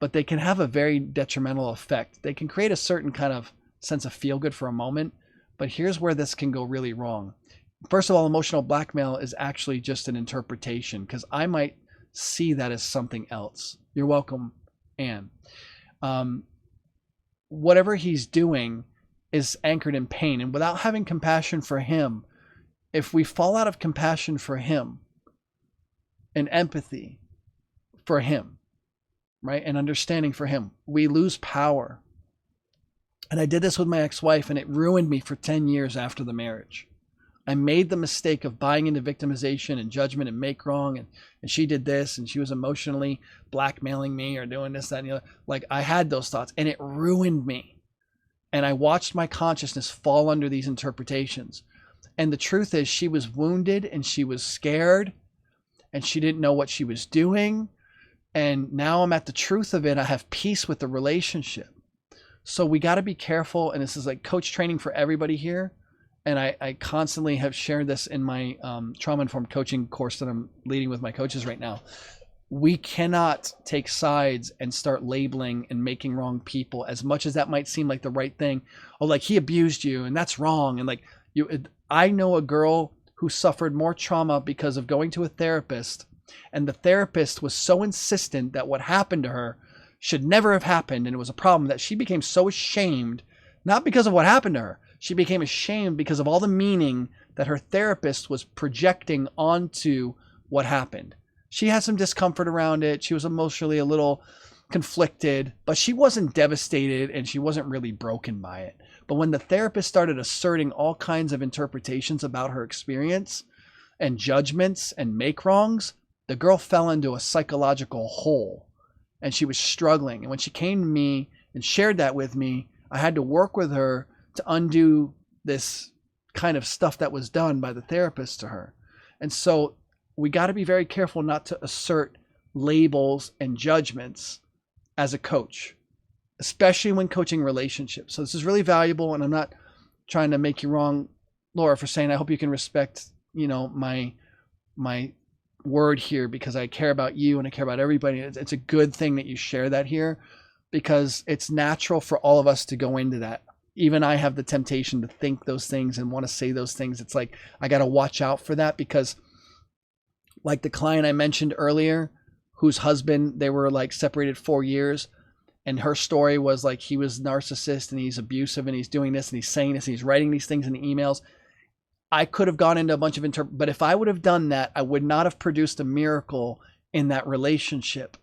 but they can have a very detrimental effect. They can create a certain kind of sense of feel good for a moment, but here's where this can go really wrong. First of all, emotional blackmail is actually just an interpretation, because I might see that as something else. You're welcome, Anne. Whatever he's doing is anchored in pain, and without having compassion for him, if we fall out of compassion for him and empathy for him, right, and understanding for him, we lose power. And I did this with my ex-wife, and it ruined me for 10 years after the marriage. I made the mistake of buying into victimization and judgment and make wrong, and she did this, and she was emotionally blackmailing me or doing this, that, and the other. Like, I had those thoughts, and it ruined me. And I watched my consciousness fall under these interpretations. And the truth is, she was wounded, and she was scared, and she didn't know what she was doing. And now I'm at the truth of it. I have peace with the relationship. So we got to be careful. And this is like coach training for everybody here. And I constantly have shared this in my trauma-informed coaching course that I'm leading with my coaches right now. We cannot take sides and start labeling and making wrong people, as much as that might seem like the right thing. Oh, like, he abused you and that's wrong. And like, I know a girl who suffered more trauma because of going to a therapist, and the therapist was so insistent that what happened to her should never have happened, and it was a problem, that she became so ashamed, not because of what happened to her. She became ashamed because of all the meaning that her therapist was projecting onto what happened. She had some discomfort around it. She was emotionally a little conflicted, but she wasn't devastated, and she wasn't really broken by it. But when the therapist started asserting all kinds of interpretations about her experience and judgments and make wrongs, the girl fell into a psychological hole, and she was struggling. And when she came to me and shared that with me, I had to work with her to undo this kind of stuff that was done by the therapist to her. And so we got to be very careful not to assert labels and judgments as a coach, especially when coaching relationships. So this is really valuable, and I'm not trying to make you wrong, Laura, for saying I hope you can respect, my word here, because I care about you and I care about everybody. It's a good thing that you share that here, because it's natural for all of us to go into that. Even I have the temptation to think those things and want to say those things. It's like, I got to watch out for that, because like the client I mentioned earlier, whose husband, they were like separated 4 years. And her story was like, he was narcissist and he's abusive and he's doing this and he's saying this and he's writing these things in the emails. I could have gone into a bunch of but if I would have done that, I would not have produced a miracle in that relationship,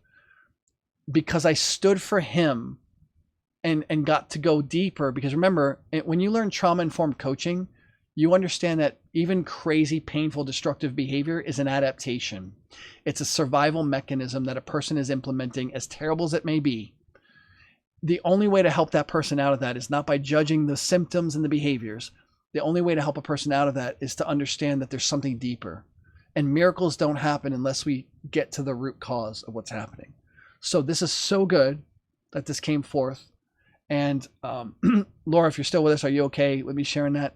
because I stood for him and got to go deeper. Because remember, when you learn trauma-informed coaching, you understand that even crazy, painful, destructive behavior is an adaptation. It's a survival mechanism that a person is implementing, as terrible as it may be. the only way to help that person out of that is not by judging the symptoms and the behaviors. The only way to help a person out of that is to understand that there's something deeper. And miracles don't happen unless we get to the root cause of what's happening. So this is so good that this came forth. And Laura, if you're still with us, are you okay with me sharing that?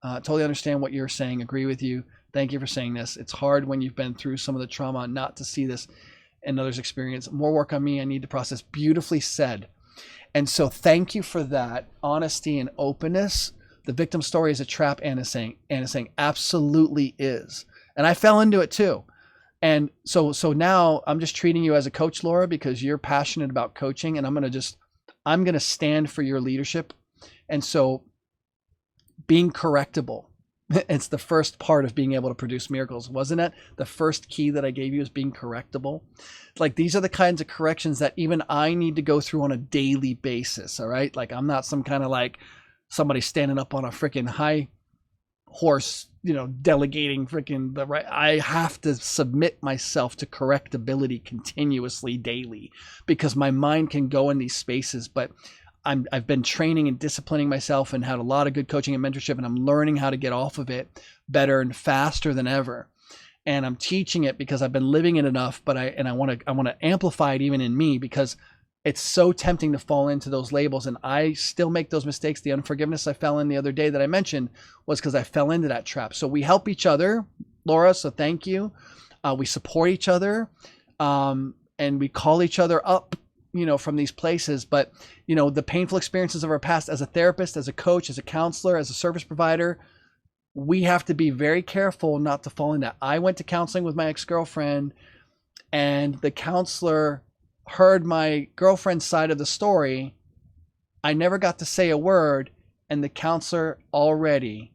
Totally understand what you're saying. Agree with you. Thank you for saying this. It's hard when you've been through some of the trauma not to see this in others' experience. More work on me. I need to process. Beautifully said. And so thank you for that honesty and openness. The victim story is a trap, Anna's saying. Anna's saying absolutely is. And I fell into it too. And so now I'm just treating you as a coach, Laura, because you're passionate about coaching, and I'm going to stand for your leadership. And so being correctable, it's the first part of being able to produce miracles, wasn't it? The first key that I gave you is being correctable. Like, these are the kinds of corrections that even I need to go through on a daily basis. All right. Like, I'm not some kind of like somebody standing up on a freaking high horse, delegating freaking the right. I have to submit myself to correctability continuously daily, because my mind can go in these spaces, but I've been training and disciplining myself and had a lot of good coaching and mentorship, and I'm learning how to get off of it better and faster than ever. And I'm teaching it because I've been living it enough, but I want to amplify it even in me, because it's so tempting to fall into those labels. And I still make those mistakes. The unforgiveness I fell in the other day that I mentioned was because I fell into that trap. So we help each other, Laura. So thank you. We support each other, and we call each other up, from these places. But, the painful experiences of our past, as a therapist, as a coach, as a counselor, as a service provider, we have to be very careful not to fall in that. I went to counseling with my ex-girlfriend, and the counselor heard my girlfriend's side of the story. I never got to say a word, and the counselor already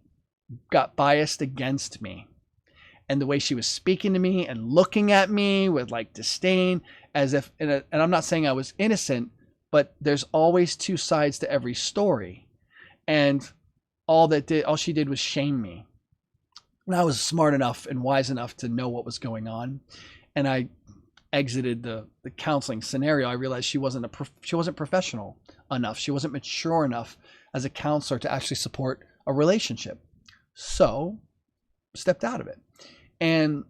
got biased against me. And the way she was speaking to me and looking at me with like disdain, as if, and I'm not saying I was innocent, but there's always two sides to every story. And all she did was shame me. And I was smart enough and wise enough to know what was going on. And I exited the counseling scenario. I realized she wasn't professional enough. She wasn't mature enough as a counselor to actually support a relationship. So stepped out of it. And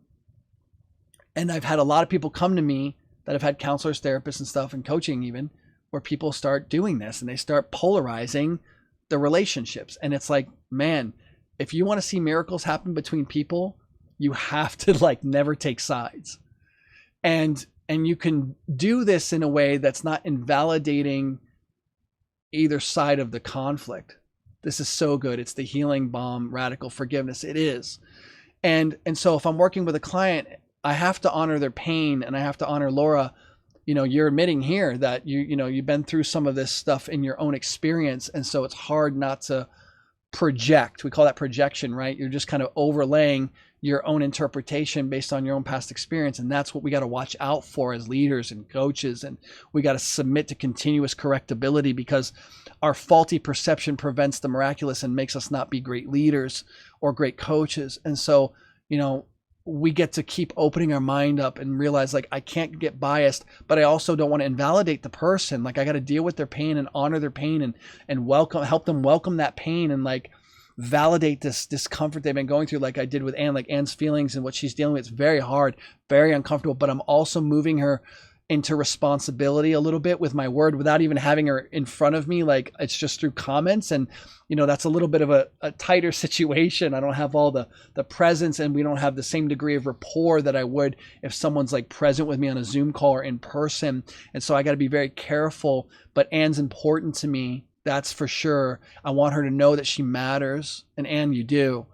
I've had a lot of people come to me that have had counselors, therapists, and stuff, and coaching even, where people start doing this and they start polarizing the relationships. And it's like, man, if you want to see miracles happen between people, you have to like never take sides. And you can do this in a way that's not invalidating either side of the conflict. This is so good. It's the healing balm, radical forgiveness. It is. And so if I'm working with a client, I have to honor their pain, and I have to honor, Laura, you're admitting here that you've been through some of this stuff in your own experience. And so it's hard not to project. We call that projection, right? You're just kind of overlaying your own interpretation based on your own past experience. And that's what we got to watch out for as leaders and coaches. And we got to submit to continuous correctability, because our faulty perception prevents the miraculous and makes us not be great leaders or great coaches. And so, we get to keep opening our mind up and realize, like, I can't get biased, but I also don't want to invalidate the person. Like, I got to deal with their pain and honor their pain and help them welcome that pain, and like validate this discomfort they've been going through. Like I did with Anne, like Anne's feelings and what she's dealing with. It's very hard, very uncomfortable, but I'm also moving her into responsibility a little bit with my word without even having her in front of me. Like, it's just through comments. And, that's a little bit of a tighter situation. I don't have all the presence, and we don't have the same degree of rapport that I would if someone's like present with me on a Zoom call or in person. And so I got to be very careful, but Anne's important to me. That's for sure. I want her to know that she matters. And Anne, you do.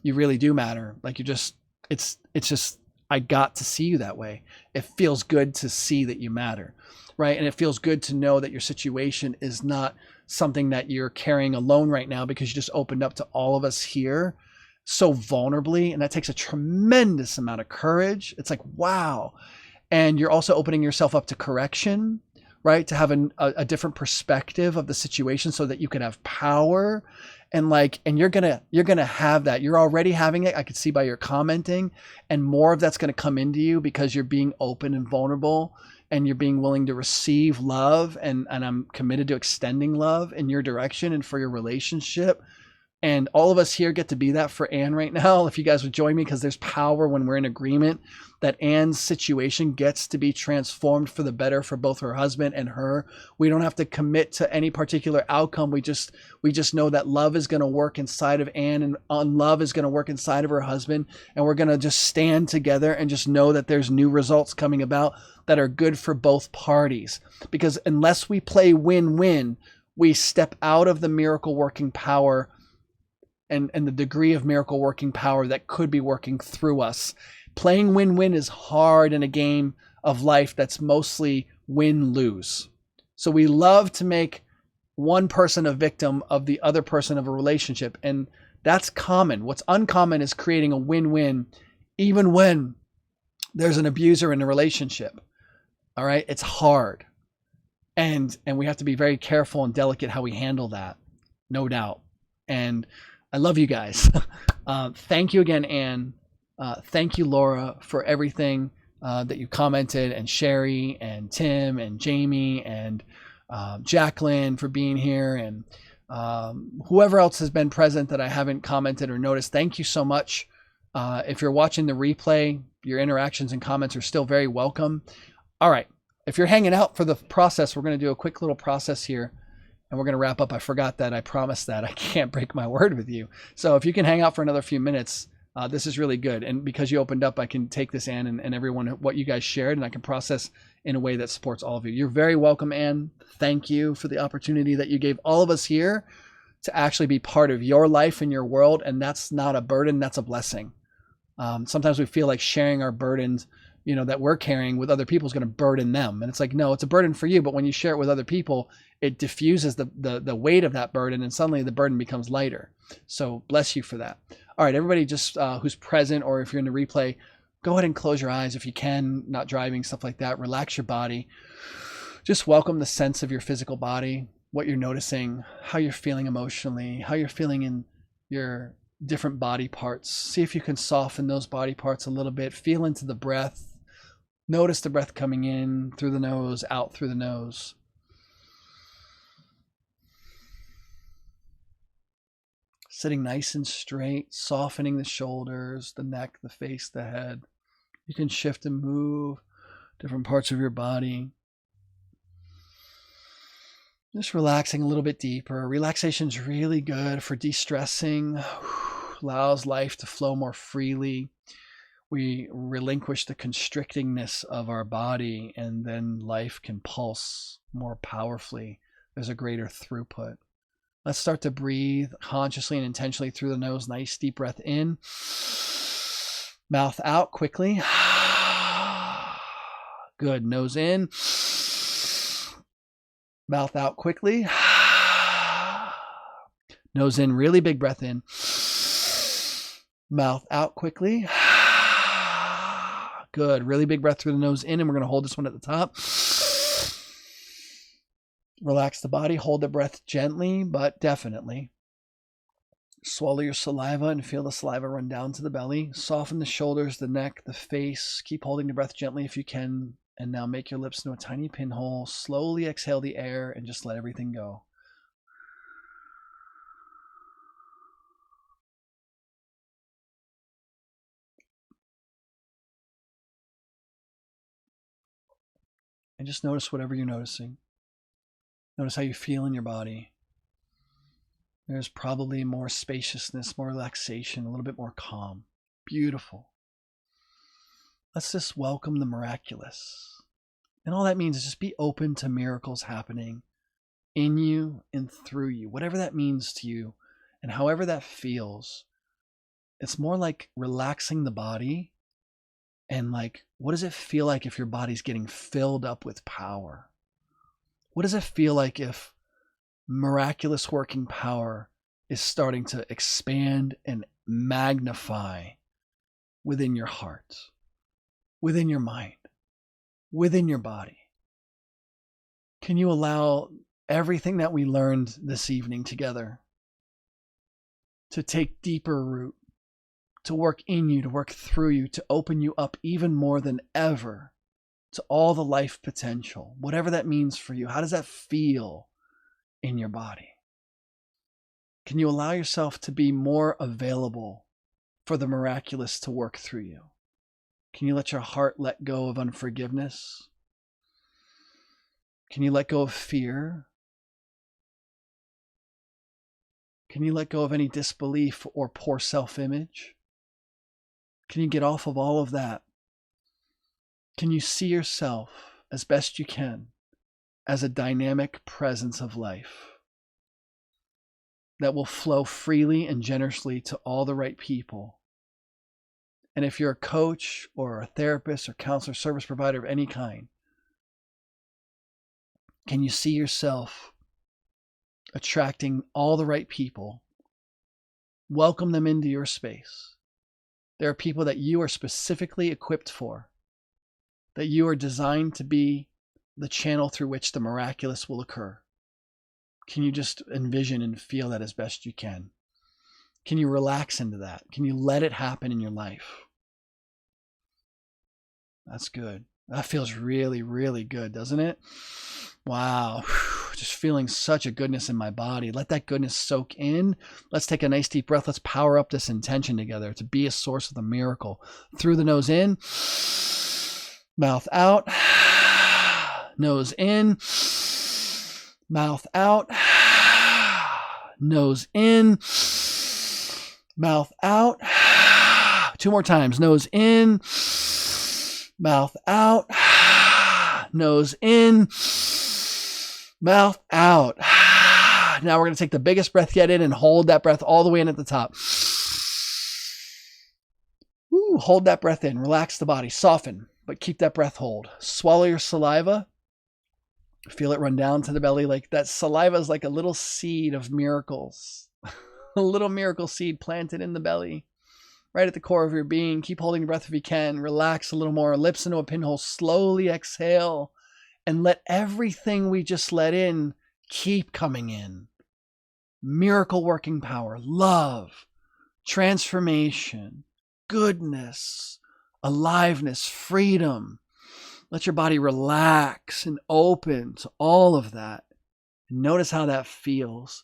You really do matter. Like, it's just, I got to see you that way. It feels good to see that you matter, right? And it feels good to know that your situation is not something that you're carrying alone right now, because you just opened up to all of us here so vulnerably. And that takes a tremendous amount of courage. It's like, wow. And you're also opening yourself up to correction, right? To have a different perspective of the situation so that you can have power. And you're gonna have that. You're already having it. I could see by your commenting, and more of that's gonna come into you because you're being open and vulnerable, and you're being willing to receive love. And I'm committed to extending love in your direction and for your relationship. And all of us here get to be that for Anne right now. If you guys would join me, because there's power when we're in agreement that Anne's situation gets to be transformed for the better for both her husband and her. We don't have to commit to any particular outcome. We just know that love is going to work inside of Anne, and love is going to work inside of her husband. And we're going to just stand together and just know that there's new results coming about that are good for both parties. Because unless we play win-win, we step out of the miracle working power and the degree of miracle working power that could be working through us. Playing win-win is hard in a game of life that's mostly win-lose. So we love to make one person a victim of the other person of a relationship, and that's common. What's uncommon is creating a win-win even when there's an abuser in a relationship. All right? It's hard. And we have to be very careful and delicate how we handle that, no doubt. And I love you guys. Thank you again, Anne. Thank you, Laura, for everything that you commented, and Sherry and Tim and Jamie and Jacqueline for being here, and whoever else has been present that I haven't commented or noticed. Thank you so much. If you're watching the replay, your interactions and comments are still very welcome. All right. If you're hanging out for the process, we're going to do a quick little process here. And we're going to wrap up. I forgot that. I promised that. I can't break my word with you. So if you can hang out for another few minutes, this is really good. And because you opened up, I can take this, Anne, and everyone, what you guys shared, and I can process in a way that supports all of you. You're very welcome, Anne. Thank you for the opportunity that you gave all of us here to actually be part of your life and your world. And that's not a burden. That's a blessing. Sometimes we feel like sharing our burdens, that we're carrying with other people is going to burden them. And it's like, no, it's a burden for you. But when you share it with other people, it diffuses the weight of that burden, and suddenly the burden becomes lighter. So bless you for that. All right, everybody just who's present, or if you're in the replay, go ahead and close your eyes if you can, not driving, stuff like that. Relax your body. Just welcome the sense of your physical body, what you're noticing, how you're feeling emotionally, how you're feeling in your different body parts. See if you can soften those body parts a little bit. Feel into the breath. Notice the breath coming in through the nose, out through the nose. Sitting nice and straight, softening the shoulders, the neck, the face, the head. You can shift and move different parts of your body. Just relaxing a little bit deeper. Relaxation is really good for de-stressing. Allows life to flow more freely. We relinquish the constrictingness of our body, and then life can pulse more powerfully. There's a greater throughput. Let's start to breathe consciously and intentionally through the nose. Nice deep breath in. Mouth out quickly. Good. Nose in. Mouth out quickly. Nose in, really big breath in. Mouth out quickly. Good. Really big breath through the nose in, and we're going to hold this one at the top. Relax the body. Hold the breath gently, but definitely. Swallow your saliva and feel the saliva run down to the belly. Soften the shoulders, the neck, the face. Keep holding the breath gently if you can. And now make your lips into a tiny pinhole. Slowly exhale the air and just let everything go. And just notice whatever you're noticing. Notice how you feel in your body. There's probably more spaciousness, more relaxation, a little bit more calm. Beautiful. Let's just welcome the miraculous. And all that means is just be open to miracles happening in you and through you, whatever that means to you and however that feels. It's more like relaxing the body, and like, what does it feel like if your body's getting filled up with power? What does it feel like if miraculous working power is starting to expand and magnify within your heart, within your mind, within your body? Can you allow everything that we learned this evening together to take deeper root, to work in you, to work through you, to open you up even more than ever to all the life potential, whatever that means for you? How does that feel in your body? Can you allow yourself to be more available for the miraculous to work through you? Can you let your heart let go of unforgiveness? Can you let go of fear? Can you let go of any disbelief or poor self-image? Can you get off of all of that? Can you see yourself as best you can as a dynamic presence of life that will flow freely and generously to all the right people? And if you're a coach or a therapist or counselor, service provider of any kind, can you see yourself attracting all the right people? Welcome them into your space. There are people that you are specifically equipped for, that you are designed to be the channel through which the miraculous will occur. Can you just envision and feel that as best you can? Can you relax into that? Can you let it happen in your life? That's good. That feels really, really good, doesn't it? Wow. Just feeling such a goodness in my body. Let that goodness soak in. Let's take a nice deep breath. Let's power up this intention together to be a source of the miracle. Through the nose in, mouth out, nose in, mouth out, nose in, mouth out. 2 more times. Nose in, mouth out, nose in, mouth out. Now we're going to take the biggest breath yet in and hold that breath all the way in at the top. Ooh, hold that breath in. Relax the body. Soften, but keep that breath hold. Swallow your saliva. Feel it run down to the belly. Like that saliva is like a little seed of miracles. A little miracle seed planted in the belly, right at the core of your being. Keep holding your breath if you can. Relax a little more. Lips into a pinhole. Slowly exhale. And let everything we just let in keep coming in. Miracle working power, love, transformation, goodness, aliveness, freedom. Let your body relax and open to all of that. And notice how that feels.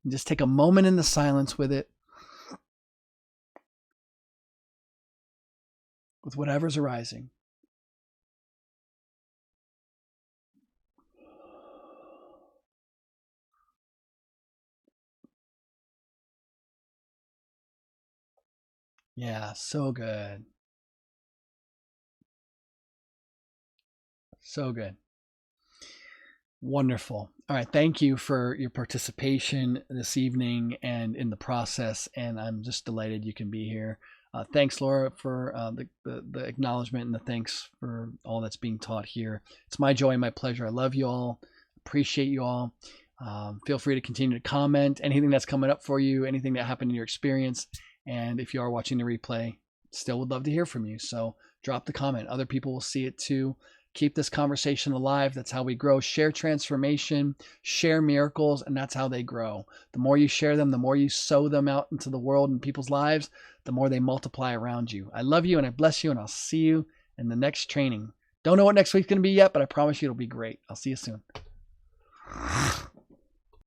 And just take a moment in the silence with it. With whatever's arising. Yeah, so good. So good. Wonderful. All right. Thank you for your participation this evening and in the process. And I'm just delighted you can be here. Thanks, Laura, for the acknowledgement and the thanks for all that's being taught here. It's my joy and my pleasure. I love you all. Appreciate you all. Feel free to continue to comment anything that's coming up for you, anything that happened in your experience. And if you are watching the replay, still would love to hear from you. So drop the comment. Other people will see it too. Keep this conversation alive. That's how we grow. Share transformation, share miracles, and that's how they grow. The more you share them, the more you sow them out into the world and people's lives, the more they multiply around you. I love you and I bless you, and I'll see you in the next training. Don't know what next week's going to be yet, but I promise you it'll be great. I'll see you soon.